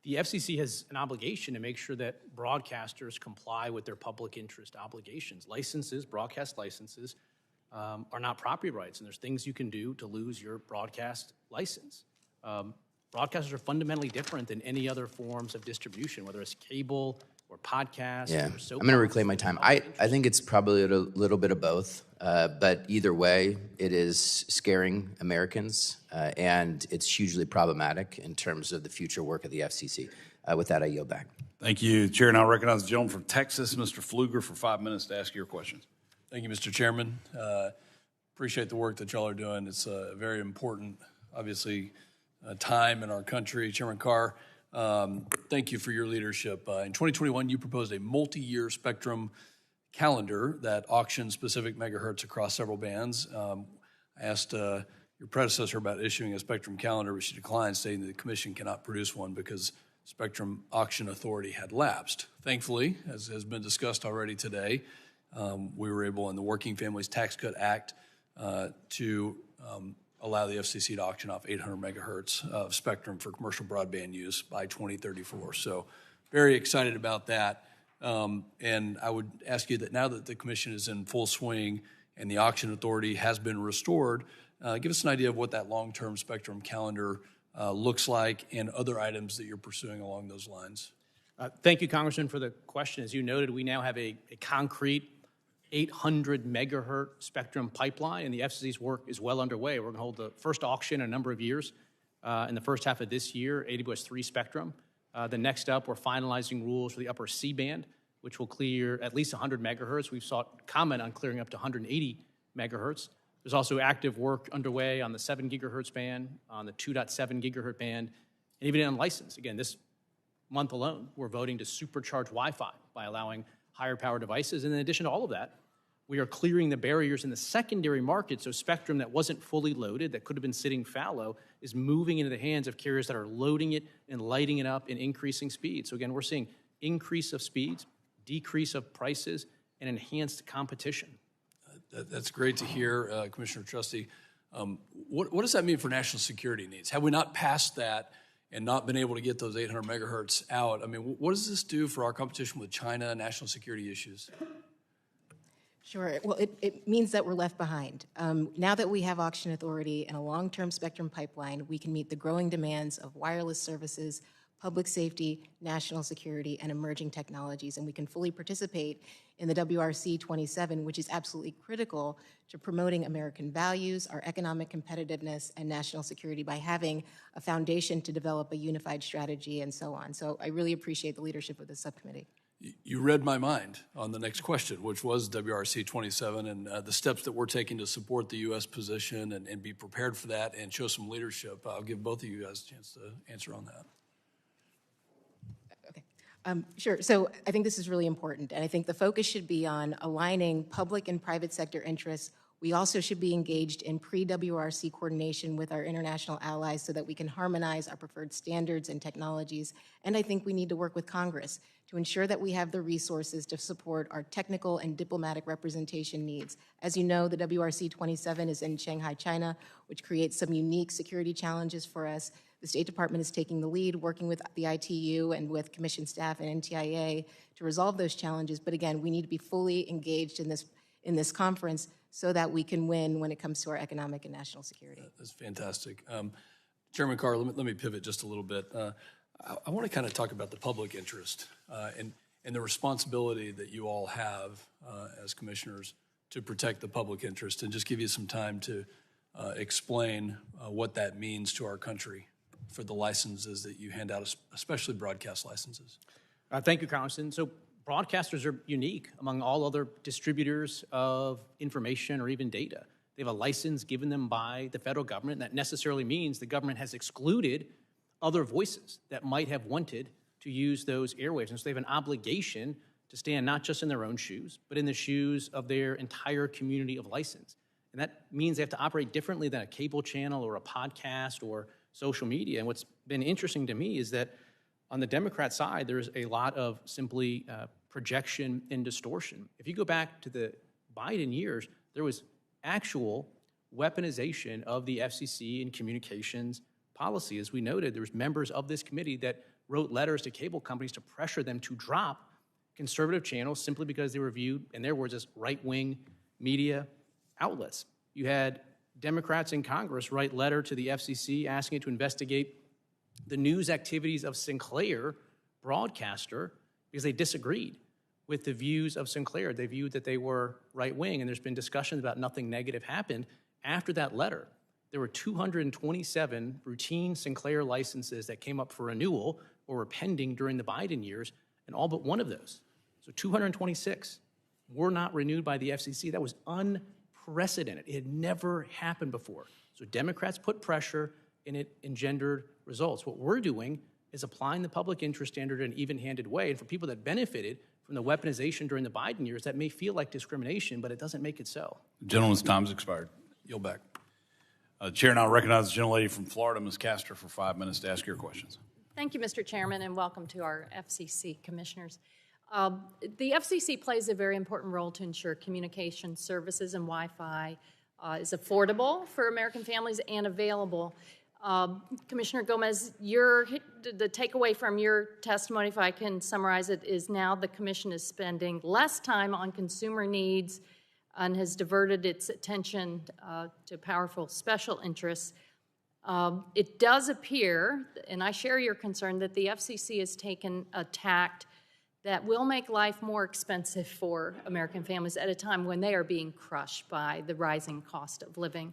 The FCC has an obligation to make sure that broadcasters comply with their public interest obligations. Licenses, broadcast licenses, are not property rights, and there's things you can do to lose your broadcast license. Broadcasters are fundamentally different than any other forms of distribution, whether it's cable or podcast. Yeah, or I'm going to reclaim my time. I think it's probably a little bit of both, but either way, it is scaring Americans, and it's hugely problematic in terms of the future work of the FCC. With that, I yield back. Thank you, Chair. Now I recognize the gentleman from Texas, Mr. Pfluger, for 5 minutes to ask your questions. Thank you, Mr. Chairman. Appreciate the work that y'all are doing. It's a very important, obviously, time in our country. Chairman Carr, thank you for your leadership. In 2021, you proposed a multi-year spectrum calendar that auctions specific megahertz across several bands. I asked your predecessor about issuing a spectrum calendar, which she declined, stating that the commission cannot produce one because spectrum auction authority had lapsed. Thankfully, as has been discussed already today, we were able in the Working Families Tax Cut Act to allow the FCC to auction off 800 megahertz of spectrum for commercial broadband use by 2034. So very excited about that. And I would ask you that now that the commission is in full swing and the auction authority has been restored, give us an idea of what that long-term spectrum calendar looks like and other items that you're pursuing along those lines. Thank you, Congressman, for the question. As you noted, we now have a concrete 800 megahertz spectrum pipeline, and the FCC's work is well underway. We're going to hold the first auction in a number of years. In the first half of this year, AWS-3 spectrum. The next up, we're finalizing rules for the upper C-band, which will clear at least 100 megahertz. We've sought comment on clearing up to 180 megahertz. There's also active work underway on the 7 gigahertz band, on the 2.7 gigahertz band, and even on license. Again, this month alone, we're voting to supercharge Wi-Fi by allowing higher power devices. And in addition to all of that, we are clearing the barriers in the secondary market, so spectrum that wasn't fully loaded, that could have been sitting fallow, is moving into the hands of carriers that are loading it and lighting it up and increasing speed. So again, we're seeing increase of speeds, decrease of prices, and enhanced competition. That's great to hear, Commissioner Trusty. What does that mean for national security needs? Have we not passed that and not been able to get those 800 megahertz out? I mean, what does this do for our competition with China and national security issues? Sure. Well, it means that we're left behind. Now that we have auction authority and a long-term spectrum pipeline, we can meet the growing demands of wireless services, public safety, national security, and emerging technologies, and we can fully participate in the WRC 27, which is absolutely critical to promoting American values, our economic competitiveness, and national security by having a foundation to develop a unified strategy and so on. So I really appreciate the leadership of the subcommittee. You read my mind on the next question, which was WRC 27 and the steps that we're taking to support the U.S. position and be prepared for that and show some leadership. I'll give both of you guys a chance to answer on that. Sure. So I think this is really important, and I think the focus should be on aligning public and private sector interests. We also should be engaged in pre-WRC coordination with our international allies so that we can harmonize our preferred standards and technologies. And I think we need to work with Congress to ensure that we have the resources to support our technical and diplomatic representation needs. As you know, the WRC 27 is in Shanghai, China, which creates some unique security challenges for us. The State Department is taking the lead, working with the ITU and with Commission staff and NTIA to resolve those challenges. But again, we need to be fully engaged in this conference so that we can win when it comes to our economic and national security. That's fantastic. Chairman Carr, let me pivot just a little bit. I want to kind of talk about the public interest and the responsibility that you all have as commissioners to protect the public interest, and just give you some time to explain what that means to our country for the licenses that you hand out, especially broadcast licenses. Thank you, Congressman. So broadcasters are unique among all other distributors of information or even data. They have a license given them by the federal government. That necessarily means the government has excluded other voices that might have wanted to use those airwaves. And so they have an obligation to stand not just in their own shoes, but in the shoes of their entire community of license. And that means they have to operate differently than a cable channel or a podcast or social media. And what's been interesting to me is that on the Democrat side, there's a lot of simply projection and distortion. If you go back to the Biden years, there was actual weaponization of the FCC and communications policy. As we noted, there was members of this committee that wrote letters to cable companies to pressure them to drop conservative channels simply because they were viewed, in their words, as right-wing media outlets. You had Democrats in Congress write letter to the FCC asking it to investigate the news activities of Sinclair broadcaster because they disagreed with the views of Sinclair. They viewed that they were right-wing, and there's been discussions about nothing negative happened. After that letter, there were 227 routine Sinclair licenses that came up for renewal or were pending during the Biden years, and all but one of those, so 226, were not renewed by the FCC. That was unprecedented. It had never happened before. So Democrats put pressure, and it engendered results. What we're doing is applying the public interest standard in an even-handed way, and for people that benefited from the weaponization during the Biden years, that may feel like discrimination, but it doesn't make it so. Gentleman's time's expired. Yield back. Chair now recognizes the gentlelady from Florida, Ms. Castor, for 5 minutes to ask your questions. Thank you, Mr. Chairman, and welcome to our FCC commissioners. The FCC plays a very important role to ensure communication services and Wi-Fi is affordable for American families and available. Commissioner Gomez, the takeaway from your testimony, if I can summarize it, is now the Commission is spending less time on consumer needs and has diverted its attention to powerful special interests. It does appear, and I share your concern, that the FCC has taken a tact that will make life more expensive for American families at a time when they are being crushed by the rising cost of living.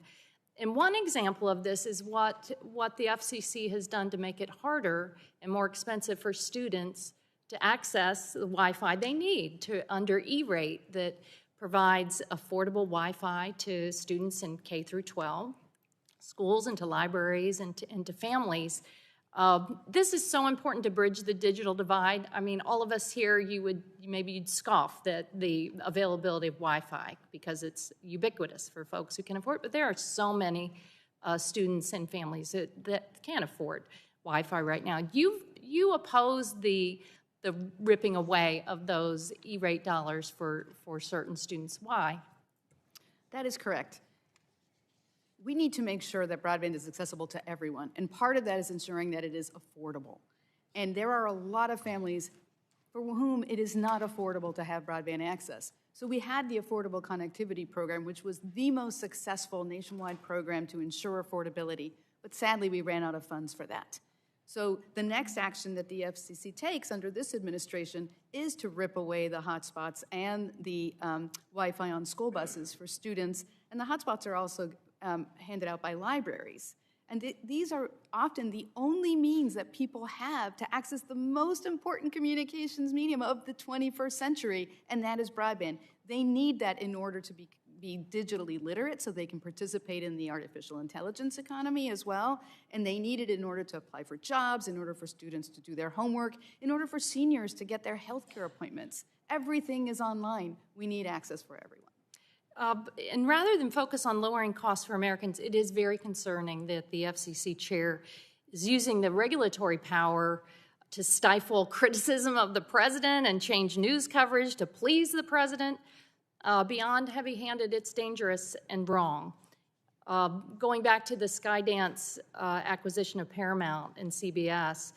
And one example of this is what the FCC has done to make it harder and more expensive for students to access the Wi-Fi they need under E-rate that provides affordable Wi-Fi to students in K through 12, schools and to libraries and to families. This is so important to bridge the digital divide. I mean, all of us here, maybe you'd scoff at the availability of Wi-Fi because it's ubiquitous for folks who can afford it, but there are so many students and families that can't afford Wi-Fi right now. You oppose the ripping away of those E-rate dollars for certain students. Why? That is correct. We need to make sure that broadband is accessible to everyone, and part of that is ensuring that it is affordable. And there are a lot of families for whom it is not affordable to have broadband access. So we had the Affordable Connectivity Program, which was the most successful nationwide program to ensure affordability, but sadly we ran out of funds for that. So the next action that the FCC takes under this administration is to rip away the hotspots and the Wi-Fi on school buses for students, and the hotspots are also handed out by libraries. And these are often the only means that people have to access the most important communications medium of the 21st century, and that is broadband. They need that in order to be digitally literate so they can participate in the artificial intelligence economy as well, and they need it in order to apply for jobs, in order for students to do their homework, in order for seniors to get their health care appointments. Everything is online. We need access for everyone. And rather than focus on lowering costs for Americans, it is very concerning that the FCC chair is using the regulatory power to stifle criticism of the president and change news coverage to please the president. Beyond heavy-handed, it's dangerous and wrong. Going back to the Skydance acquisition of Paramount and CBS,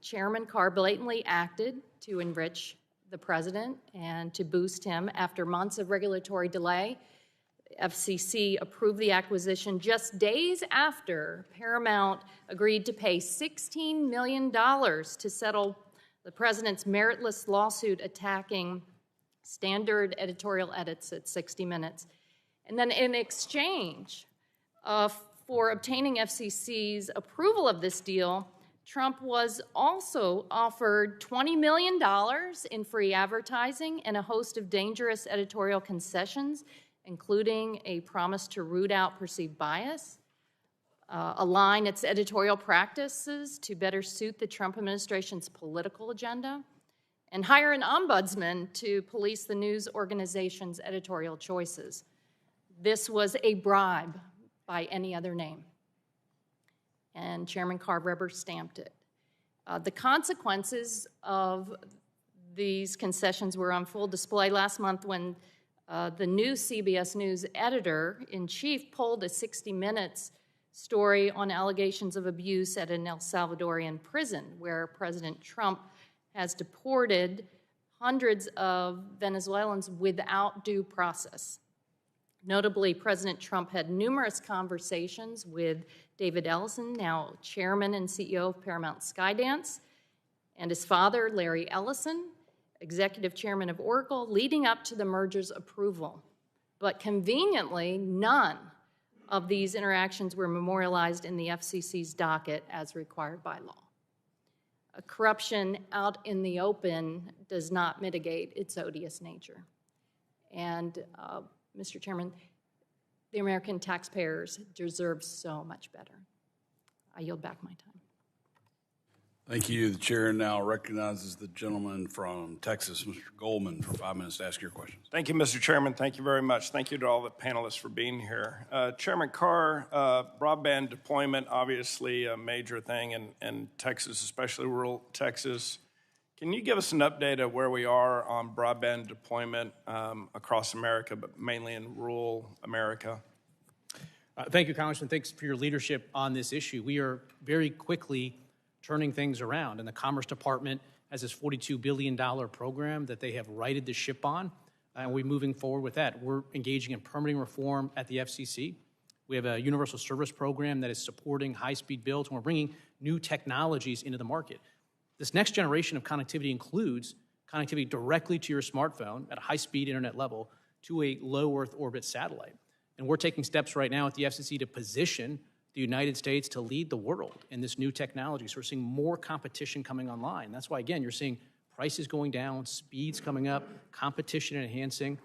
Chairman Carr blatantly acted to enrich the president and to boost him. After months of regulatory delay, FCC approved the acquisition just days after Paramount agreed to pay $16 million to settle the president's meritless lawsuit attacking standard editorial edits at 60 Minutes. And then in exchange for obtaining FCC's approval of this deal, Trump was also offered $20 million in free advertising and a host of dangerous editorial concessions, including a promise to root out perceived bias, align its editorial practices to better suit the Trump administration's political agenda, and hire an ombudsman to police the news organization's editorial choices. This was a bribe by any other name. And Chairman Carr rubber stamped it. The consequences of these concessions were on full display last month when the new CBS News editor-in-chief pulled a 60 Minutes story on allegations of abuse at an El Salvadorian prison where President Trump has deported hundreds of Venezuelans without due process. Notably, President Trump had numerous conversations with David Ellison, now chairman and CEO of Paramount Skydance, and his father, Larry Ellison, executive chairman of Oracle, leading up to the merger's approval. But conveniently, none of these interactions were memorialized in the FCC's docket as required by law. Corruption out in the open does not mitigate its odious nature. And Mr. Chairman, the American taxpayers deserve so much better. I yield back my time. Thank you. The chair now recognizes the gentleman from Texas, Mr. Goldman, for 5 minutes to ask your questions. Thank you, Mr. Chairman. Thank you very much. Thank you to all the panelists for being here. Chairman Carr, broadband deployment, obviously a major thing in Texas, especially rural Texas. Can you give us an update of where we are on broadband deployment across America, but mainly in rural America? Thank you, Congressman. Thanks for your leadership on this issue. We are very quickly turning things around, and the Commerce Department has this $42 billion program that they have righted the ship on, and we're moving forward with that. We're engaging in permitting reform at the FCC. We have a universal service program that is supporting high-speed builds, and we're bringing new technologies into the market. This next generation of connectivity includes connectivity directly to your smartphone at a high-speed internet level to a low Earth orbit satellite. And we're taking steps right now at the FCC to position the United States to lead the world in this new technology. So we're seeing more competition coming online. That's why, again, you're seeing prices going down, speeds coming up, competition enhancing.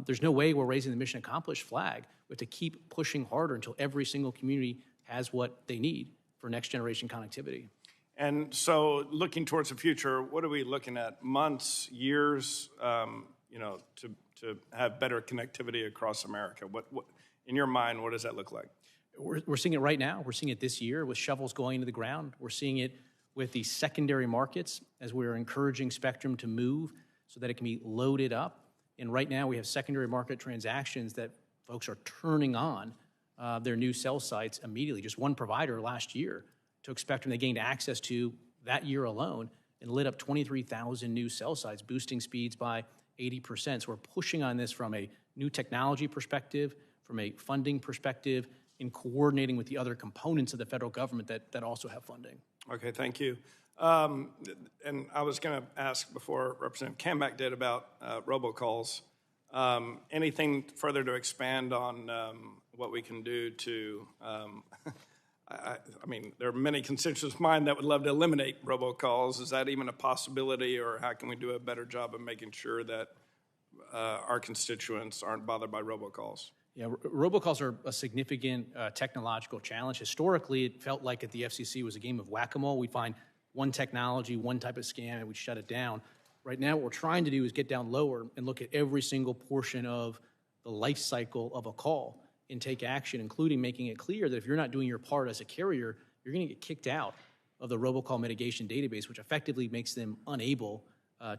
There's no way we're raising the mission accomplished flag. We have to keep pushing harder until every single community has what they need for next generation connectivity. And so looking towards the future, what are we looking at? Months, years, to have better connectivity across America? What, in your mind, what does that look like? We're seeing it right now. We're seeing it this year with shovels going into the ground. We're seeing it with the secondary markets as we're encouraging spectrum to move so that it can be loaded up. And right now we have secondary market transactions that folks are turning on their new cell sites immediately. Just one provider last year took spectrum they gained access to that year alone and lit up 23,000 new cell sites, boosting speeds by 80%. So we're pushing on this from a new technology perspective, from a funding perspective, in coordinating with the other components of the federal government that also have funding. Okay, thank you. And I was going to ask before Representative Kambeck did about robocalls. Anything further to expand on what we can do to, I mean, there are many constituents of mine that would love to eliminate robocalls. Is that even a possibility, or how can we do a better job of making sure that our constituents aren't bothered by robocalls? Yeah, robocalls are a significant technological challenge. Historically, it felt like at the FCC was a game of whack-a-mole. We'd find one technology, one type of scam, and we'd shut it down. Right now, what we're trying to do is get down lower and look at every single portion of the life cycle of a call and take action, including making it clear that if you're not doing your part as a carrier, you're going to get kicked out of the robocall mitigation database, which effectively makes them unable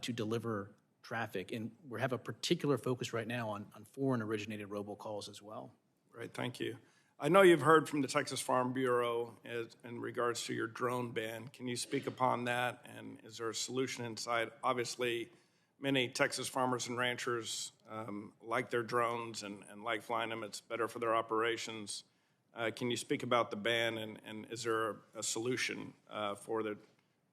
to deliver traffic. And we have a particular focus right now on foreign-originated robocalls as well. Great, thank you. I know you've heard from the Texas Farm Bureau in regards to your drone ban. Can you speak upon that, and is there a solution in sight? Obviously, many Texas farmers and ranchers like their drones and like flying them. It's better for their operations. Can you speak about the ban, and is there a solution for the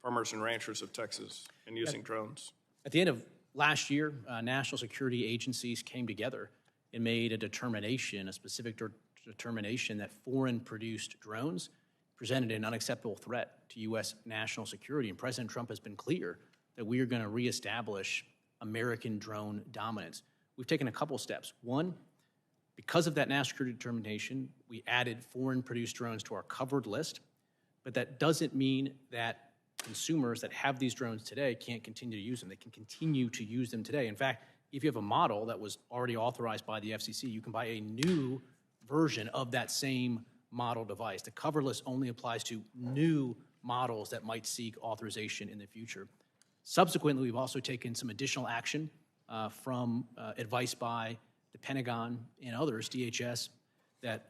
farmers and ranchers of Texas in using drones? At the end of last year, national security agencies came together and made a determination, a specific determination that foreign-produced drones presented an unacceptable threat to U.S. national security. And President Trump has been clear that we are going to reestablish American drone dominance. We've taken a couple steps. One, because of that national security determination, we added foreign-produced drones to our covered list, but that doesn't mean that consumers that have these drones today can't continue to use them. They can continue to use them today. In fact, if you have a model that was already authorized by the FCC, you can buy a new version of that same model device. The cover list only applies to new models that might seek authorization in the future. Subsequently, we've also taken some additional action from advice by the Pentagon and others, DHS, that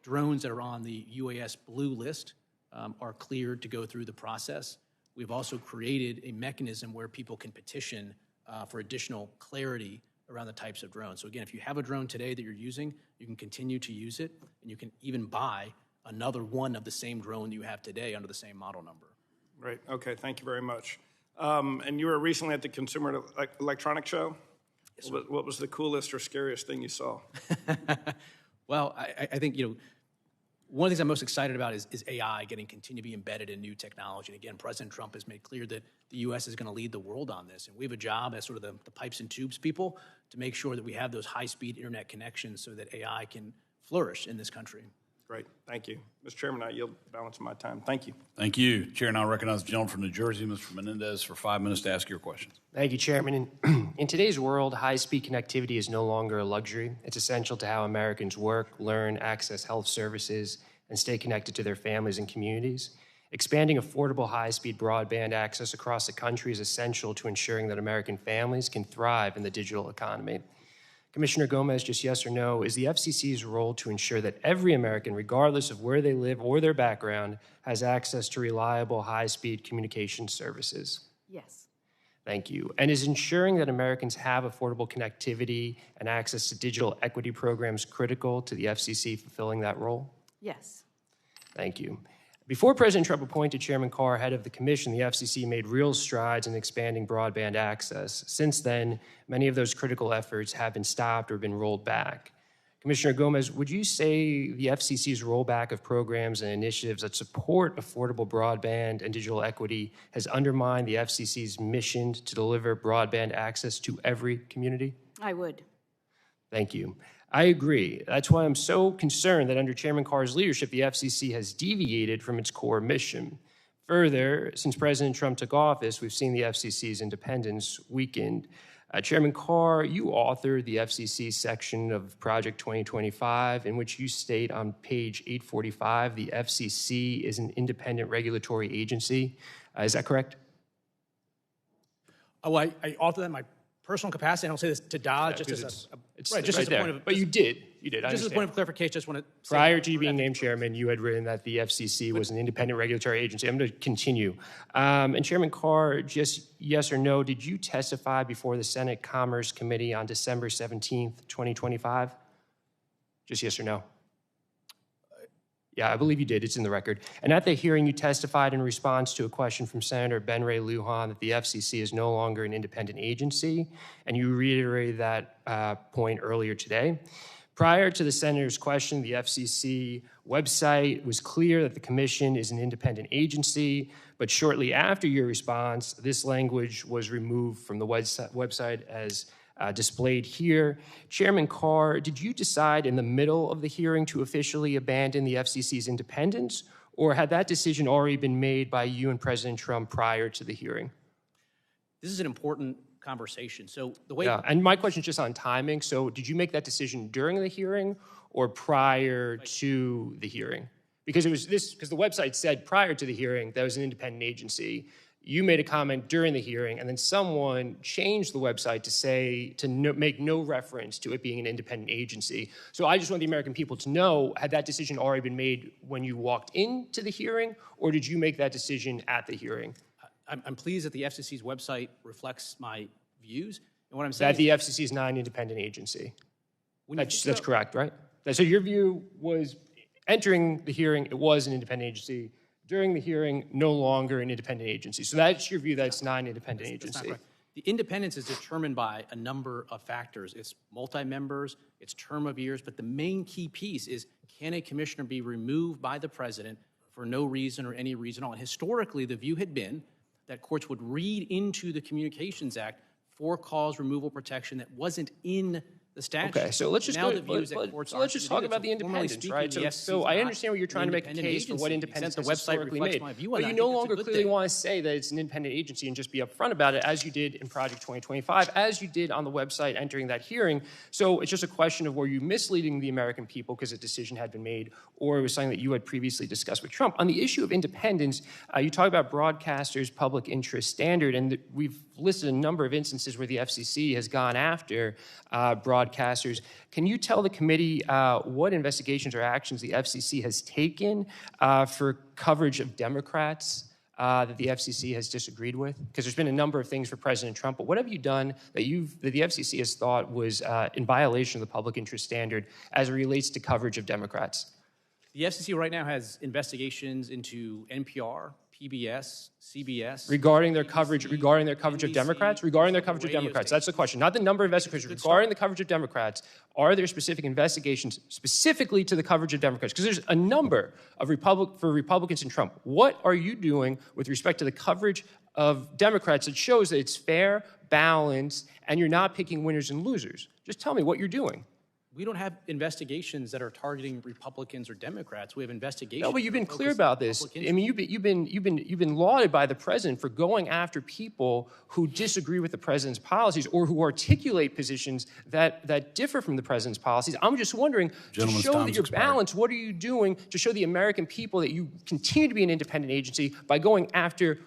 drones that are on the UAS blue list are cleared to go through the process. We've also created a mechanism where people can petition for additional clarity around the types of drones. So again, if you have a drone today that you're using, you can continue to use it, and you can even buy another one of the same drone you have today under the same model number. Great, okay, thank you very much. And you were recently at the Consumer Electronics Show. Yes, what was the coolest or scariest thing you saw? Well, I think, one of the things I'm most excited about is AI continue to be embedded in new technology. And again, President Trump has made clear that the U.S. is going to lead the world on this. And we have a job as sort of the pipes and tubes people to make sure that we have those high-speed internet connections so that AI can flourish in this country. Great, thank you. Mr. Chairman, I yield the balance of my time. Thank you. Thank you. Chair now recognizes the gentleman from New Jersey, Mr. Menendez, for 5 minutes to ask your questions. Thank you, Chairman. In today's world, high-speed connectivity is no longer a luxury. It's essential to how Americans work, learn, access health services, and stay connected to their families and communities. Expanding affordable high-speed broadband access across the country is essential to ensuring that American families can thrive in the digital economy. Commissioner Gomez, just yes or no, is the FCC's role to ensure that every American, regardless of where they live or their background, has access to reliable high-speed communication services? Yes. Thank you. And is ensuring that Americans have affordable connectivity and access to digital equity programs critical to the FCC fulfilling that role? Yes. Thank you. Before President Trump appointed Chairman Carr head of the commission, the FCC made real strides in expanding broadband access. Since then, many of those critical efforts have been stopped or been rolled back. Commissioner Gomez, would you say the FCC's rollback of programs and initiatives that support affordable broadband and digital equity has undermined the FCC's mission to deliver broadband access to every community? I would. Thank you. I agree. That's why I'm so concerned that under Chairman Carr's leadership, the FCC has deviated from its core mission. Further, since President Trump took office, we've seen the FCC's independence weakened. Chairman Carr, you authored the FCC section of Project 2025, in which you state on page 845, the FCC is an independent regulatory agency. Is that correct? Oh, I authored that in my personal capacity. I don't say this to dodge. It's It's Right, just right as a there. point of- But you did. I Just as a understand. point of clarification, just want to say Prior to you being named chairman, you had written that the FCC was an independent regulatory agency. I'm going to continue. And Chairman Carr, just yes or no, did you testify before the Senate Commerce Committee on December 17th, 2025? Just yes or no? Yeah, I believe you did. It's in the record. And at the hearing, you testified in response to a question from Senator Ben Ray Lujan that the FCC is no longer an independent agency, and you reiterated that point earlier today. Prior to the senator's question, the FCC website was clear that the commission is an independent agency, but shortly after your response, this language was removed from the website as displayed here. Chairman Carr, did you decide in the middle of the hearing to officially abandon the FCC's independence, or had that decision already been made by you and President Trump prior to the hearing? This is an important conversation. So the way... Yeah, and my question is just on timing. So did you make that decision during the hearing or prior to the hearing? Because because the website said prior to the hearing that it was an independent agency. You made a comment during the hearing, and then someone changed the website to say, make no reference to it being an independent agency. So I just want the American people to know, had that decision already been made when you walked into the hearing, or did you make that decision at the hearing? I'm pleased that the FCC's website reflects my views. And what I'm saying that the FCC is not an independent agency. That's correct, right? So your view was, entering the hearing, it was an independent agency. During the hearing, no longer an independent agency. So that's your view that it's not an independent agency. That's not correct. The independence is determined by a number of factors. It's multi-members, it's term of years, but the main key piece is, can a commissioner be removed by the president for no reason or any reason at all? And historically, the view had been that courts would read into the Communications Act for-cause removal protection that wasn't in the statute. Okay, so let's just now go, the views that courts so let's just talk about the independence, right? So I understand what you're trying to make a case for what independence is historically made, but you no longer clearly want to say that it's an independent agency and just be upfront about it, as you did in Project 2025, as you did on the website entering that hearing. So it's just a question of, were you misleading the American people because a decision had been made, or it was something that you had previously discussed with Trump? On the issue of independence, you talk about broadcasters' public interest standard, and we've listed a number of instances where the FCC has gone after broadcasters. Can you tell the committee what investigations or actions the FCC has taken for coverage of Democrats that the FCC has disagreed with? Because there's been a number of things for President Trump, but what have you done that the FCC has thought was in violation of the public interest standard as it relates to coverage of Democrats? The FCC right now has investigations into NPR, PBS, CBS. Regarding their coverage of Democrats? Regarding their coverage of Democrats. That's the question. Not the number of investigations. Regarding the coverage of Democrats, are there specific investigations specifically to the coverage of Democrats? Because there's a number of for Republicans and Trump. What are you doing with respect to the coverage of Democrats that shows that it's fair, balanced, and you're not picking winners and losers? Just tell me what you're doing. We don't have investigations that are targeting Republicans or Democrats. We have investigations. No, but you've been clear about this. I mean, you've been lauded by the president for going after people who disagree with the president's policies or who articulate positions that differ from the president's policies. I'm just wondering, to show that you're balanced, what are you doing to show the American people that you continue to be an independent agency by going after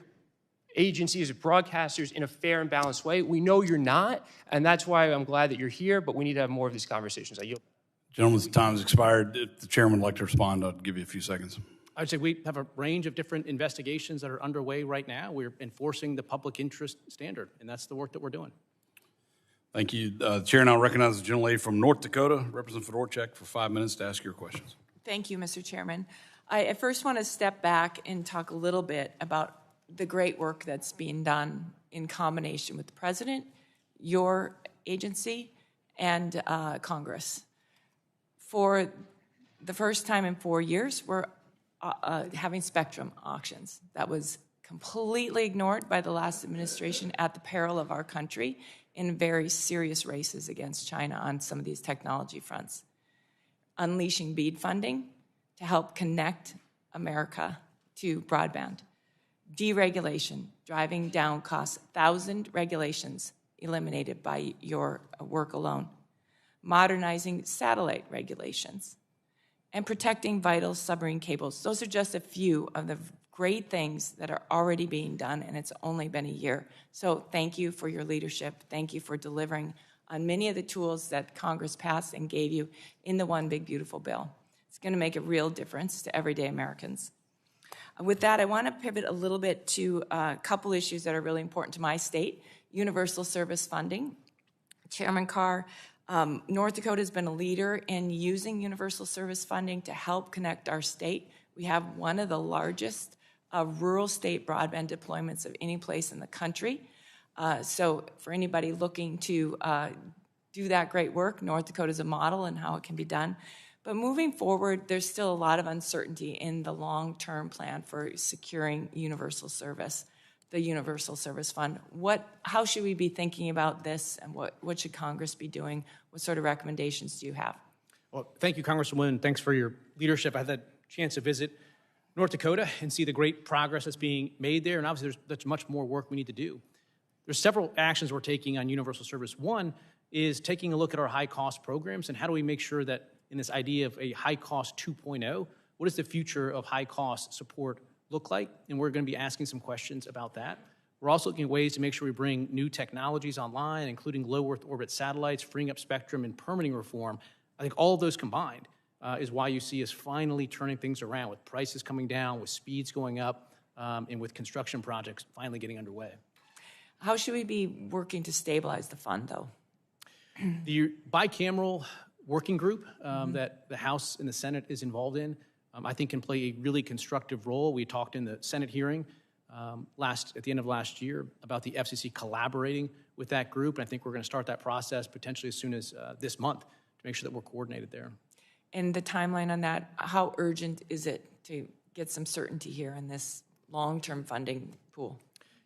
agencies, broadcasters in a fair and balanced way? We know you're not, and that's why I'm glad that you're here, but we need to have more of these conversations. I yield. Gentlemen's time has expired. If the chairman would like to respond, I'll give you a few seconds. I would say we have a range of different investigations that are underway right now. We're enforcing the public interest standard, and that's the work that we're doing. Thank you. The chair now recognizes the gentlelady from North Dakota, Representative Fedorchak, for 5 minutes to ask your questions. Thank you, Mr. Chairman. I first want to step back and talk a little bit about the great work that's being done in combination with the President, your agency, and Congress. For the first time in 4 years, we're having spectrum auctions. That was completely ignored by the last administration at the peril of our country in very serious races against China on some of these technology fronts. Unleashing BEAD funding to help connect America to broadband. Deregulation, driving down costs, 1,000 regulations eliminated by your work alone. Modernizing satellite regulations, and protecting vital submarine cables. Those are just a few of the great things that are already being done, and it's only been a year. So thank you for your leadership. Thank you for delivering on many of the tools that Congress passed and gave you in the One Big Beautiful Bill. It's going to make a real difference to everyday Americans. With that, I want to pivot a little bit to a couple issues that are really important to my state: universal service funding. Chairman Carr, North Dakota has been a leader in using universal service funding to help connect our state. We have one of the largest rural state broadband deployments of any place in the country. So for anybody looking to do that great work, North Dakota is a model in how it can be done. But moving forward, there's still a lot of uncertainty in the long-term plan for securing universal service, the Universal Service Fund. How should we be thinking about this, and what should Congress be doing? What sort of recommendations do you have? Well, thank you, Congresswoman. Thanks for your leadership. I had the chance to visit North Dakota and see the great progress that's being made there, and obviously there's much more work we need to do. There's several actions we're taking on universal service. One is taking a look at our high-cost programs and how do we make sure that in this idea of a high-cost 2.0, what does the future of high-cost support look like? And we're going to be asking some questions about that. We're also looking at ways to make sure we bring new technologies online, including low Earth orbit satellites, freeing up spectrum, and permitting reform. I think all of those combined is why you see us finally turning things around, with prices coming down, with speeds going up, and with construction projects finally getting underway. How should we be working to stabilize the fund, though? The bicameral working group that the House and the Senate is involved in, I think can play a really constructive role. We talked in the Senate hearing at the end of last year about the FCC collaborating with that group, and I think we're going to start that process potentially as soon as this month to make sure that we're coordinated there. And the timeline on that, how urgent is it to get some certainty here in this long-term funding pool?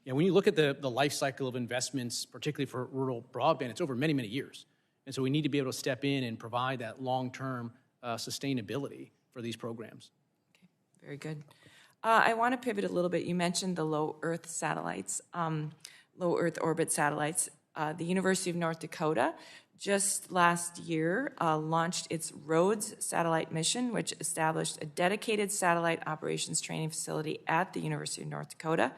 Yeah, when you look at the life cycle of investments, particularly for rural broadband, it's over many, many years. And so we need to be able to step in and provide that long-term sustainability for these programs. Okay, very good. I want to pivot a little bit. You mentioned the low Earth satellites, low Earth orbit satellites. The University of North Dakota just last year launched its Rhodes satellite mission, which established a dedicated satellite operations training facility at the University of North Dakota.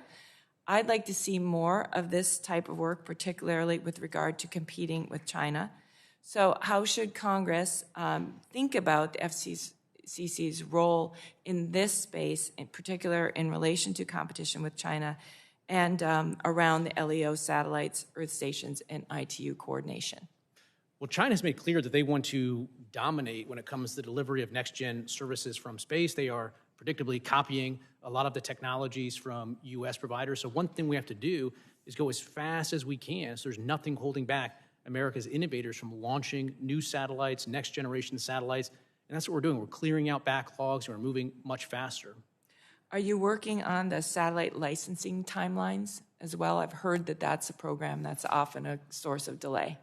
I'd like to see more of this type of work, particularly with regard to competing with China. So how should Congress think about the FCC's role in this space, in particular in relation to competition with China and around the LEO satellites, Earth stations, and ITU coordination? Well, China's made clear that they want to dominate when it comes to the delivery of next-gen services from space. They are predictably copying a lot of the technologies from U.S. providers. So one thing we have to do is go as fast as we can so there's nothing holding back America's innovators from launching new satellites, next-generation satellites. And that's what we're doing. We're clearing out backlogs, and we're moving much faster. Are you working on the satellite licensing timelines as well? I've heard that that's a program that's often a source of delay.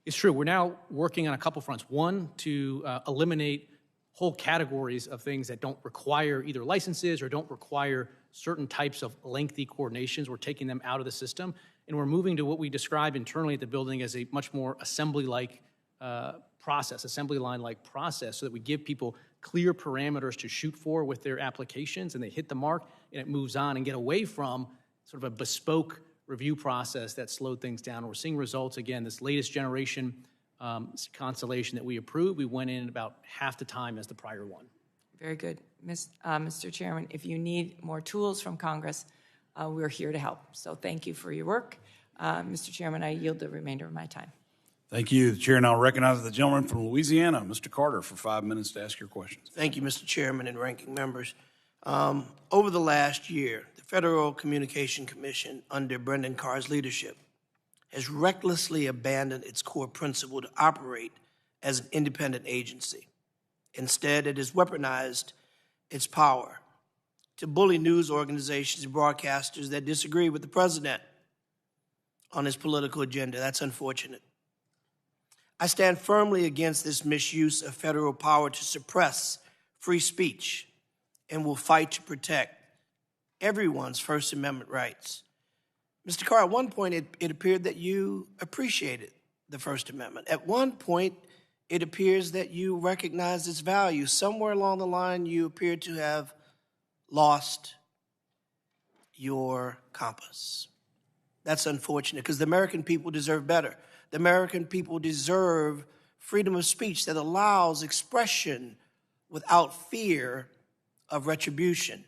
It's true. We're now working on a couple fronts. One, to eliminate whole categories of things that don't require either licenses or don't require certain types of lengthy coordinations. We're taking them out of the system, and we're moving to what we describe internally at the building as a much more assembly-like process, assembly line-like process, so that we give people clear parameters to shoot for with their applications, and they hit the mark, and it moves on, and get away from sort of a bespoke review process that slowed things down. We're seeing results. Again, this latest generation constellation that we approved, we went in about half the time as the prior one. Very good. Mr. Chairman, if you need more tools from Congress, we're here to help. So thank you for your work. Mr. Chairman, I yield the remainder of my time. Thank you. The chair now recognizes the gentleman from Louisiana, Mr. Carter, for 5 minutes to ask your questions. Thank you, Mr. Chairman and ranking members. Over the last year, the Federal Communication Commission, under Brendan Carr's leadership, has recklessly abandoned its core principle to operate as an independent agency. Instead, it has weaponized its power to bully news organizations and broadcasters that disagree with the president on his political agenda. That's unfortunate. I stand firmly against this misuse of federal power to suppress free speech and will fight to protect everyone's First Amendment rights. Mr. Carr, at one point it appeared that you appreciated the First Amendment. At one point, it appears that you recognize its value. Somewhere along the line, you appear to have lost your compass. That's unfortunate because the American people deserve better. The American people deserve freedom of speech that allows expression without fear of retribution.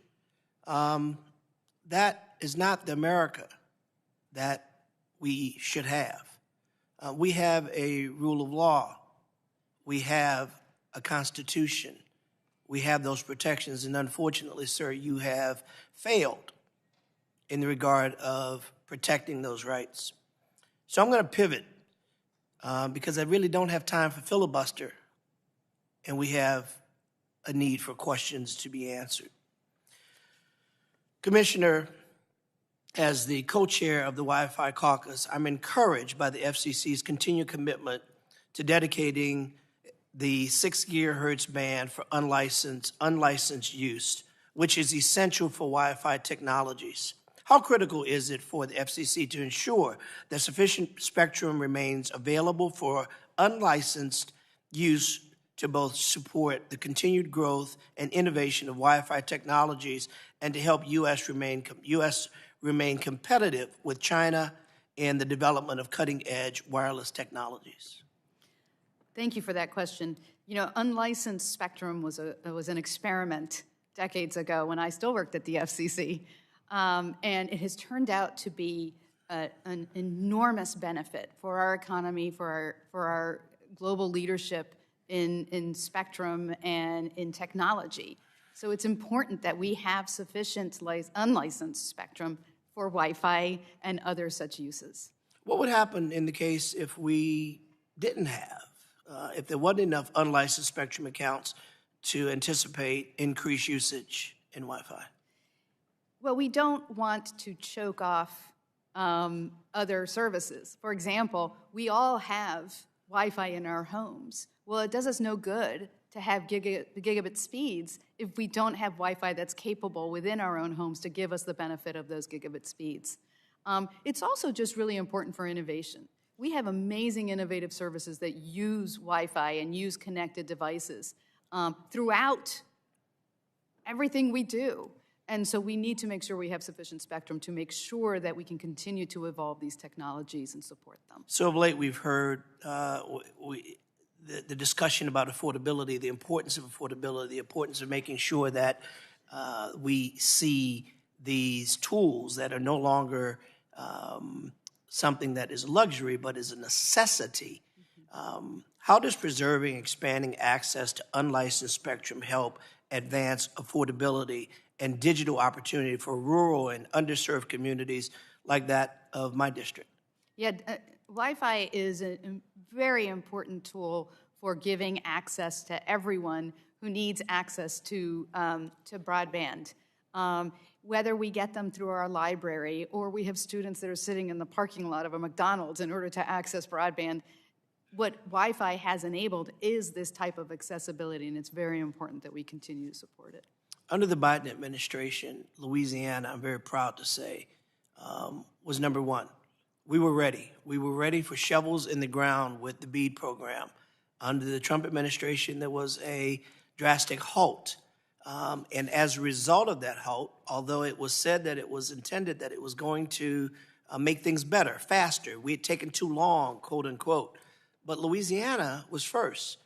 That is not the America that we should have. We have a rule of law. We have a constitution. We have those protections, and unfortunately, sir, you have failed in the regard of protecting those rights. So I'm going to pivot because I really don't have time for filibuster, and we have a need for questions to be answered. Commissioner, as the co-chair of the Wi-Fi caucus, I'm encouraged by the FCC's continued commitment to dedicating the 6 gigahertz band for unlicensed use, which is essential for Wi-Fi technologies. How critical is it for the FCC to ensure that sufficient spectrum remains available for unlicensed use to both support the continued growth and innovation of Wi-Fi technologies and to help U.S. remain competitive with China in the development of cutting-edge wireless technologies? Thank you for that question. You know, unlicensed spectrum was an experiment decades ago when I still worked at the FCC, and it has turned out to be an enormous benefit for our economy, for our global leadership in spectrum and in technology. So it's important that we have sufficient unlicensed spectrum for Wi-Fi and other such uses. What would happen in the case if we didn't have, if there wasn't enough unlicensed spectrum accounts to anticipate increased usage in Wi-Fi? Well, we don't want to choke off other services. For example, we all have Wi-Fi in our homes. Well, it does us no good to have gigabit speeds if we don't have Wi-Fi that's capable within our own homes to give us the benefit of those gigabit speeds. It's also just really important for innovation. We have amazing innovative services that use Wi-Fi and use connected devices throughout everything we do. And so we need to make sure we have sufficient spectrum to make sure that we can continue to evolve these technologies and support them. So of late we've heard the discussion about affordability, the importance of affordability, the importance of making sure that we see these tools that are no longer something that is luxury but is a necessity. How does preserving and expanding access to unlicensed spectrum help advance affordability and digital opportunity for rural and underserved communities like that of my district? Yeah, Wi-Fi is a very important tool for giving access to everyone who needs access to broadband. Whether we get them through our library or we have students that are sitting in the parking lot of a McDonald's in order to access broadband, what Wi-Fi has enabled is this type of accessibility, and it's very important that we continue to support it. Under the Biden administration, Louisiana, I'm very proud to say, was number one. We were ready. We were ready for shovels in the ground with the BEAD program. Under the Trump administration, there was a drastic halt. And as a result of that halt, although it was said that it was intended that it was going to make things better, faster, we had taken too long, quote unquote, but Louisiana was first,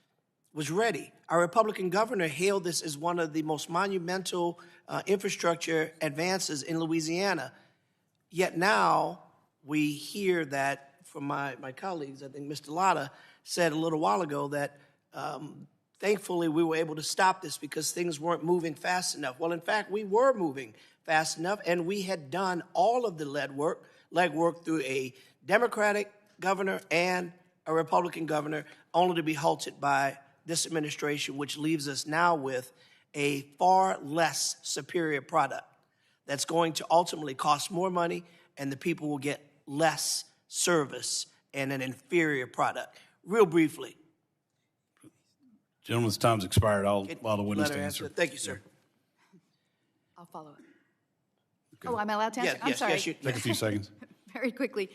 was ready. Our Republican governor hailed this as one of the most monumental infrastructure advances in Louisiana. Yet now we hear that from my colleagues, I think Mr. Latta said a little while ago that thankfully we were able to stop this because things weren't moving fast enough. Well, in fact, we were moving fast enough, and we had done all of the legwork through a Democratic governor and a Republican governor, only to be halted by this administration, which leaves us now with a far less superior product that's going to ultimately cost more money, and the people will get less service and an inferior product. Real briefly. Gentleman's time's expired. I'll allow the witness to answer. Thank you, sir. I'll follow it. Okay. Oh, am I allowed to answer? Yeah, I'm sorry. Yes, Take a few seconds. Very quickly.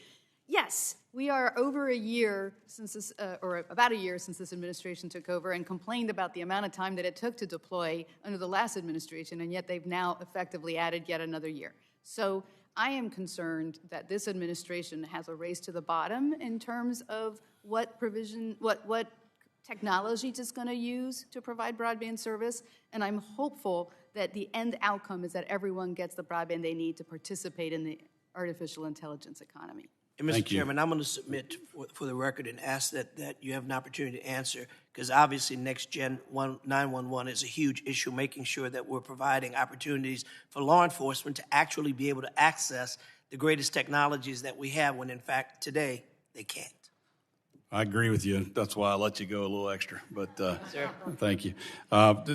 Yes, we are over a year since this, or about a year since this administration took over and complained about the amount of time that it took to deploy under the last administration, and yet they've now effectively added yet another year. So I am concerned that this administration has a race to the bottom in terms of what technology it's going to use to provide broadband service, and I'm hopeful that the end outcome is that everyone gets the broadband they need to participate in the artificial intelligence economy. And Mr. Chairman, I'm going to submit for the record and ask that you have an opportunity to answer, because obviously Next Gen 911 is a huge issue, making sure that we're providing opportunities for law enforcement to actually be able to access the greatest technologies that we have, when in fact today they can't. I agree with you. That's why I let you go a little extra, but thank you.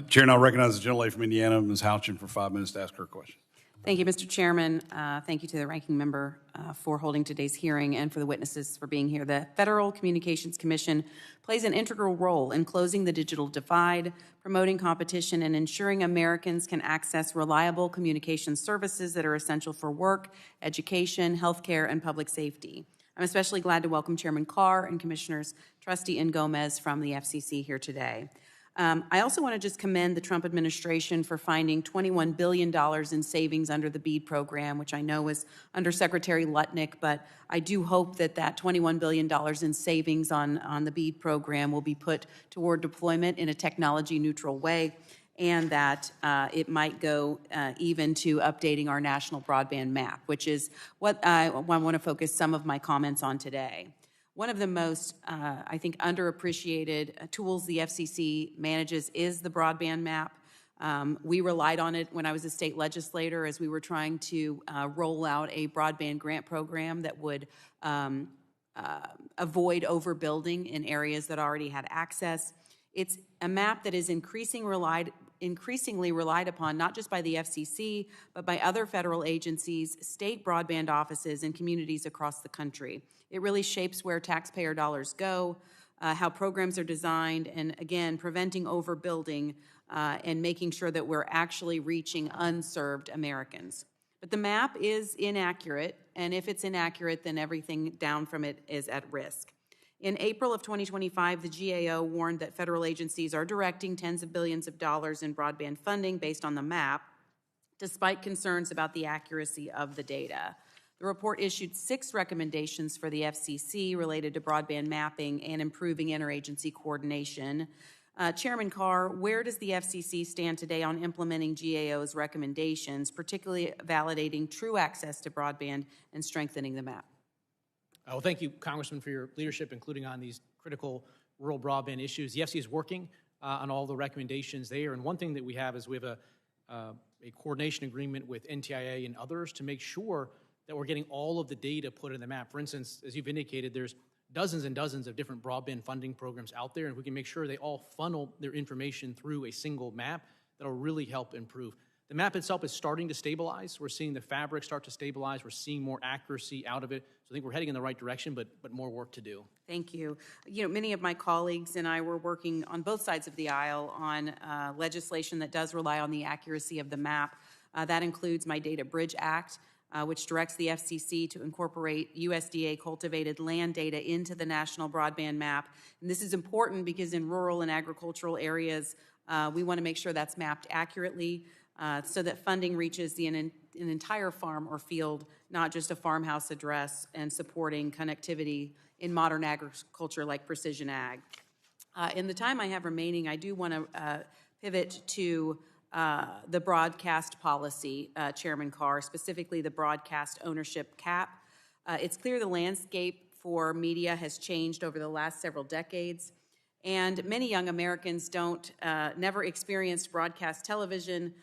Chair, now recognize the gentlelady from Indiana, Ms. Houchin, for 5 minutes to ask her question. Thank you, Mr. Chairman. Thank you to the ranking member for holding today's hearing and for the witnesses for being here. The Federal Communications Commission plays an integral role in closing the digital divide, promoting competition, and ensuring Americans can access reliable communication services that are essential for work, education, healthcare, and public safety. I'm especially glad to welcome Chairman Carr and Commissioners Trusty and Gomez from the FCC here today. I also want to just commend the Trump administration for finding $21 billion in savings under the BEAD program, which I know was under Secretary Lutnick, but I do hope that that $21 billion in savings on the BEAD program will be put toward deployment in a technology-neutral way, and that it might go even to updating our national broadband map, which is what I want to focus some of my comments on today. One of the most, I think, underappreciated tools the FCC manages is the broadband map. We relied on it when I was a state legislator as we were trying to roll out a broadband grant program that would avoid overbuilding in areas that already had access. It's a map that is increasingly relied upon, not just by the FCC, but by other federal agencies, state broadband offices, and communities across the country. It really shapes where taxpayer dollars go, how programs are designed, and again, preventing overbuilding and making sure that we're actually reaching unserved Americans. But the map is inaccurate, and if it's inaccurate, then everything down from it is at risk. In April of 2025, the GAO warned that federal agencies are directing tens of billions of dollars in broadband funding based on the map, despite concerns about the accuracy of the data. The report issued 6 recommendations for the FCC related to broadband mapping and improving interagency coordination. Chairman Carr, where does the FCC stand today on implementing GAO's recommendations, particularly validating true access to broadband and strengthening the map? Well, thank you, Congressman, for your leadership, including on these critical rural broadband issues. The FCC is working on all the recommendations there, and one thing that we have is we have a coordination agreement with NTIA and others to make sure that we're getting all of the data put in the map. For instance, as you've indicated, there's dozens and dozens of different broadband funding programs out there, and we can make sure they all funnel their information through a single map that'll really help improve. The map itself is starting to stabilize. We're seeing the fabric start to stabilize. We're seeing more accuracy out of it. So I think we're heading in the right direction, but more work to do. Thank you. You know, many of my colleagues and I were working on both sides of the aisle on legislation that does rely on the accuracy of the map. That includes my Data Bridge Act, which directs the FCC to incorporate USDA cultivated land data into the national broadband map. And this is important because in rural and agricultural areas, we want to make sure that's mapped accurately so that funding reaches an entire farm or field, not just a farmhouse address, and supporting connectivity in modern agriculture like precision ag. In the time I have remaining, I do want to pivot to the broadcast policy, Chairman Carr, specifically the broadcast ownership cap. It's clear the landscape for media has changed over the last several decades, and many young Americans never experienced broadcast television,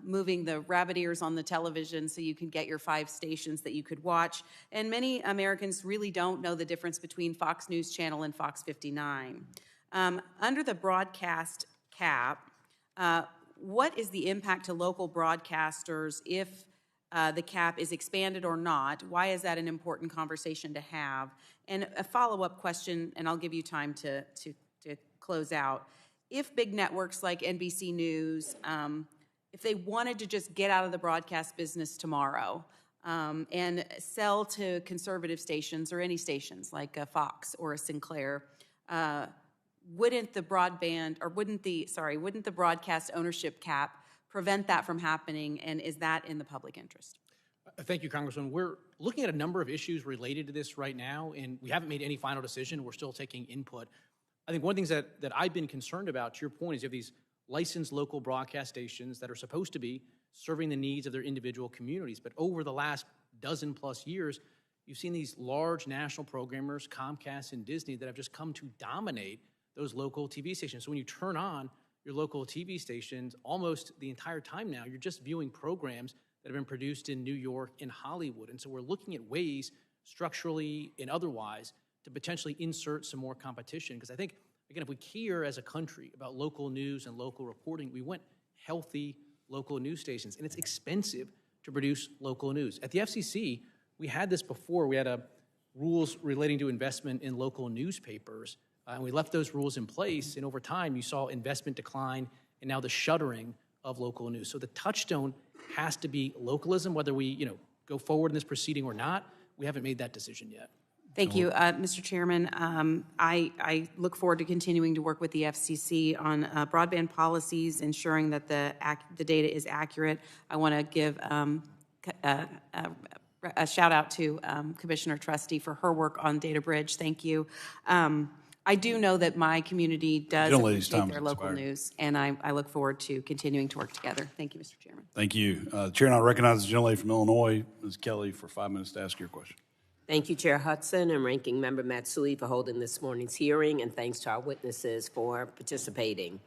moving the rabbit ears on the television so you can get your 5 stations that you could watch. And many Americans really don't know the difference between Fox News Channel and Fox 59. Under the broadcast cap, what is the impact to local broadcasters if the cap is expanded or not? Why is that an important conversation to have? And a follow-up question, and I'll give you time to close out. If big networks like NBC News, if they wanted to just get out of the broadcast business tomorrow and sell to conservative stations or any stations like a Fox or a Sinclair, wouldn't the broadcast ownership cap prevent that from happening, and is that in the public interest? Thank you, Congressman. We're looking at a number of issues related to this right now, and we haven't made any final decision. We're still taking input. I think one of the things that I've been concerned about, to your point, is you have these licensed local broadcast stations that are supposed to be serving the needs of their individual communities. But over the last dozen plus years, you've seen these large national programmers, Comcast and Disney, that have just come to dominate those local TV stations. So when you turn on your local TV stations, almost the entire time now, you're just viewing programs that have been produced in New York and Hollywood. And so we're looking at ways, structurally and otherwise, to potentially insert some more competition. Because I think, again, if we care as a country about local news and local reporting, we want healthy local news stations. And it's expensive to produce local news. At the FCC, we had this before. We had rules relating to investment in local newspapers. And we left those rules in place. And over time, you saw investment decline and now the shuttering of local news. So the touchstone has to be localism, whether we go forward in this proceeding or not. We haven't made that decision yet. Thank you, Mr. Chairman. I look forward to continuing to work with the FCC on broadband policies, ensuring that the data is accurate. I want to give a shout out to Commissioner Trusty for her work on Data Bridge. Thank you. I do know that my community does appreciate their local news, and I look forward to continuing to work together. Thank you, Mr. Chairman. Thank you. Chair, now recognize the gentlelady from Illinois, Ms. Kelly, for 5 minutes to ask your question. Thank you, Chair Hudson and Ranking Member Matsui, for holding this morning's hearing, and thanks to our witnesses for participating.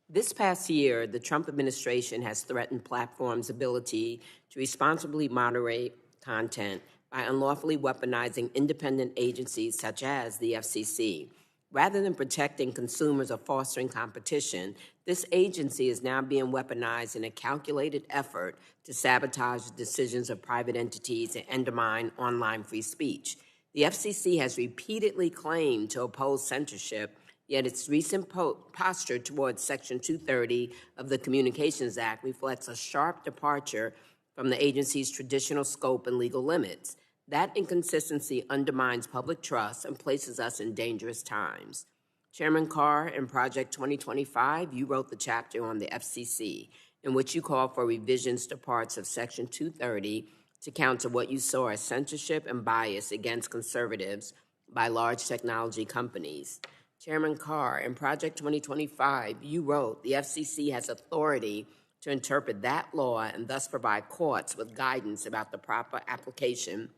This past year, the Trump administration has threatened platforms' ability to responsibly moderate content by unlawfully weaponizing independent agencies such as the FCC. Rather than protecting consumers or fostering competition, this agency is now being weaponized in a calculated effort to sabotage the decisions of private entities and undermine online free speech. The FCC has repeatedly claimed to oppose censorship, yet its recent posture towards Section 230 of the Communications Act reflects a sharp departure from the agency's traditional scope and legal limits. That inconsistency undermines public trust and places us in dangerous times. Chairman Carr, in Project 2025, you wrote the chapter on the FCC, in which you called for revisions to parts of Section 230 to counter what you saw as censorship and bias against conservatives by large technology companies. Chairman Carr, in Project 2025, you wrote the FCC has authority to interpret that law and thus provide courts with guidance about the proper application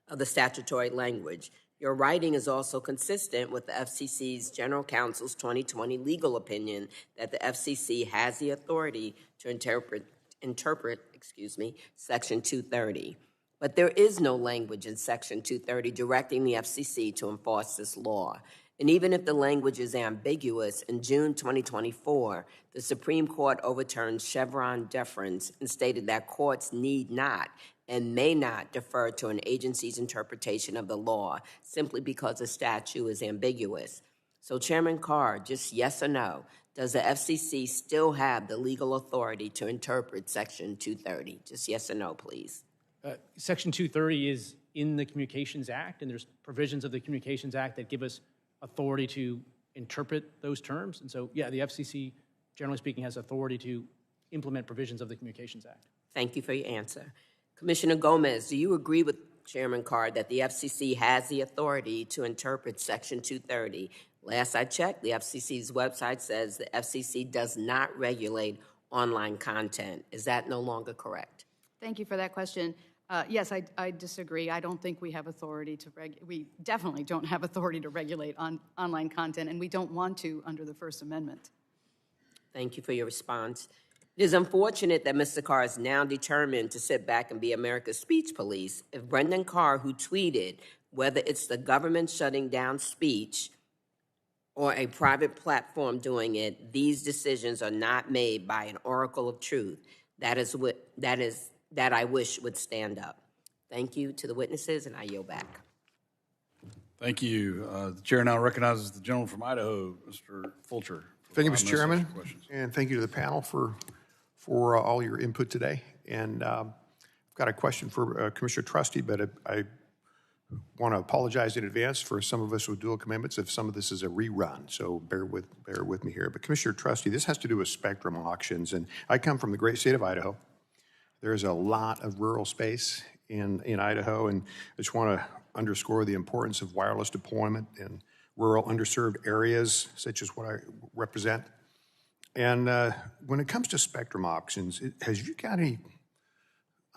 of the statutory language. Your writing is also consistent with the FCC's General Counsel's 2020 legal opinion that the FCC has the authority to interpret Section 230. But there is no language in Section 230 directing the FCC to enforce this law. And even if the language is ambiguous, in June 2024, the Supreme Court overturned Chevron deference and stated that courts need not and may not defer to an agency's interpretation of the law simply because a statute is ambiguous. So, Chairman Carr, just yes or no, does the FCC still have the legal authority to interpret Section 230? Just yes or no, please. Section 230 is in the Communications Act, and there's provisions of the Communications Act that give us authority to interpret those terms. And so, yeah, the FCC, generally speaking, has authority to implement provisions of the Communications Act. Thank you for your answer. Commissioner Gomez, do you agree with Chairman Carr that the FCC has the authority to interpret Section 230? Last I checked, the FCC's website says the FCC does not regulate online content. Is that no longer correct? Thank you for that question. Yes, I disagree. I don't think we have authority to we definitely don't have authority to regulate online content, and we don't want to under the First Amendment. Thank you for your response. It is unfortunate that Mr. Carr is now determined to sit back and be America's speech police. If Brendan Carr, who tweeted, whether it's the government shutting down speech or a private platform doing it, these decisions are not made by an oracle of truth. That I wish would stand up. Thank you to the witnesses, and I yield back. Thank you. The chair now recognizes the gentleman from Idaho, Mr. Fulcher. Thank you, Mr. Chairman, and thank you to the panel for all your input today. And I've got a question for Commissioner Trusty, but I want to apologize in advance for some of us with dual commitments if some of this is a rerun, so bear with me here. But Commissioner Trusty, this has to do with spectrum auctions, and I come from the great state of Idaho. There's a lot of rural space in Idaho, and I just want to underscore the importance of wireless deployment in rural underserved areas, such as what I represent. And when it comes to spectrum auctions, has you got any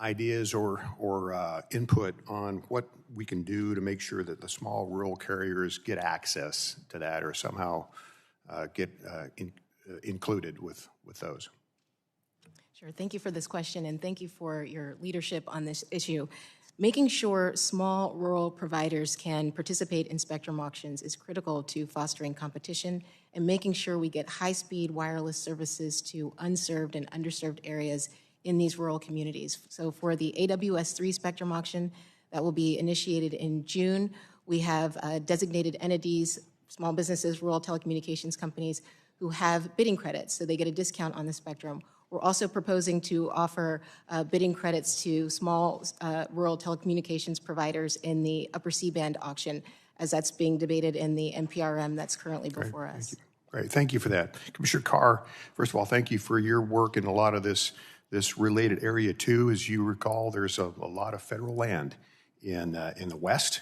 ideas or input on what we can do to make sure that the small rural carriers get access to that or somehow get included with those? Sure. Thank you for this question, and thank you for your leadership on this issue. Making sure small rural providers can participate in spectrum auctions is critical to fostering competition and making sure we get high-speed wireless services to unserved and underserved areas in these rural communities. So for the AWS-3 spectrum auction that will be initiated in June, we have designated entities, small businesses, rural telecommunications companies who have bidding credits, so they get a discount on the spectrum. We're also proposing to offer bidding credits to small rural telecommunications providers in the upper C-band auction, as that's being debated in the NPRM that's currently before us. Great, thank you for that. Commissioner Carr, first of all, thank you for your work in a lot of this related area too. As you recall, there's a lot of federal land in the West,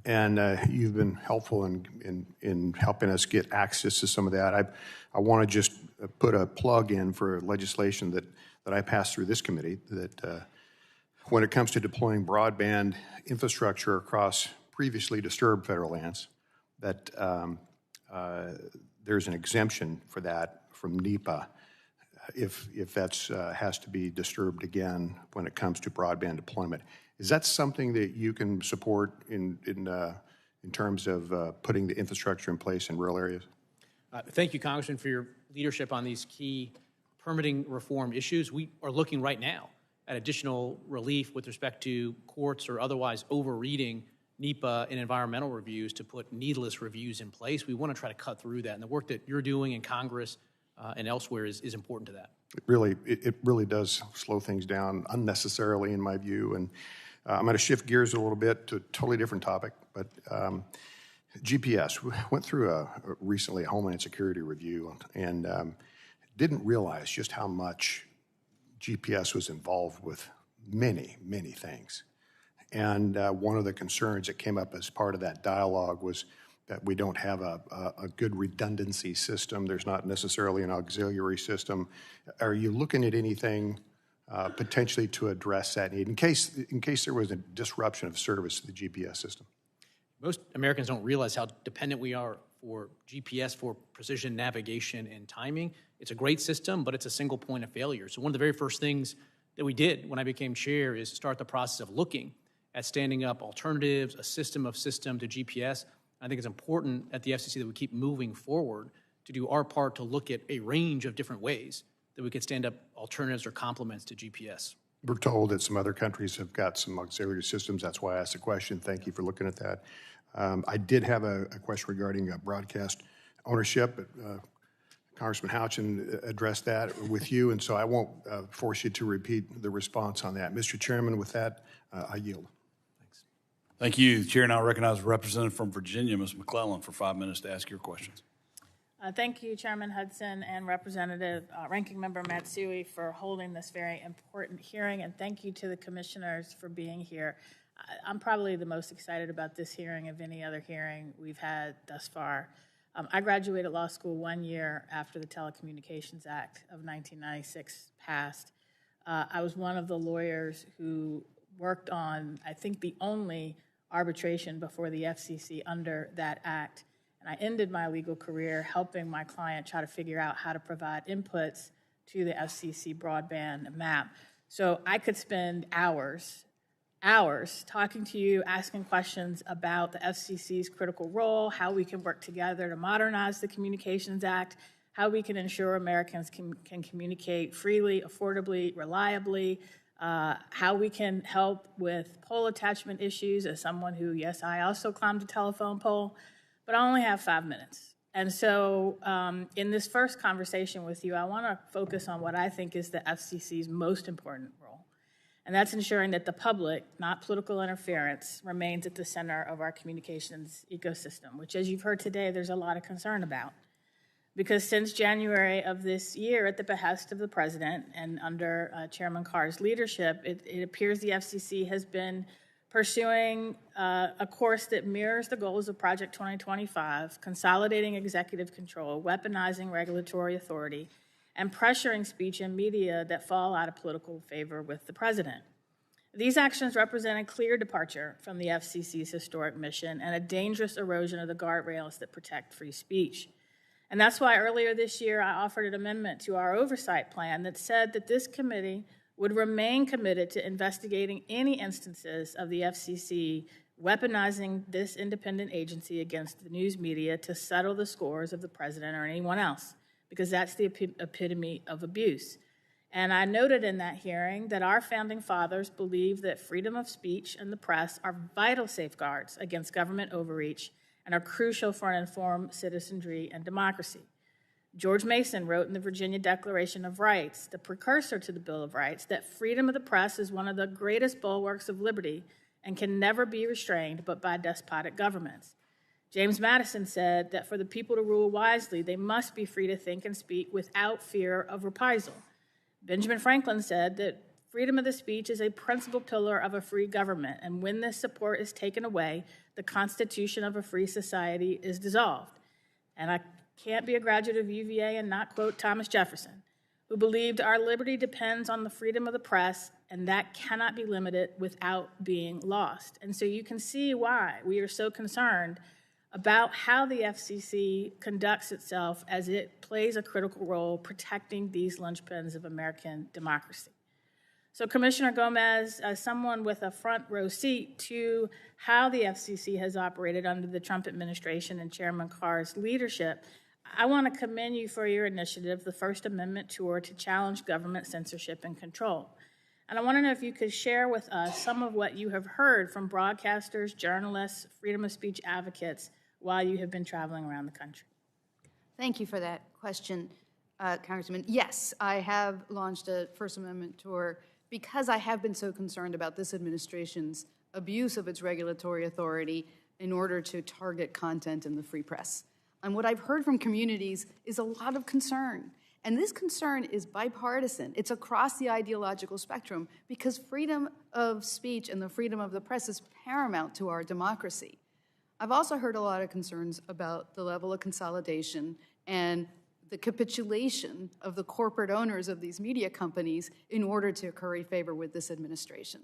and you've been helpful in helping us get access to some of that. I want to just put a plug in for legislation that I passed through this committee that when it comes to deploying broadband infrastructure across previously disturbed federal lands, that there's an exemption for that from NEPA if that's has to be disturbed again when it comes to broadband deployment. Is that something that you can support in terms of putting the infrastructure in place in rural areas? Thank you, Congressman, for your leadership on these key permitting reform issues. We are looking right now at additional relief with respect to courts or otherwise overreading NEPA and environmental reviews to put needless reviews in place. We want to try to cut through that, and the work that you're doing in Congress and elsewhere is important to that. It really does slow things down unnecessarily, in my view. And I'm going to shift gears a little bit to a totally different topic, but GPS. We went through recently a Homeland Security review and didn't realize just how much GPS was involved with many, many things. And one of the concerns that came up as part of that dialogue was that we don't have a good redundancy system. There's not necessarily an auxiliary system. Are you looking at anything potentially to address that need in case there was a disruption of service to the GPS system? Most Americans don't realize how dependent we are for GPS for precision navigation and timing. It's a great system, but it's a single point of failure. So one of the very first things that we did when I became chair is start the process of looking at standing up alternatives, a system to GPS. I think it's important at the FCC that we keep moving forward to do our part to look at a range of different ways that we could stand up alternatives or complements to GPS. We're told that some other countries have got some auxiliary systems. That's why I asked the question. Thank you for looking at that. I did have a question regarding broadcast ownership. Congressman Houchin addressed that with you, and so I won't force you to repeat the response on that. Mr. Chairman, with that, I yield. Thanks. Thank you. The chair now recognizes a representative from Virginia, Ms. McClellan, for 5 minutes to ask your questions. Thank you, Chairman Hudson and Representative Ranking Member Matsui for holding this very important hearing, and thank you to the commissioners for being here. I'm probably the most excited about this hearing of any other hearing we've had thus far. I graduated law school 1 year after the Telecommunications Act of 1996 passed. I was one of the lawyers who worked on, I think, the only arbitration before the FCC under that act. And I ended my legal career helping my client try to figure out how to provide inputs to the FCC broadband map. So I could spend hours talking to you, asking questions about the FCC's critical role, how we can work together to modernize the Communications Act, how we can ensure Americans can communicate freely, affordably, reliably, how we can help with pole attachment issues as someone who, yes, I also climbed a telephone pole, but I only have 5 minutes. And so in this first conversation with you, I want to focus on what I think is the FCC's most important role. And that's ensuring that the public, not political interference, remains at the center of our communications ecosystem, which, as you've heard today, there's a lot of concern about. because since January of this year, at the behest of the president and under Chairman Carr's leadership, it appears the FCC has been pursuing a course that mirrors the goals of Project 2025, consolidating executive control, weaponizing regulatory authority, and pressuring speech and media that fall out of political favor with the president. These actions represent a clear departure from the FCC's historic mission and a dangerous erosion of the guardrails that protect free speech. And that's why earlier this year I offered an amendment to our oversight plan that said that this committee would remain committed to investigating any instances of the FCC weaponizing this independent agency against the news media to settle the scores of the president or anyone else, because that's the epitome of abuse. And I noted in that hearing that our founding fathers believed that freedom of speech and the press are vital safeguards against government overreach and are crucial for an informed citizenry and democracy. George Mason wrote in the Virginia Declaration of Rights, the precursor to the Bill of Rights, that freedom of the press is one of the greatest bulwarks of liberty and can never be restrained but by despotic governments. James Madison said that for the people to rule wisely, they must be free to think and speak without fear of reprisal. Benjamin Franklin said that freedom of the speech is a principal pillar of a free government, and when this support is taken away, the constitution of a free society is dissolved. And I can't be a graduate of UVA and not quote Thomas Jefferson, who believed our liberty depends on the freedom of the press, and that cannot be limited without being lost. And so you can see why we are so concerned about how the FCC conducts itself as it plays a critical role protecting these linchpins of American democracy. So Commissioner Gomez, as someone with a front row seat to how the FCC has operated under the Trump administration and Chairman Carr's leadership, I want to commend you for your initiative, the First Amendment Tour, to challenge government censorship and control. And I want to know if you could share with us some of what you have heard from broadcasters, journalists, freedom of speech advocates while you have been traveling around the country. Thank you for that question, Congressman. Yes, I have launched a First Amendment tour because I have been so concerned about this administration's abuse of its regulatory authority in order to target content in the free press. And what I've heard from communities is a lot of concern. And this concern is bipartisan. It's across the ideological spectrum because freedom of speech and the freedom of the press is paramount to our democracy. I've also heard a lot of concerns about the level of consolidation and the capitulation of the corporate owners of these media companies in order to curry favor with this administration.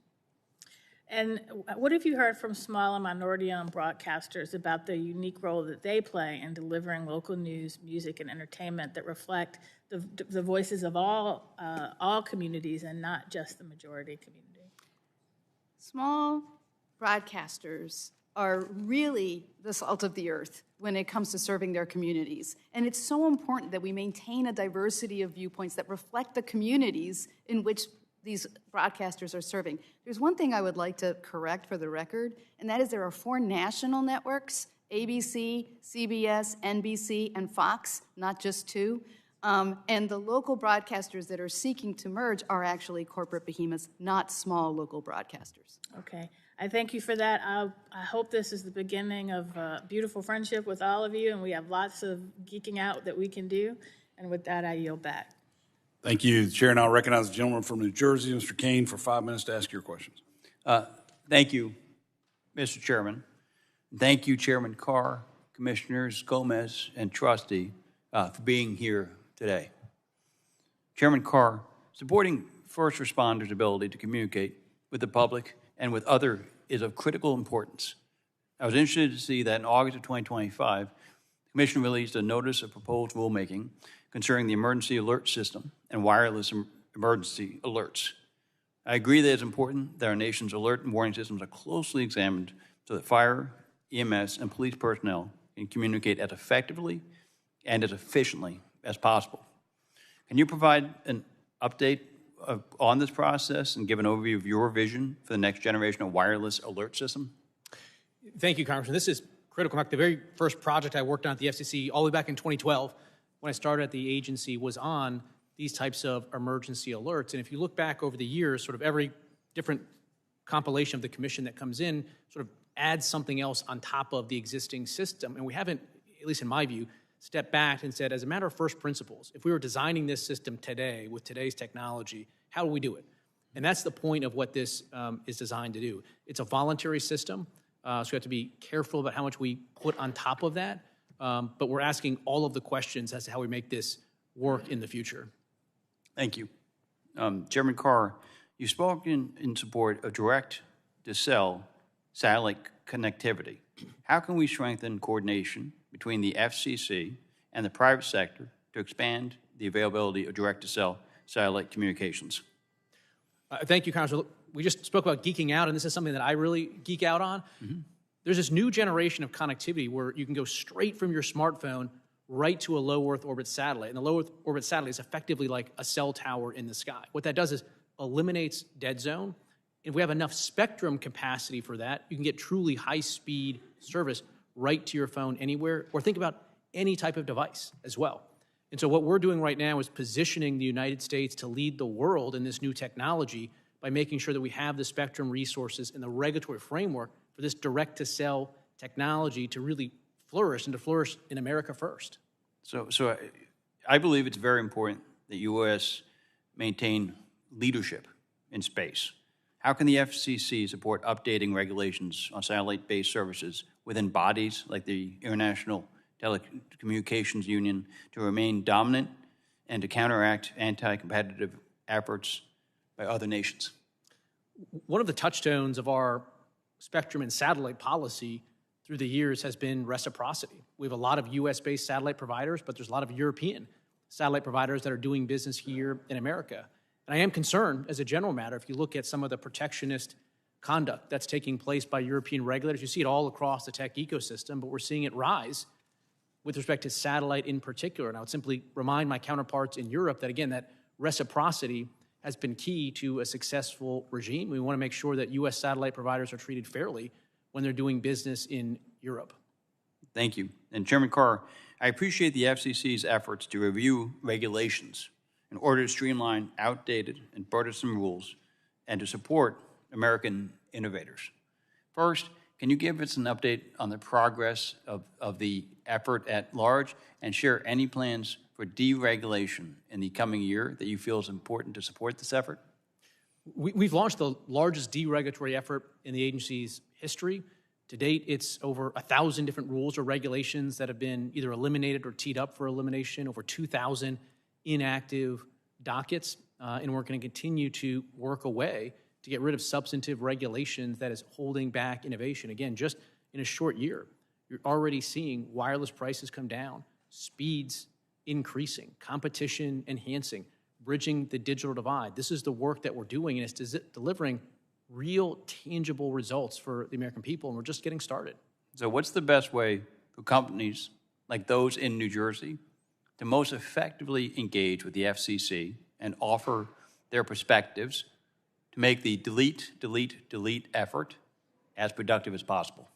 And what have you heard from small and minority-owned broadcasters about the unique role that they play in delivering local news, music, and entertainment that reflect the voices of all communities and not just the majority community? Small broadcasters are really the salt of the earth when it comes to serving their communities. And it's so important that we maintain a diversity of viewpoints that reflect the communities in which these broadcasters are serving. There's one thing I would like to correct for the record, and that is there are 4 national networks, ABC, CBS, NBC, and Fox, not just 2. And the local broadcasters that are seeking to merge are actually corporate behemoths, not small local broadcasters. Okay. I thank you for that. I hope this is the beginning of a beautiful friendship with all of you, and we have lots of geeking out that we can do. And with that, I yield back. Thank you, Chair. And I'll recognize the gentleman from New Jersey, Mr. Kane, for 5 minutes to ask your questions. Thank you, Mr. Chairman. Thank you, Chairman Carr, Commissioners Gomez and Trusty, for being here today. Chairman Carr, supporting first responders' ability to communicate with the public and with others is of critical importance. I was interested to see that in August of 2025, the Commission released a notice of proposed rulemaking concerning the emergency alert system and wireless emergency alerts. I agree that it's important that our nation's alert and warning systems are closely examined so that fire, EMS, and police personnel can communicate as effectively and as efficiently as possible. Can you provide an update on this process and give an overview of your vision for the next generation of wireless alert system? Thank you, Congressman. This is critical. In fact, the very first project I worked on at the FCC all the way back in 2012 when I started at the agency was on these types of emergency alerts. And if you look back over the years, sort of every different compilation of the commission that comes in sort of adds something else on top of the existing system. And we haven't, at least in my view, stepped back and said, as a matter of first principles, if we were designing this system today with today's technology, how do we do it? And that's the point of what this is designed to do. It's a voluntary system, so we have to be careful about how much we put on top of that, but we're asking all of the questions as to how we make this work in the future. Thank you. Chairman Carr, you've spoken in support of direct-to-cell satellite connectivity. How can we strengthen coordination between the FCC and the private sector to expand the availability of direct-to-cell satellite communications? Thank you, Congressman. We just spoke about geeking out, and this is something that I really geek out on. There's this new generation of connectivity where you can go straight from your smartphone right to a low Earth orbit satellite. And the low Earth orbit satellite is effectively like a cell tower in the sky. What that does is eliminates dead zone. If we have enough spectrum capacity for that, you can get truly high-speed service right to your phone anywhere, or think about any type of device as well. And so what we're doing right now is positioning the United States to lead the world in this new technology by making sure that we have the spectrum resources and the regulatory framework for this direct-to-cell technology to really flourish and to flourish in America first. So I believe it's very important that U.S. maintain leadership in space. How can the FCC support updating regulations on satellite-based services within bodies like the International Telecommunications Union to remain dominant and to counteract anti-competitive efforts by other nations? One of the touchstones of our spectrum and satellite policy through the years has been reciprocity. We have a lot of U.S.-based satellite providers, but there's a lot of European satellite providers that are doing business here in America. And I am concerned, as a general matter, if you look at some of the protectionist conduct that's taking place by European regulators, you see it all across the tech ecosystem, but we're seeing it rise with respect to satellite in particular. And I would simply remind my counterparts in Europe that, again, that reciprocity has been key to a successful regime. We want to make sure that U.S. satellite providers are treated fairly when they're doing business in Europe. Thank you. And Chairman Carr, I appreciate the FCC's efforts to review regulations in order to streamline outdated and burdensome rules and to support American innovators. First, can you give us an update on the progress of the effort at large and share any plans for deregulation in the coming year that you feel is important to support this effort? We've launched the largest deregulatory effort in the agency's history. To date, it's over 1,000 different rules or regulations that have been either eliminated or teed up for elimination, over 2,000 inactive dockets, and we're going to continue to work away to get rid of substantive regulations that is holding back innovation. Again, just in a short year, you're already seeing wireless prices come down, speeds increasing, competition enhancing, bridging the digital divide. This is the work that we're doing, and it's delivering real, tangible results for the American people, and we're just getting started. So what's the best way for companies like those in New Jersey to most effectively engage with the FCC and offer their perspectives to make the delete effort as productive as possible?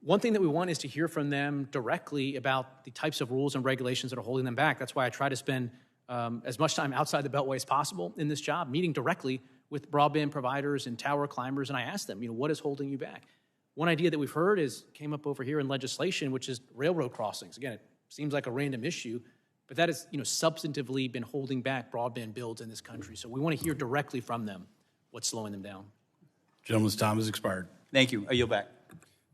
One thing that we want is to hear from them directly about the types of rules and regulations that are holding them back. That's why I try to spend as much time outside the Beltway as possible in this job, meeting directly with broadband providers and tower climbers, and I ask them, what is holding you back? One idea that we've heard came up over here in legislation, which is railroad crossings. Again, it seems like a random issue, but that has substantively been holding back broadband builds in this country. So we want to hear directly from them what's slowing them down. Gentleman's time has expired. Thank you. I yield back.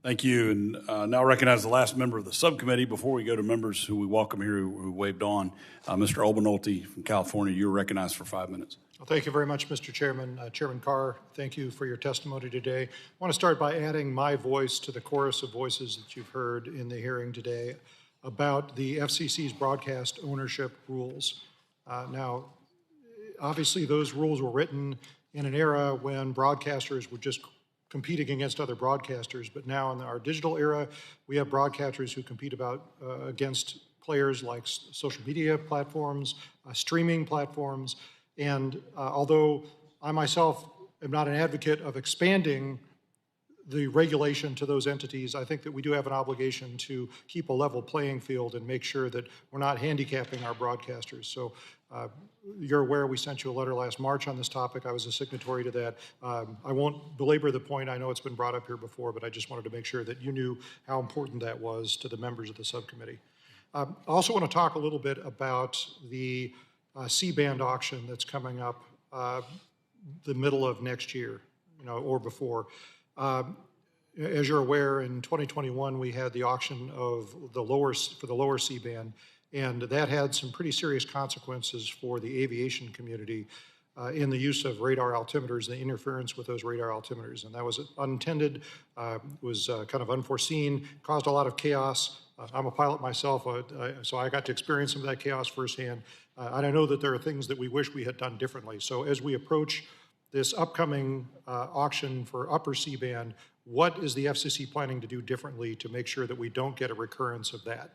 Thank you. And now recognize the last member of the subcommittee. Before we go to members who we welcome here who waved on, Mr. Obernolte from California, you're recognized for 5 minutes. Well, thank you very much, Mr. Chairman. Chairman Carr, thank you for your testimony today. I want to start by adding my voice to the chorus of voices that you've heard in the hearing today about the FCC's broadcast ownership rules. Now, obviously, those rules were written in an era when broadcasters were just competing against other broadcasters, but now in our digital era, we have broadcasters who compete against players like social media platforms, streaming platforms, and although I myself am not an advocate of expanding the regulation to those entities, I think that we do have an obligation to keep a level playing field and make sure that we're not handicapping our broadcasters. So you're aware we sent you a letter last March on this topic. I was a signatory to that. I won't belabor the point. I know it's been brought up here before, but I just wanted to make sure that you knew how important that was to the members of the subcommittee. I also want to talk a little bit about the C-band auction that's coming up the middle of next year, or before. As you're aware, in 2021, we had the auction of for the lower C-band, and that had some pretty serious consequences for the aviation community in the use of radar altimeters, the interference with those radar altimeters. And that was unintended, was kind of unforeseen, caused a lot of chaos. I'm a pilot myself, so I got to experience some of that chaos firsthand. And I know that there are things that we wish we had done differently. So as we approach this upcoming auction for upper C-band, what is the FCC planning to do differently to make sure that we don't get a recurrence of that?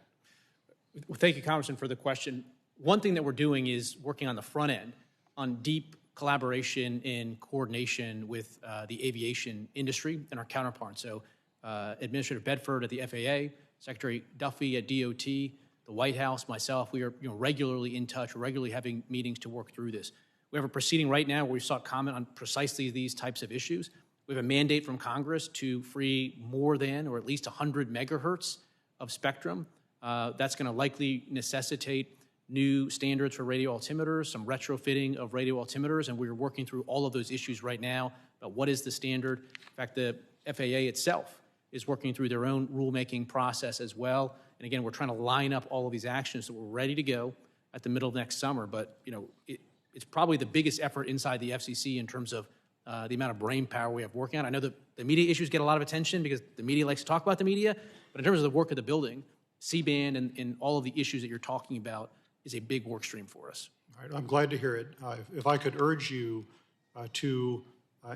Well, thank you, Congressman, for the question. One thing that we're doing is working on the front end on deep collaboration and coordination with the aviation industry and our counterparts. So Administrator Bedford at the FAA, Secretary Duffy at DOT, the White House, myself, we are regularly in touch, regularly having meetings to work through this. We have a proceeding right now where we sought comment on precisely these types of issues. We have a mandate from Congress to free more than, or at least 100 megahertz of spectrum. That's going to likely necessitate new standards for radio altimeters, some retrofitting of radio altimeters, and we're working through all of those issues right now about what is the standard. In fact, the FAA itself is working through their own rulemaking process as well. And again, we're trying to line up all of these actions so we're ready to go at the middle of next summer. But it's probably the biggest effort inside the FCC in terms of the amount of brain power we have working on. I know that the media issues get a lot of attention because the media likes to talk about the media, but in terms of the work of the building, C-band and all of the issues that you're talking about is a big work stream for us. All right, I'm glad to hear it. If I could urge you to,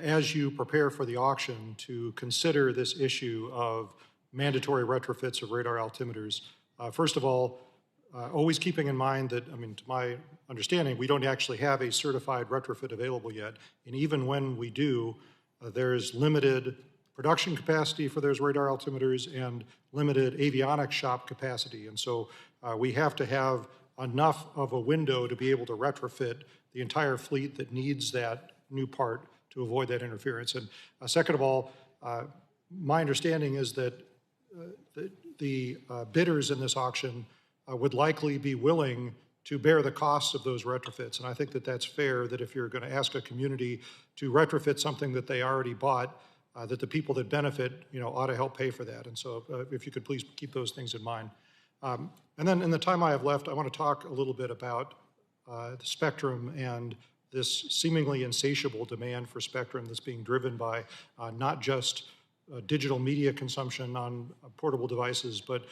as you prepare for the auction, to consider this issue of mandatory retrofits of radar altimeters. First of all, always keeping in mind that, to my understanding, we don't actually have a certified retrofit available yet. And even when we do, there's limited production capacity for those radar altimeters and limited avionics shop capacity. And so we have to have enough of a window to be able to retrofit the entire fleet that needs that new part to avoid that interference. And second of all, my understanding is that the bidders in this auction would likely be willing to bear the costs of those retrofits. And I think that that's fair, that if you're going to ask a community to retrofit something that they already bought, that the people that benefit, ought to help pay for that. And so if you could please keep those things in mind. And then in the time I have left, I want to talk a little bit about the spectrum and this seemingly insatiable demand for spectrum that's being driven by not just digital media consumption on portable devices, but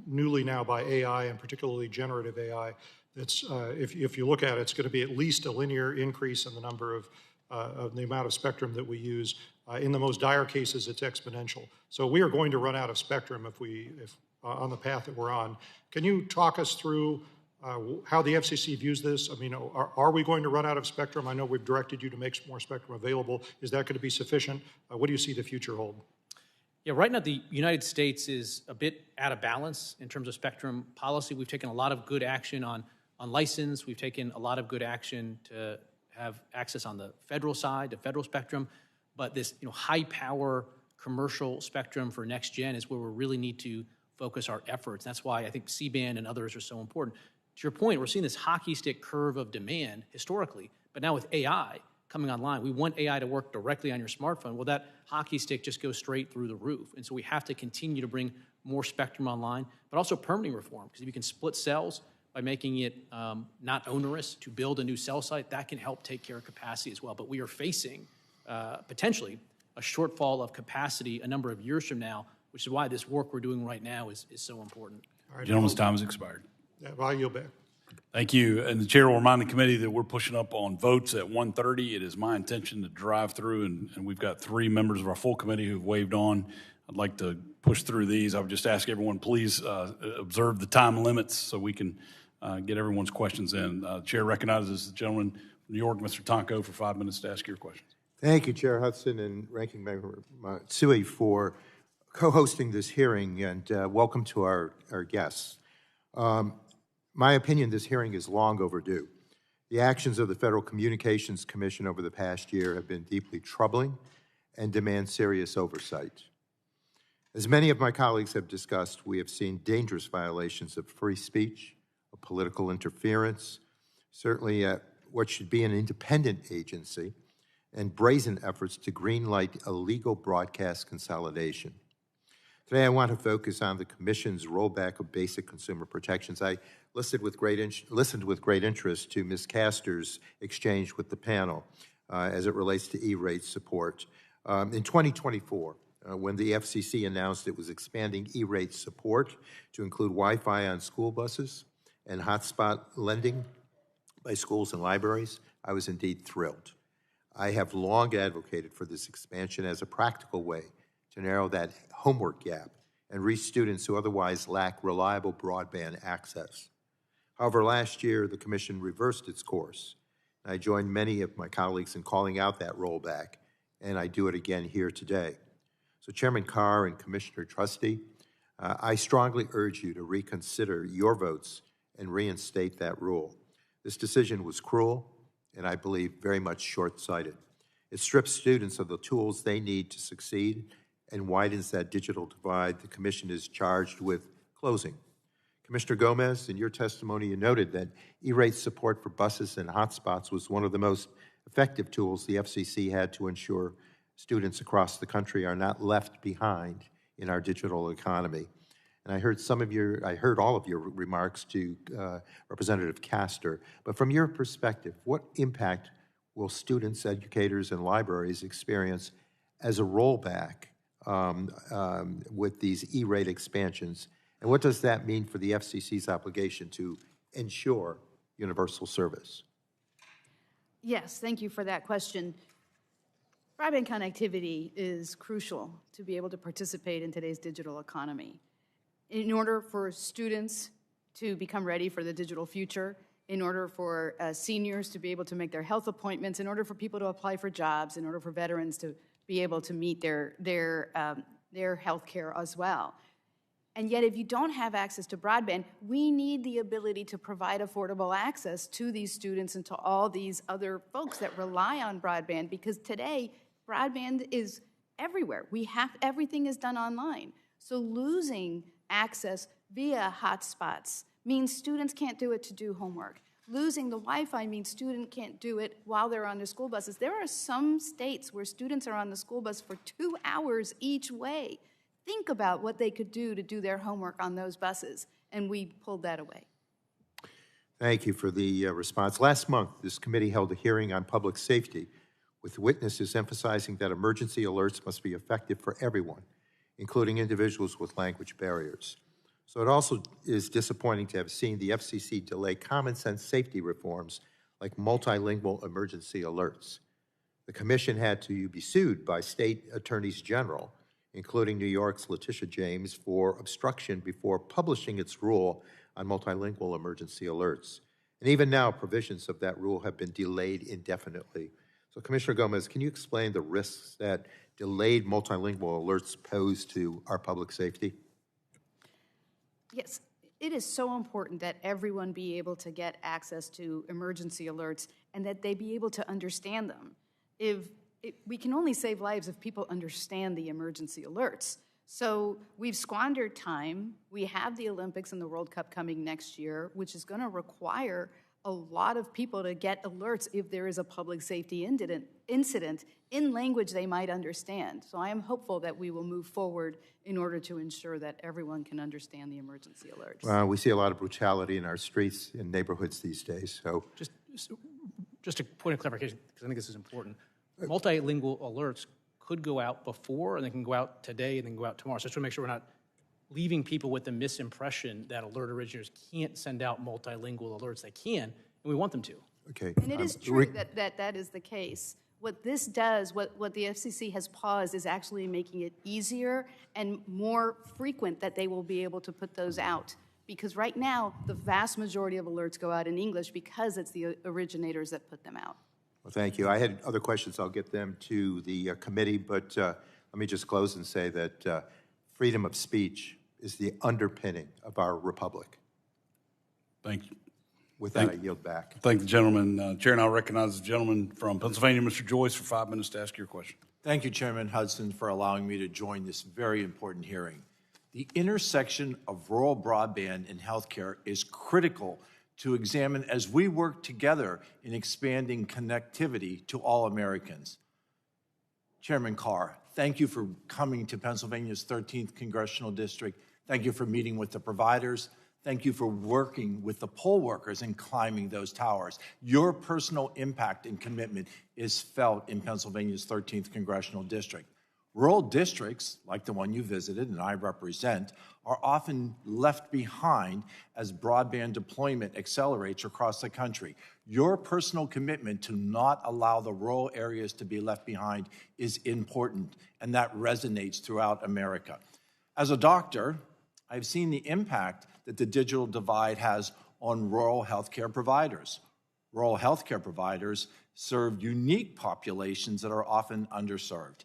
newly now by AI, and particularly generative AI. That's, if you look at it, it's going to be at least a linear increase in the number of the amount of spectrum that we use. In the most dire cases, it's exponential. So we are going to run out of spectrum if on the path that we're on. Can you talk us through how the FCC views this? Are we going to run out of spectrum? I know we've directed you to make more spectrum available. Is that going to be sufficient? What do you see the future hold? Yeah, right now the United States is a bit out of balance in terms of spectrum policy. We've taken a lot of good action on license. We've taken a lot of good action to have access on the federal side, to federal spectrum. But this high power commercial spectrum for next gen is where we really need to focus our efforts. That's why I think C-band and others are so important. To your point, we're seeing this hockey stick curve of demand historically, but now with AI coming online, we want AI to work directly on your smartphone. Well, that hockey stick just goes straight through the roof. And so we have to continue to bring more spectrum online, but also permitting reform, because if you can split cells by making it not onerous to build a new cell site, that can help take care of capacity as well. But we are facing potentially a shortfall of capacity a number of years from now, which is why this work we're doing right now is so important. All right, gentleman's time has expired. Yeah, well, I yield back. Thank you. And the chair will remind the committee that we're pushing up on votes at 1:30. It is my intention to drive through, and we've got 3 members of our full committee who've waved on. I'd like to push through these. I would just ask everyone, please observe the time limits so we can get everyone's questions in. The chair recognizes the gentleman from New York, Mr. Tonko, for 5 minutes to ask your questions. Thank you, Chair Hudson and Ranking Member Matsui, for co-hosting this hearing, and welcome to our guests. My opinion, this hearing is long overdue. The actions of the Federal Communications Commission over the past year have been deeply troubling and demand serious oversight. As many of my colleagues have discussed, we have seen dangerous violations of free speech, of political interference, certainly at what should be an independent agency, and brazen efforts to greenlight illegal broadcast consolidation. Today, I want to focus on the Commission's rollback of basic consumer protections. I listened with great interest to Ms. Castor's exchange with the panel as it relates to E-rate support. In 2024, when the FCC announced it was expanding E-rate support to include Wi-Fi on school buses and hotspot lending by schools and libraries, I was indeed thrilled. I have long advocated for this expansion as a practical way to narrow that homework gap and reach students who otherwise lack reliable broadband access. However, last year, the Commission reversed its course. I joined many of my colleagues in calling out that rollback, and I do it again here today. So Chairman Carr and Commissioner Trusty, I strongly urge you to reconsider your votes and reinstate that rule. This decision was cruel and I believe very much short-sighted. It strips students of the tools they need to succeed and widens that digital divide the Commission is charged with closing. Commissioner Gomez, in your testimony, you noted that E-rate support for buses and hotspots was one of the most effective tools the FCC had to ensure students across the country are not left behind in our digital economy. And I heard all of your remarks to Representative Castor, but from your perspective, what impact will students, educators, and libraries experience as a rollback with these E-rate expansions? And what does that mean for the FCC's obligation to ensure universal service? Yes, thank you for that question. Broadband connectivity is crucial to be able to participate in today's digital economy. In order for students to become ready for the digital future, in order for seniors to be able to make their health appointments, in order for people to apply for jobs, in order for veterans to be able to meet their health care as well. And yet, if you don't have access to broadband, we need the ability to provide affordable access to these students and to all these other folks that rely on broadband, because today, broadband is everywhere. Everything is done online. So losing access via hotspots means students can't do it to do homework. Losing the Wi-Fi means students can't do it while they're on their school buses. There are some states where students are on the school bus for 2 hours each way. Think about what they could do to do their homework on those buses, and we pulled that away. Thank you for the response. Last month, this committee held a hearing on public safety with witnesses emphasizing that emergency alerts must be effective for everyone, including individuals with language barriers. So it also is disappointing to have seen the FCC delay common sense safety reforms like multilingual emergency alerts. The Commission had to be sued by state attorneys general, including New York's Letitia James, for obstruction before publishing its rule on multilingual emergency alerts. And even now, provisions of that rule have been delayed indefinitely. So Commissioner Gomez, can you explain the risks that delayed multilingual alerts pose to our public safety? Yes, it is so important that everyone be able to get access to emergency alerts and that they be able to understand them. We can only save lives if people understand the emergency alerts. So we've squandered time. We have the Olympics and the World Cup coming next year, which is going to require a lot of people to get alerts if there is a public safety incident in language they might understand. So I am hopeful that we will move forward in order to ensure that everyone can understand the emergency alerts. We see a lot of brutality in our streets and neighborhoods these days. So just a point of clarification, because I think this is important. Multilingual alerts could go out before, and they can go out today and then go out tomorrow. So just to make sure we're not leaving people with the misimpression that alert originators can't send out multilingual alerts. They can, and we want them to. Okay. And it is true that is the case. What this does, what the FCC has paused, is actually making it easier and more frequent that they will be able to put those out. Because right now, the vast majority of alerts go out in English because it's the originators that put them out. Well, thank you. I had other questions. I'll get them to the committee, but let me just close and say that freedom of speech is the underpinning of our republic. Thank you. With that, I yield back. Thank the gentleman. Chair now recognizes the gentleman from Pennsylvania, Mr. Joyce, for 5 minutes to ask your question. Thank you, Chairman Hudson, for allowing me to join this very important hearing. The intersection of rural broadband and healthcare is critical to examine as we work together in expanding connectivity to all Americans. Chairman Carr, thank you for coming to Pennsylvania's 13th Congressional District. Thank you for meeting with the providers. Thank you for working with the poll workers and climbing those towers. Your personal impact and commitment is felt in Pennsylvania's 13th Congressional District. Rural districts, like the one you visited and I represent, are often left behind as broadband deployment accelerates across the country. Your personal commitment to not allow the rural areas to be left behind is important, and that resonates throughout America. As a doctor, I've seen the impact that the digital divide has on rural healthcare providers. Rural healthcare providers serve unique populations that are often underserved.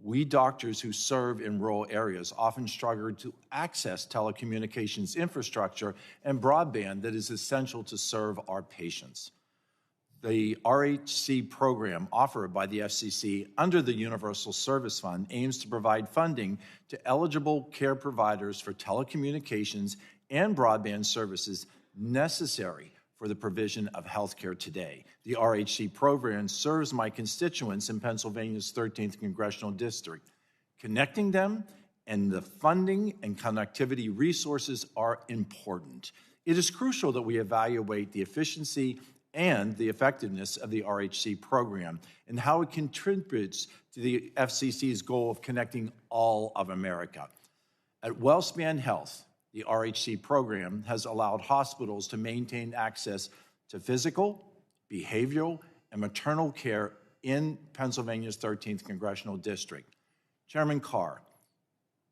We doctors who serve in rural areas often struggle to access telecommunications infrastructure and broadband that is essential to serve our patients. The RHC program offered by the FCC under the Universal Service Fund aims to provide funding to eligible care providers for telecommunications and broadband services necessary for the provision of health care today. The RHC program serves my constituents in Pennsylvania's 13th Congressional District. Connecting them and the funding and connectivity resources are important. It is crucial that we evaluate the efficiency and the effectiveness of the RHC program and how it contributes to the FCC's goal of connecting all of America. At WellSpan Health, the RHC program has allowed hospitals to maintain access to physical, behavioral, and maternal care in Pennsylvania's 13th Congressional District. Chairman Carr,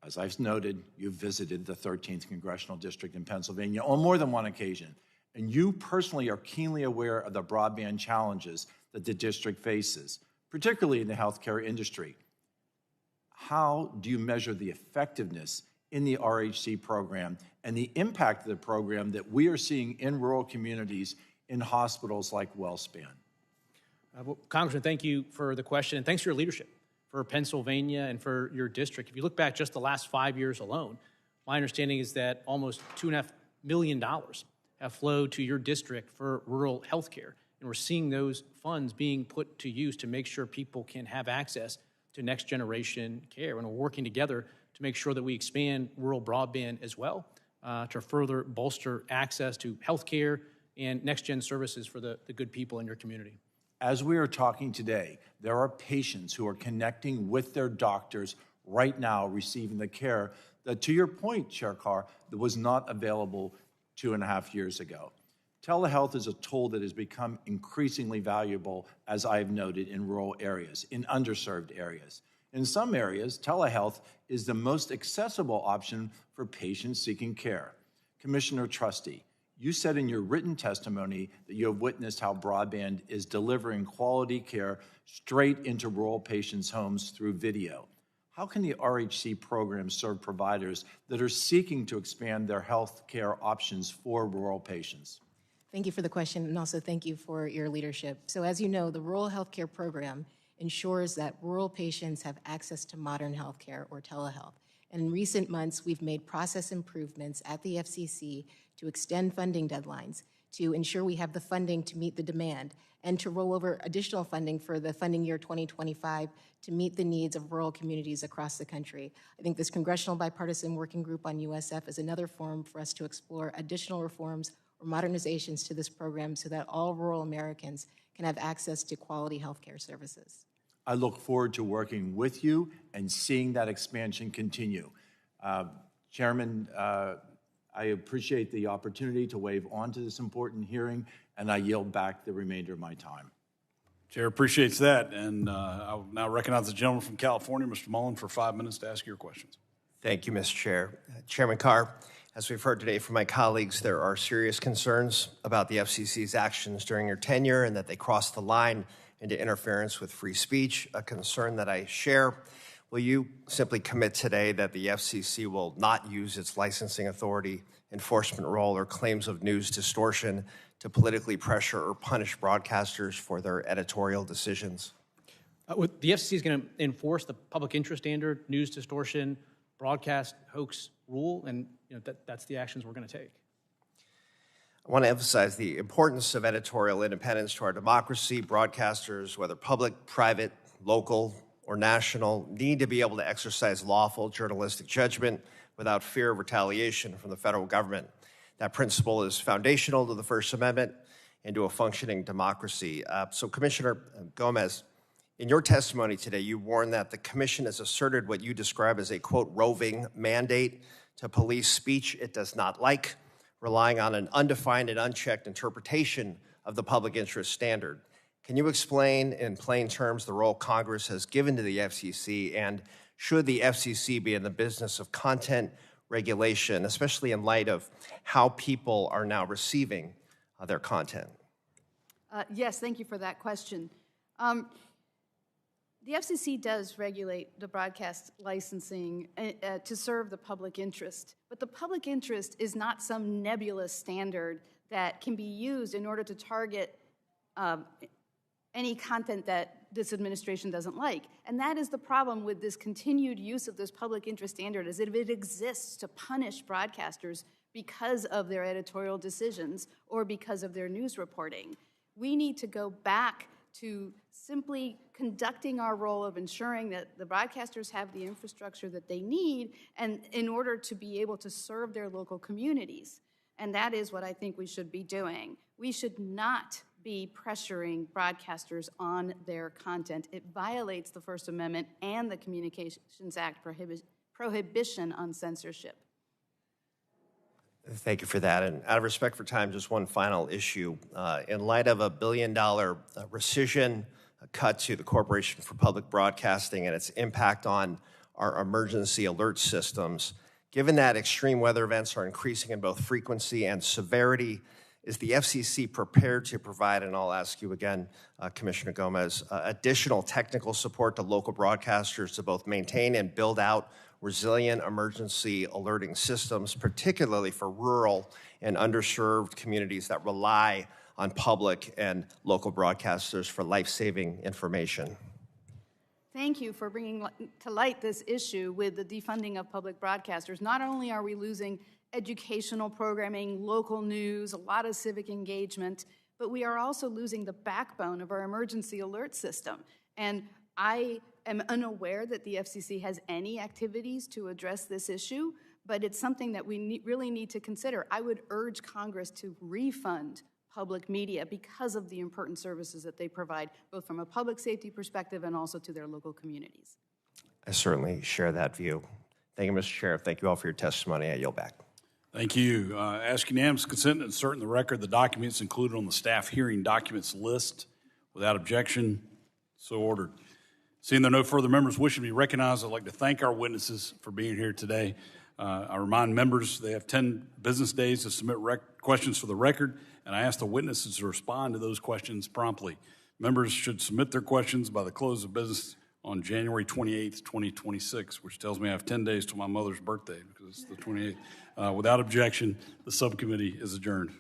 as I've noted, you've visited the 13th Congressional District in Pennsylvania on more than one occasion, and you personally are keenly aware of the broadband challenges that the district faces, particularly in the healthcare industry. How do you measure the effectiveness in the RHC program and the impact of the program that we are seeing in rural communities in hospitals like WellSpan? Well, Congressman, thank you for the question, and thanks for your leadership for Pennsylvania and for your district. If you look back just the last 5 years alone, my understanding is that almost $2.5 million have flowed to your district for rural health care, and we're seeing those funds being put to use to make sure people can have access to next generation care, and we're working together to make sure that we expand rural broadband as well to further bolster access to health care and next-gen services for the good people in your community. As we are talking today, there are patients who are connecting with their doctors right now, receiving the care that, to your point, Chair Carr, that was not available 2.5 years ago. Telehealth is a tool that has become increasingly valuable, as I've noted, in rural areas, in underserved areas. In some areas, telehealth is the most accessible option for patients seeking care. Commissioner Trusty, you said in your written testimony that you have witnessed how broadband is delivering quality care straight into rural patients' homes through video. How can the RHC program serve providers that are seeking to expand their health care options for rural patients? Thank you for the question, and also thank you for your leadership. So as you know, the Rural Healthcare Program ensures that rural patients have access to modern healthcare or telehealth. And in recent months, we've made process improvements at the FCC to extend funding deadlines, to ensure we have the funding to meet the demand, and to roll over additional funding for the funding year 2025 to meet the needs of rural communities across the country. I think this Congressional Bipartisan Working Group on USF is another forum for us to explore additional reforms or modernizations to this program so that all rural Americans can have access to quality health care services. I look forward to working with you and seeing that expansion continue. Chairman, I appreciate the opportunity to wave on to this important hearing, and I yield back the remainder of my time. Chair appreciates that, and I will now recognize the gentleman from California, Mr. Mullen, for 5 minutes to ask your questions. Thank you, Mr. Chair. Chairman Carr, as we've heard today from my colleagues, there are serious concerns about the FCC's actions during your tenure and that they crossed the line into interference with free speech, a concern that I share. Will you simply commit today that the FCC will not use its licensing authority, enforcement role, or claims of news distortion to politically pressure or punish broadcasters for their editorial decisions? The FCC is going to enforce the public interest standard, news distortion, broadcast hoax rule, and that's the actions we're going to take. I want to emphasize the importance of editorial independence to our democracy. Broadcasters, whether public, private, local, or national, need to be able to exercise lawful journalistic judgment without fear of retaliation from the federal government. That principle is foundational to the First Amendment and to a functioning democracy. So Commissioner Gomez, in your testimony today, you warned that the commission has asserted what you describe as a, quote, roving mandate to police speech it does not like, relying on an undefined and unchecked interpretation of the public interest standard. Can you explain in plain terms the role Congress has given to the FCC, and should the FCC be in the business of content regulation, especially in light of how people are now receiving their content? Yes, thank you for that question. The FCC does regulate the broadcast licensing to serve the public interest, but the public interest is not some nebulous standard that can be used in order to target any content that this administration doesn't like. And that is the problem with this continued use of this public interest standard, is that it exists to punish broadcasters because of their editorial decisions or because of their news reporting. We need to go back to simply conducting our role of ensuring that the broadcasters have the infrastructure that they need and in order to be able to serve their local communities. And that is what I think we should be doing. We should not be pressuring broadcasters on their content. It violates the First Amendment and the Communications Act prohibition on censorship. Thank you for that. And out of respect for time, just one final issue. In light of $1 billion rescission, a cut to the Corporation for Public Broadcasting and its impact on our emergency alert systems, given that extreme weather events are increasing in both frequency and severity, is the FCC prepared to provide, and I'll ask you again, Commissioner Gomez, additional technical support to local broadcasters to both maintain and build out resilient emergency alerting systems, particularly for rural and underserved communities that rely on public and local broadcasters for life-saving information? Thank you for bringing to light this issue with the defunding of public broadcasters. Not only are we losing educational programming, local news, a lot of civic engagement, but we are also losing the backbone of our emergency alert system. And I am unaware that the FCC has any activities to address this issue, but it's something that we really need to consider. I would urge Congress to refund public media because of the important services that they provide, both from a public safety perspective and also to their local communities. I certainly share that view. Thank you, Mr. Chair. Thank you all for your testimony. I yield back. Thank you. Ask unanimous consent to insert in the record the documents included on the staff hearing documents list. Without objection, so ordered. Seeing there are no further members wishing to be recognized, I'd like to thank our witnesses for being here today. I remind members they have 10 business days to submit questions for the record, and I ask the witnesses to respond to those questions promptly. Members should submit their questions by the close of business on January 28th, 2026, which tells me I have 10 days till my mother's birthday because it's the 28th. Without objection, the subcommittee is adjourned.